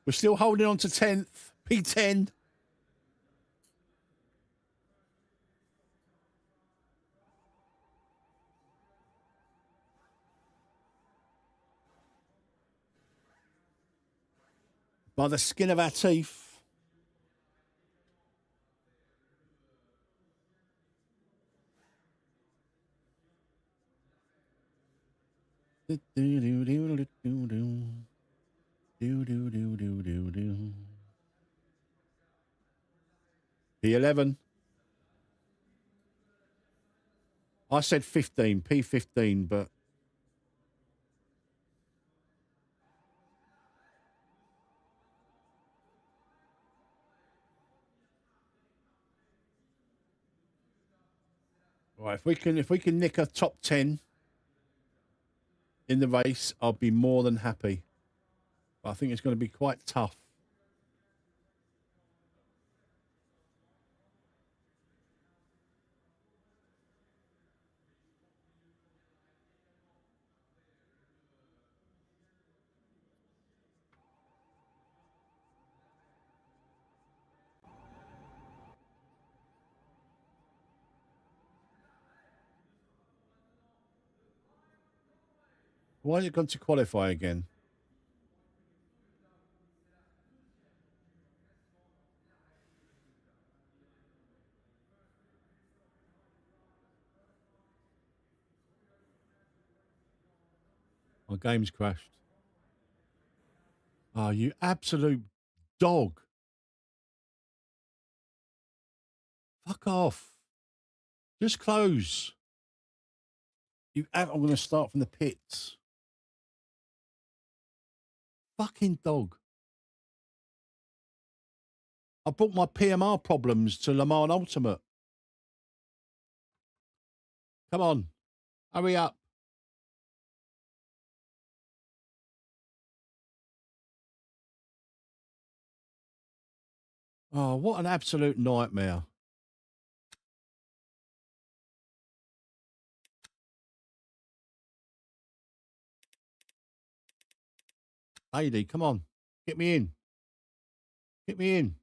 We're still holding on to 10th, P10. By the skin of our teeth. P11. I said 15, P15, but right, if we can nick a top 10 in the race, I'll be more than happy. But I think it's going to be quite tough. Why has it gone to qualify again? My game's crashed. Oh, you absolute dog. Fuck off. Just close. I'm going to start from the pits. Fucking dog. I brought my PMR problems to LeMans Ultimate. Come on. Hurry up. Oh, what an absolute nightmare. Lady, come on. Get me in. Get me in.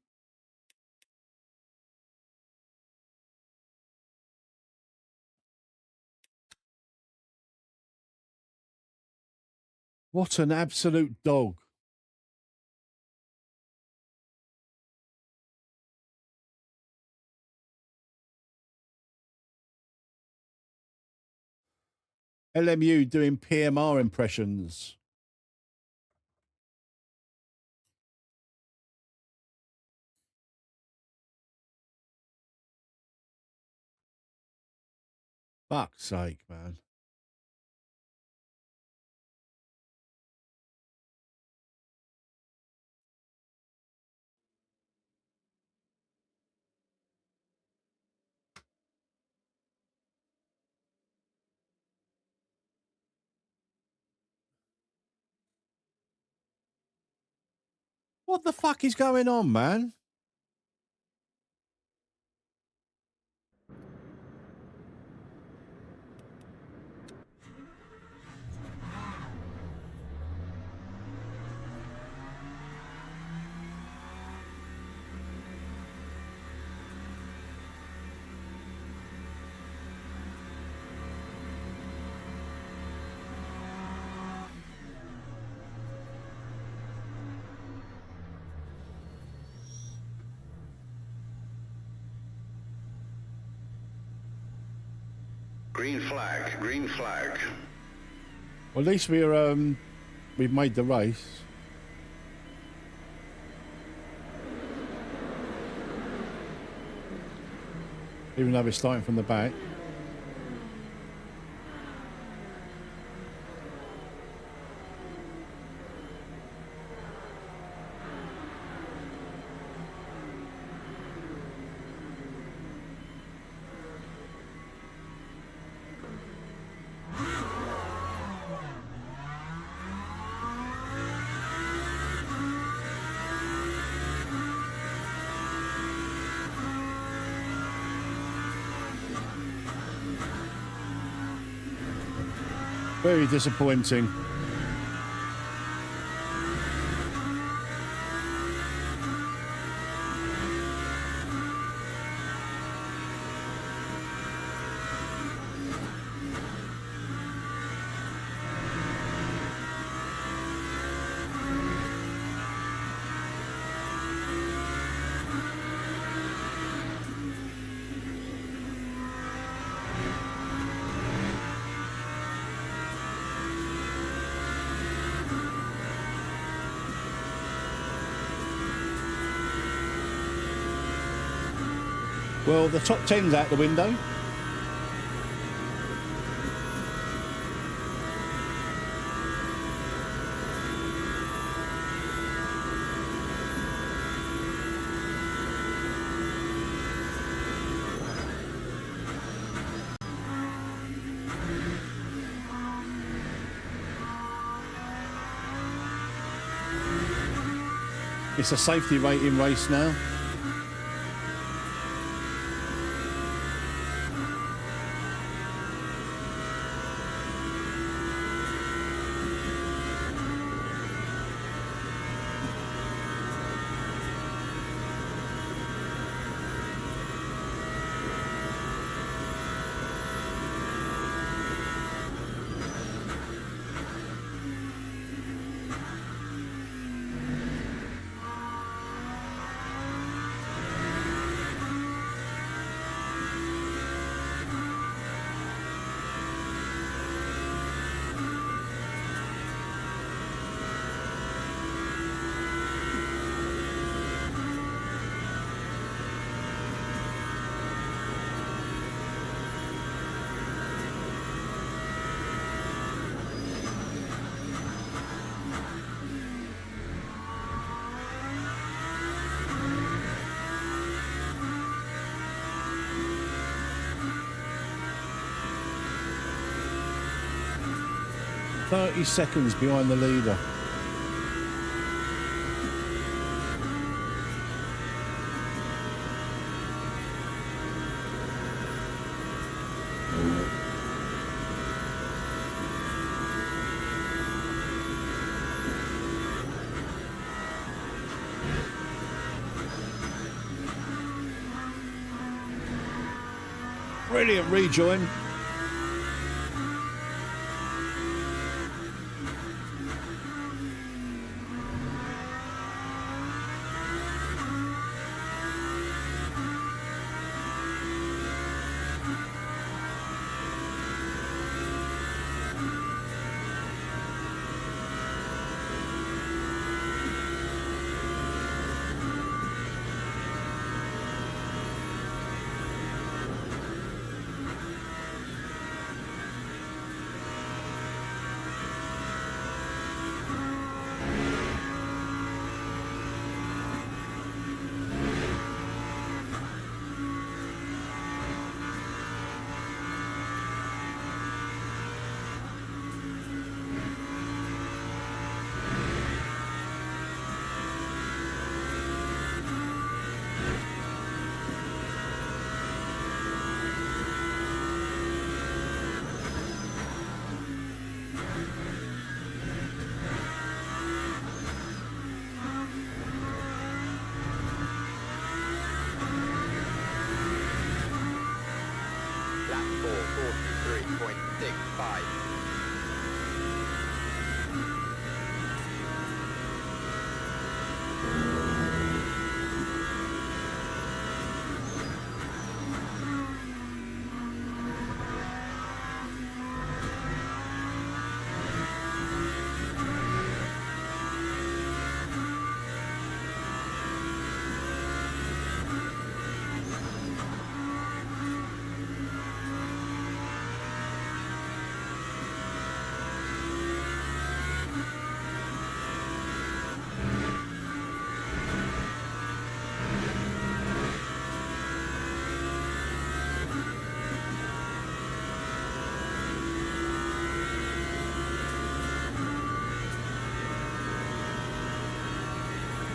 What an absolute dog. LMU doing PMR impressions. Fuck's sake, man. What the fuck is going on, man? Green flag, green flag. Well, at least we've made the race. Even though we're starting from the back. Very disappointing. Well, the top 10's out the window. It's a safety rating race now. .30 seconds behind the leader. Brilliant rejoin.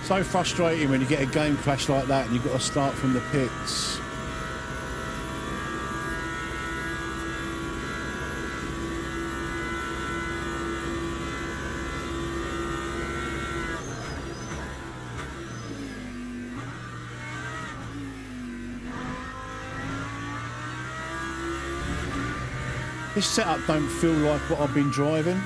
So frustrating when you get a game crash like that and you've got to start from the pits. This setup don't feel like what I've been driving.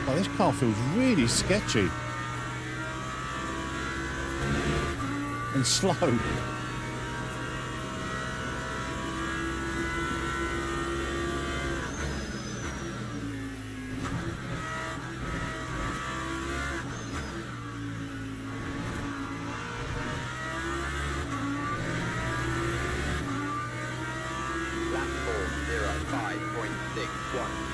Oh, this car feels really sketchy and slow. Lambo 05.61.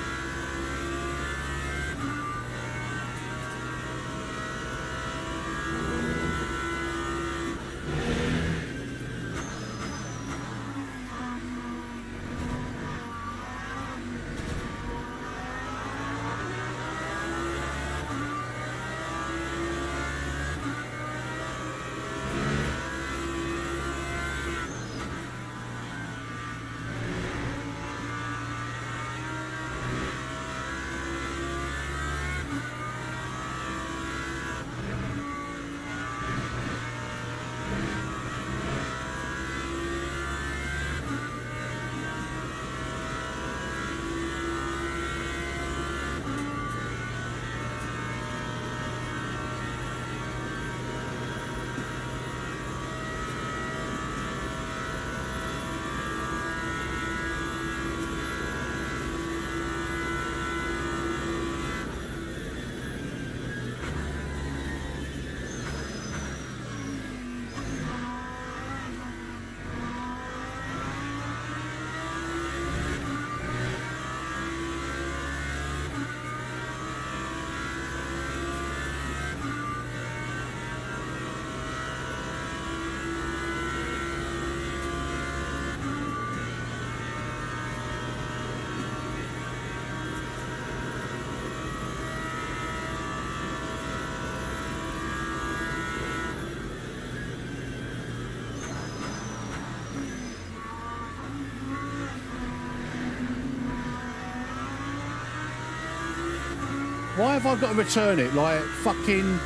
Why have I got to return it? Like, fucking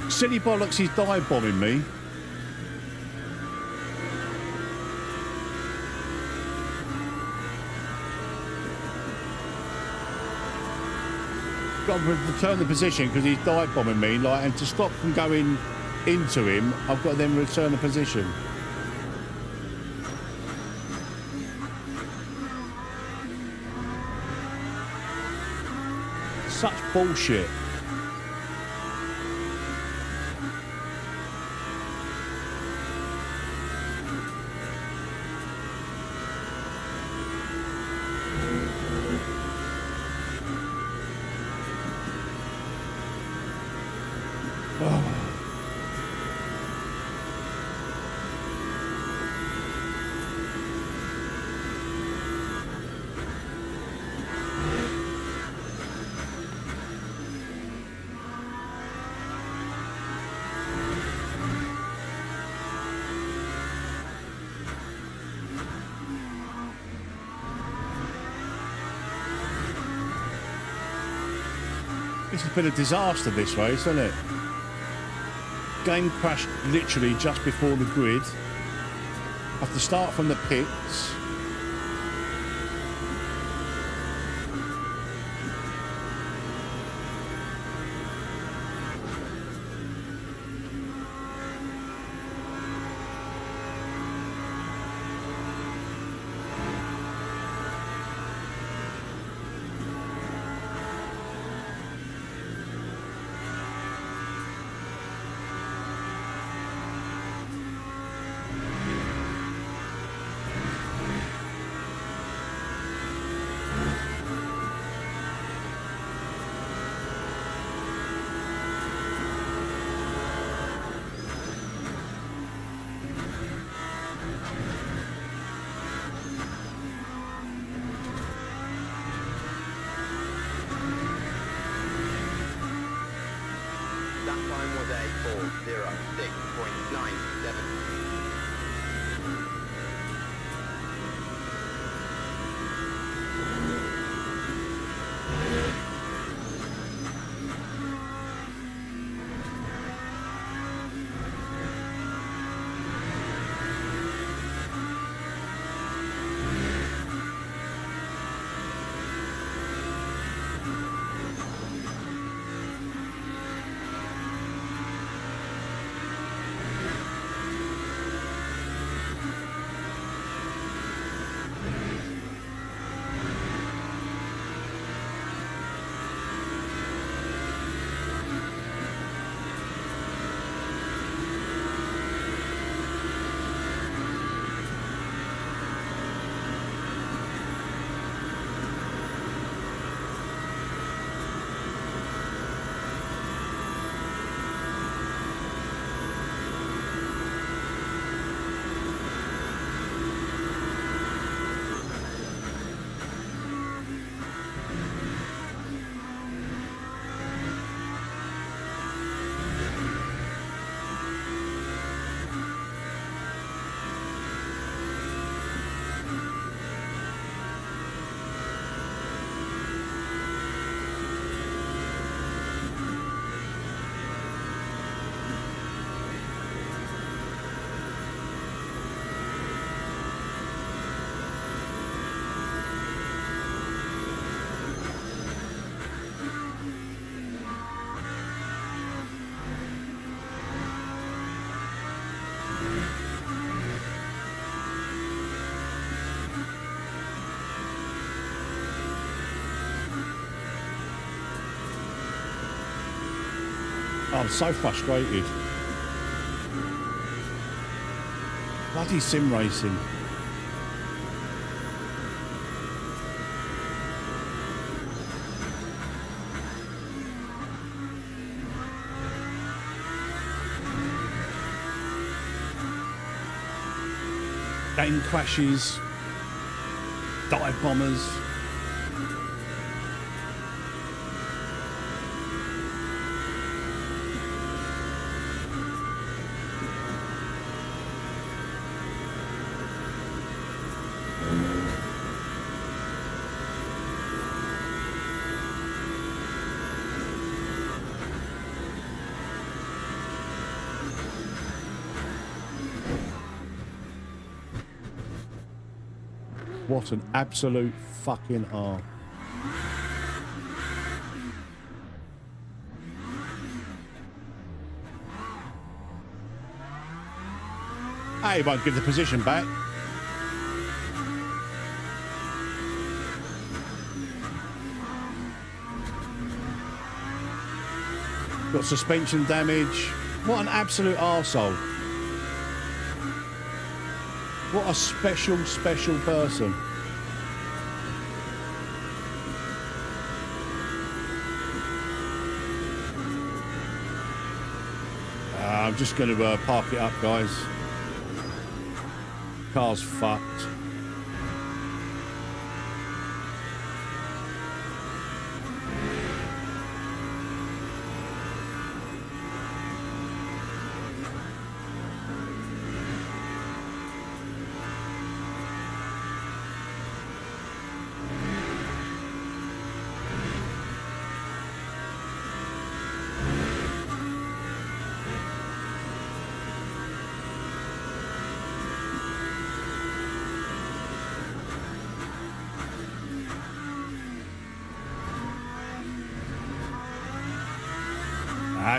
silly bollocks, he's dive bombing me. Got to return the position because he's dive bombing me, like, and to stop from going into him, I've got to then return the position. Such bullshit. This has been a disaster this race, hasn't it? Game crashed literally just before the grid. Have to start from the pits. Time was a 406.97. I'm so frustrated. Bloody sim racing. Game crashes, dive bombers. What an absolute fucking arse. Hey, won't give the position back. Got suspension damage. What an absolute arsehole. What a special, special person. I'm just going to park it up, guys. Car's fucked.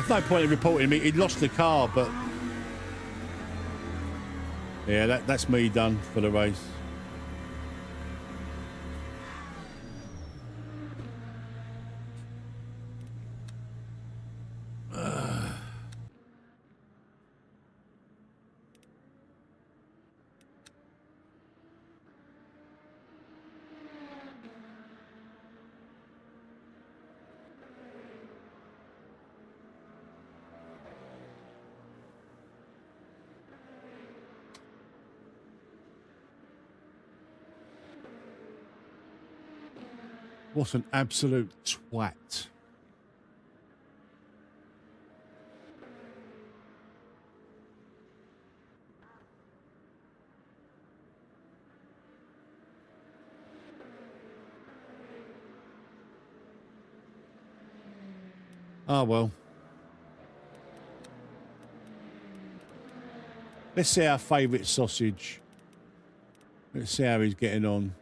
There's no point in reporting me. He lost the car, but yeah, that's me done for the race. What an absolute twat. Oh, well. Let's see our favourite sausage. Let's see how he's getting on.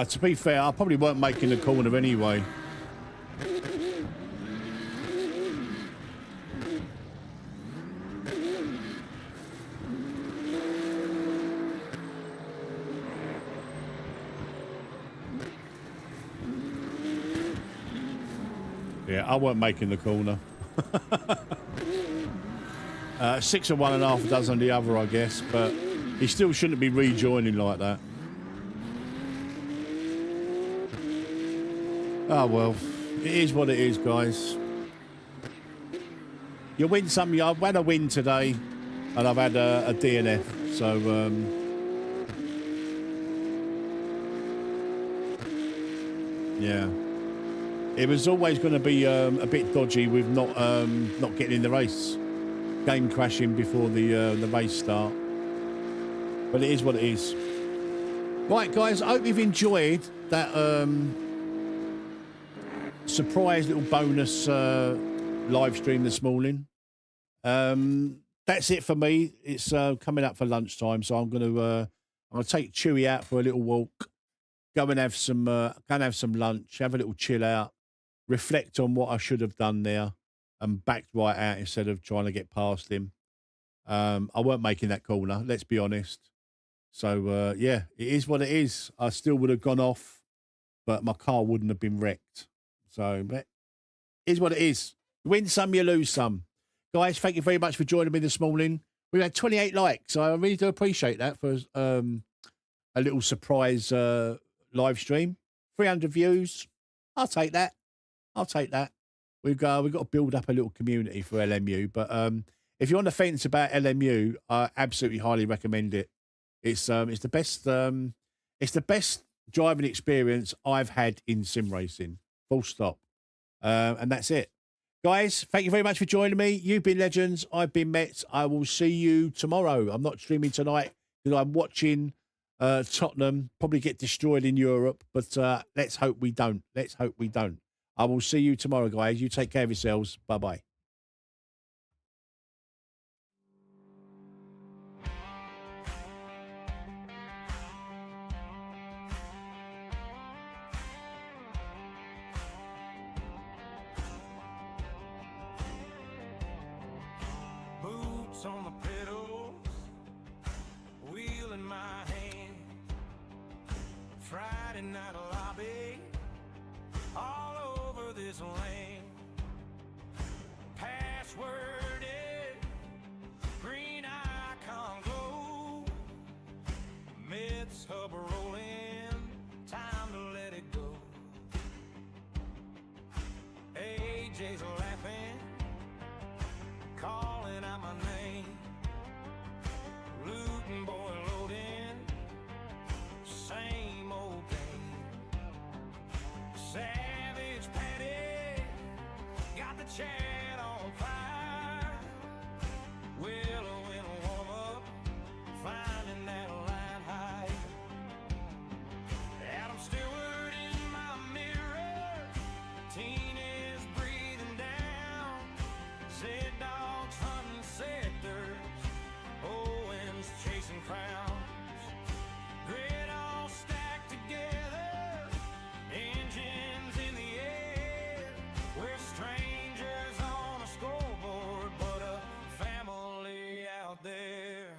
To be fair, I probably weren't making the corner anyway. Yeah, I weren't making the corner. 6 of one and half dozen the other, I guess, but he still shouldn't be rejoining like that. Oh, well, it is what it is, guys. You win some. I've had a win today, and I've had a DNF. So, yeah. It was always going to be a bit dodgy with not getting in the race. Game crashing before the race start. But it is what it is. Right, guys, I hope you've enjoyed that surprise little bonus live stream this morning. That's it for me. It's coming up for lunchtime, so I'm gonna take Chewy out for a little walk, go and have some lunch, have a little chill out, reflect on what I should have done there and backed right out instead of trying to get past him. I weren't making that corner, let's be honest. So, yeah, it is what it is. I still would have gone off, but my car wouldn't have been wrecked. So, it is what it is. You win some, you lose some. Guys, thank you very much for joining me this morning. We had 28 likes. So I really do appreciate that for a little surprise live stream. 300 views. I'll take that. I'll take that. We've got to build up a little community for LMU. But if you're on the fence about LMU, I absolutely highly recommend it. It's the best driving experience I've had in sim racing. Full stop. And that's it. Guys, thank you very much for joining me. You've been legends. I've been Metz. I will see you tomorrow. I'm not streaming tonight because I'm watching Tottenham probably get destroyed in Europe. But let's hope we don't. Let's hope we don't. I will see you tomorrow, guys. You take care of yourselves. Bye-bye. Boots on the pedals, wheel in my hand. Friday night lobby, all over this land. Password is green icon glow. Mets hub rolling, time to let it go. AJ's laughing, calling out my name. Looting boy loading, same old game. Savage Patty got the chat on fire. Willow in a warm up, finding that line high. Adam Stewart in my mirror, Tina's breathing down. Zed dogs hunting sectors, Owens chasing crowns. Grid all stacked together, engines in the air. We're strangers on a scoreboard, but a family out there.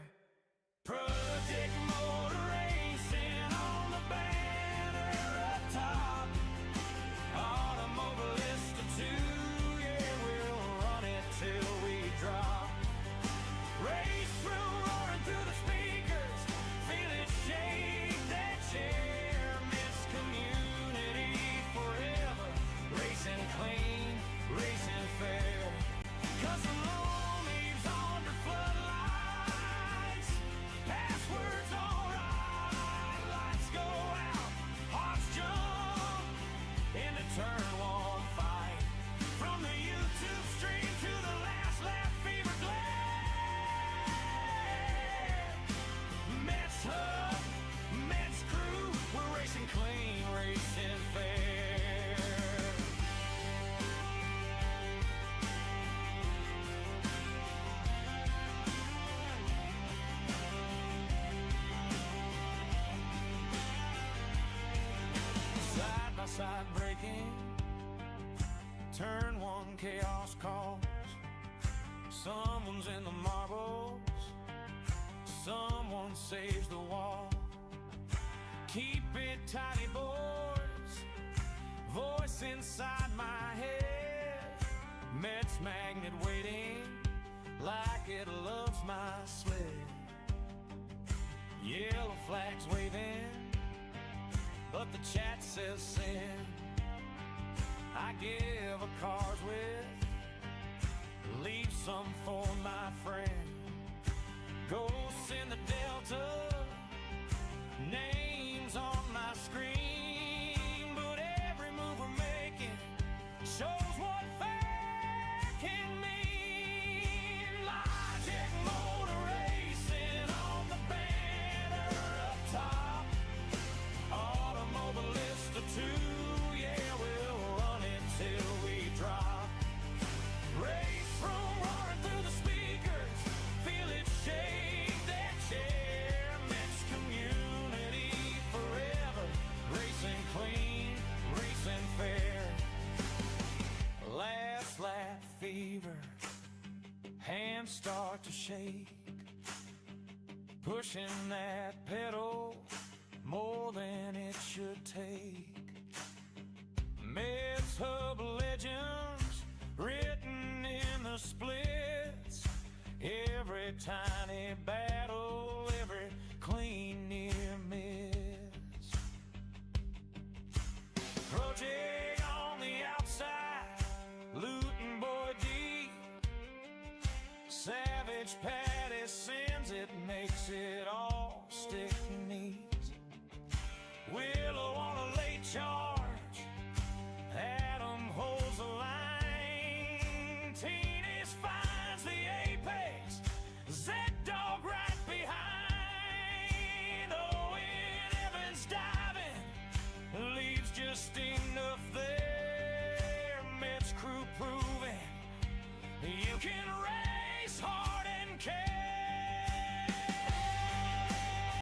Project Motor Racing on the banner up top. Automobilist of 2, yeah, we'll run it till we drop. Race through, roaring through the speakers, feel it shake that chair. Miss community forever, racing clean, racing fair. Cause the loan leaves under floodlights, passwords alright, lights go out, hearts jump into turn 1 fight. From the YouTube stream to the last lap fever glare. Mets hub, Mets crew, we're racing clean, racing fair. Side by side braking, turn 1 chaos calls. Someone's in the marbles, someone saves the wall. Keep it tidy, boys, voice inside my head. Mets magnet waiting like it loves my sled. Yellow flags waving, but the chat says send. I give a cars with, leave some for my friend. Ghosts in the Delta, names on my screen, but every move we're making shows what fair can mean. Logic Motor Racing on the banner up top. Automobilist of 2, yeah, we'll run it till we drop. Race room roaring through the speakers, shake, pushing that pedal more than it should take. Meds Hub legends written in the splits, every tiny battle, every clean near miss. Project on the outside, looting boy deep, savage Patty Sim.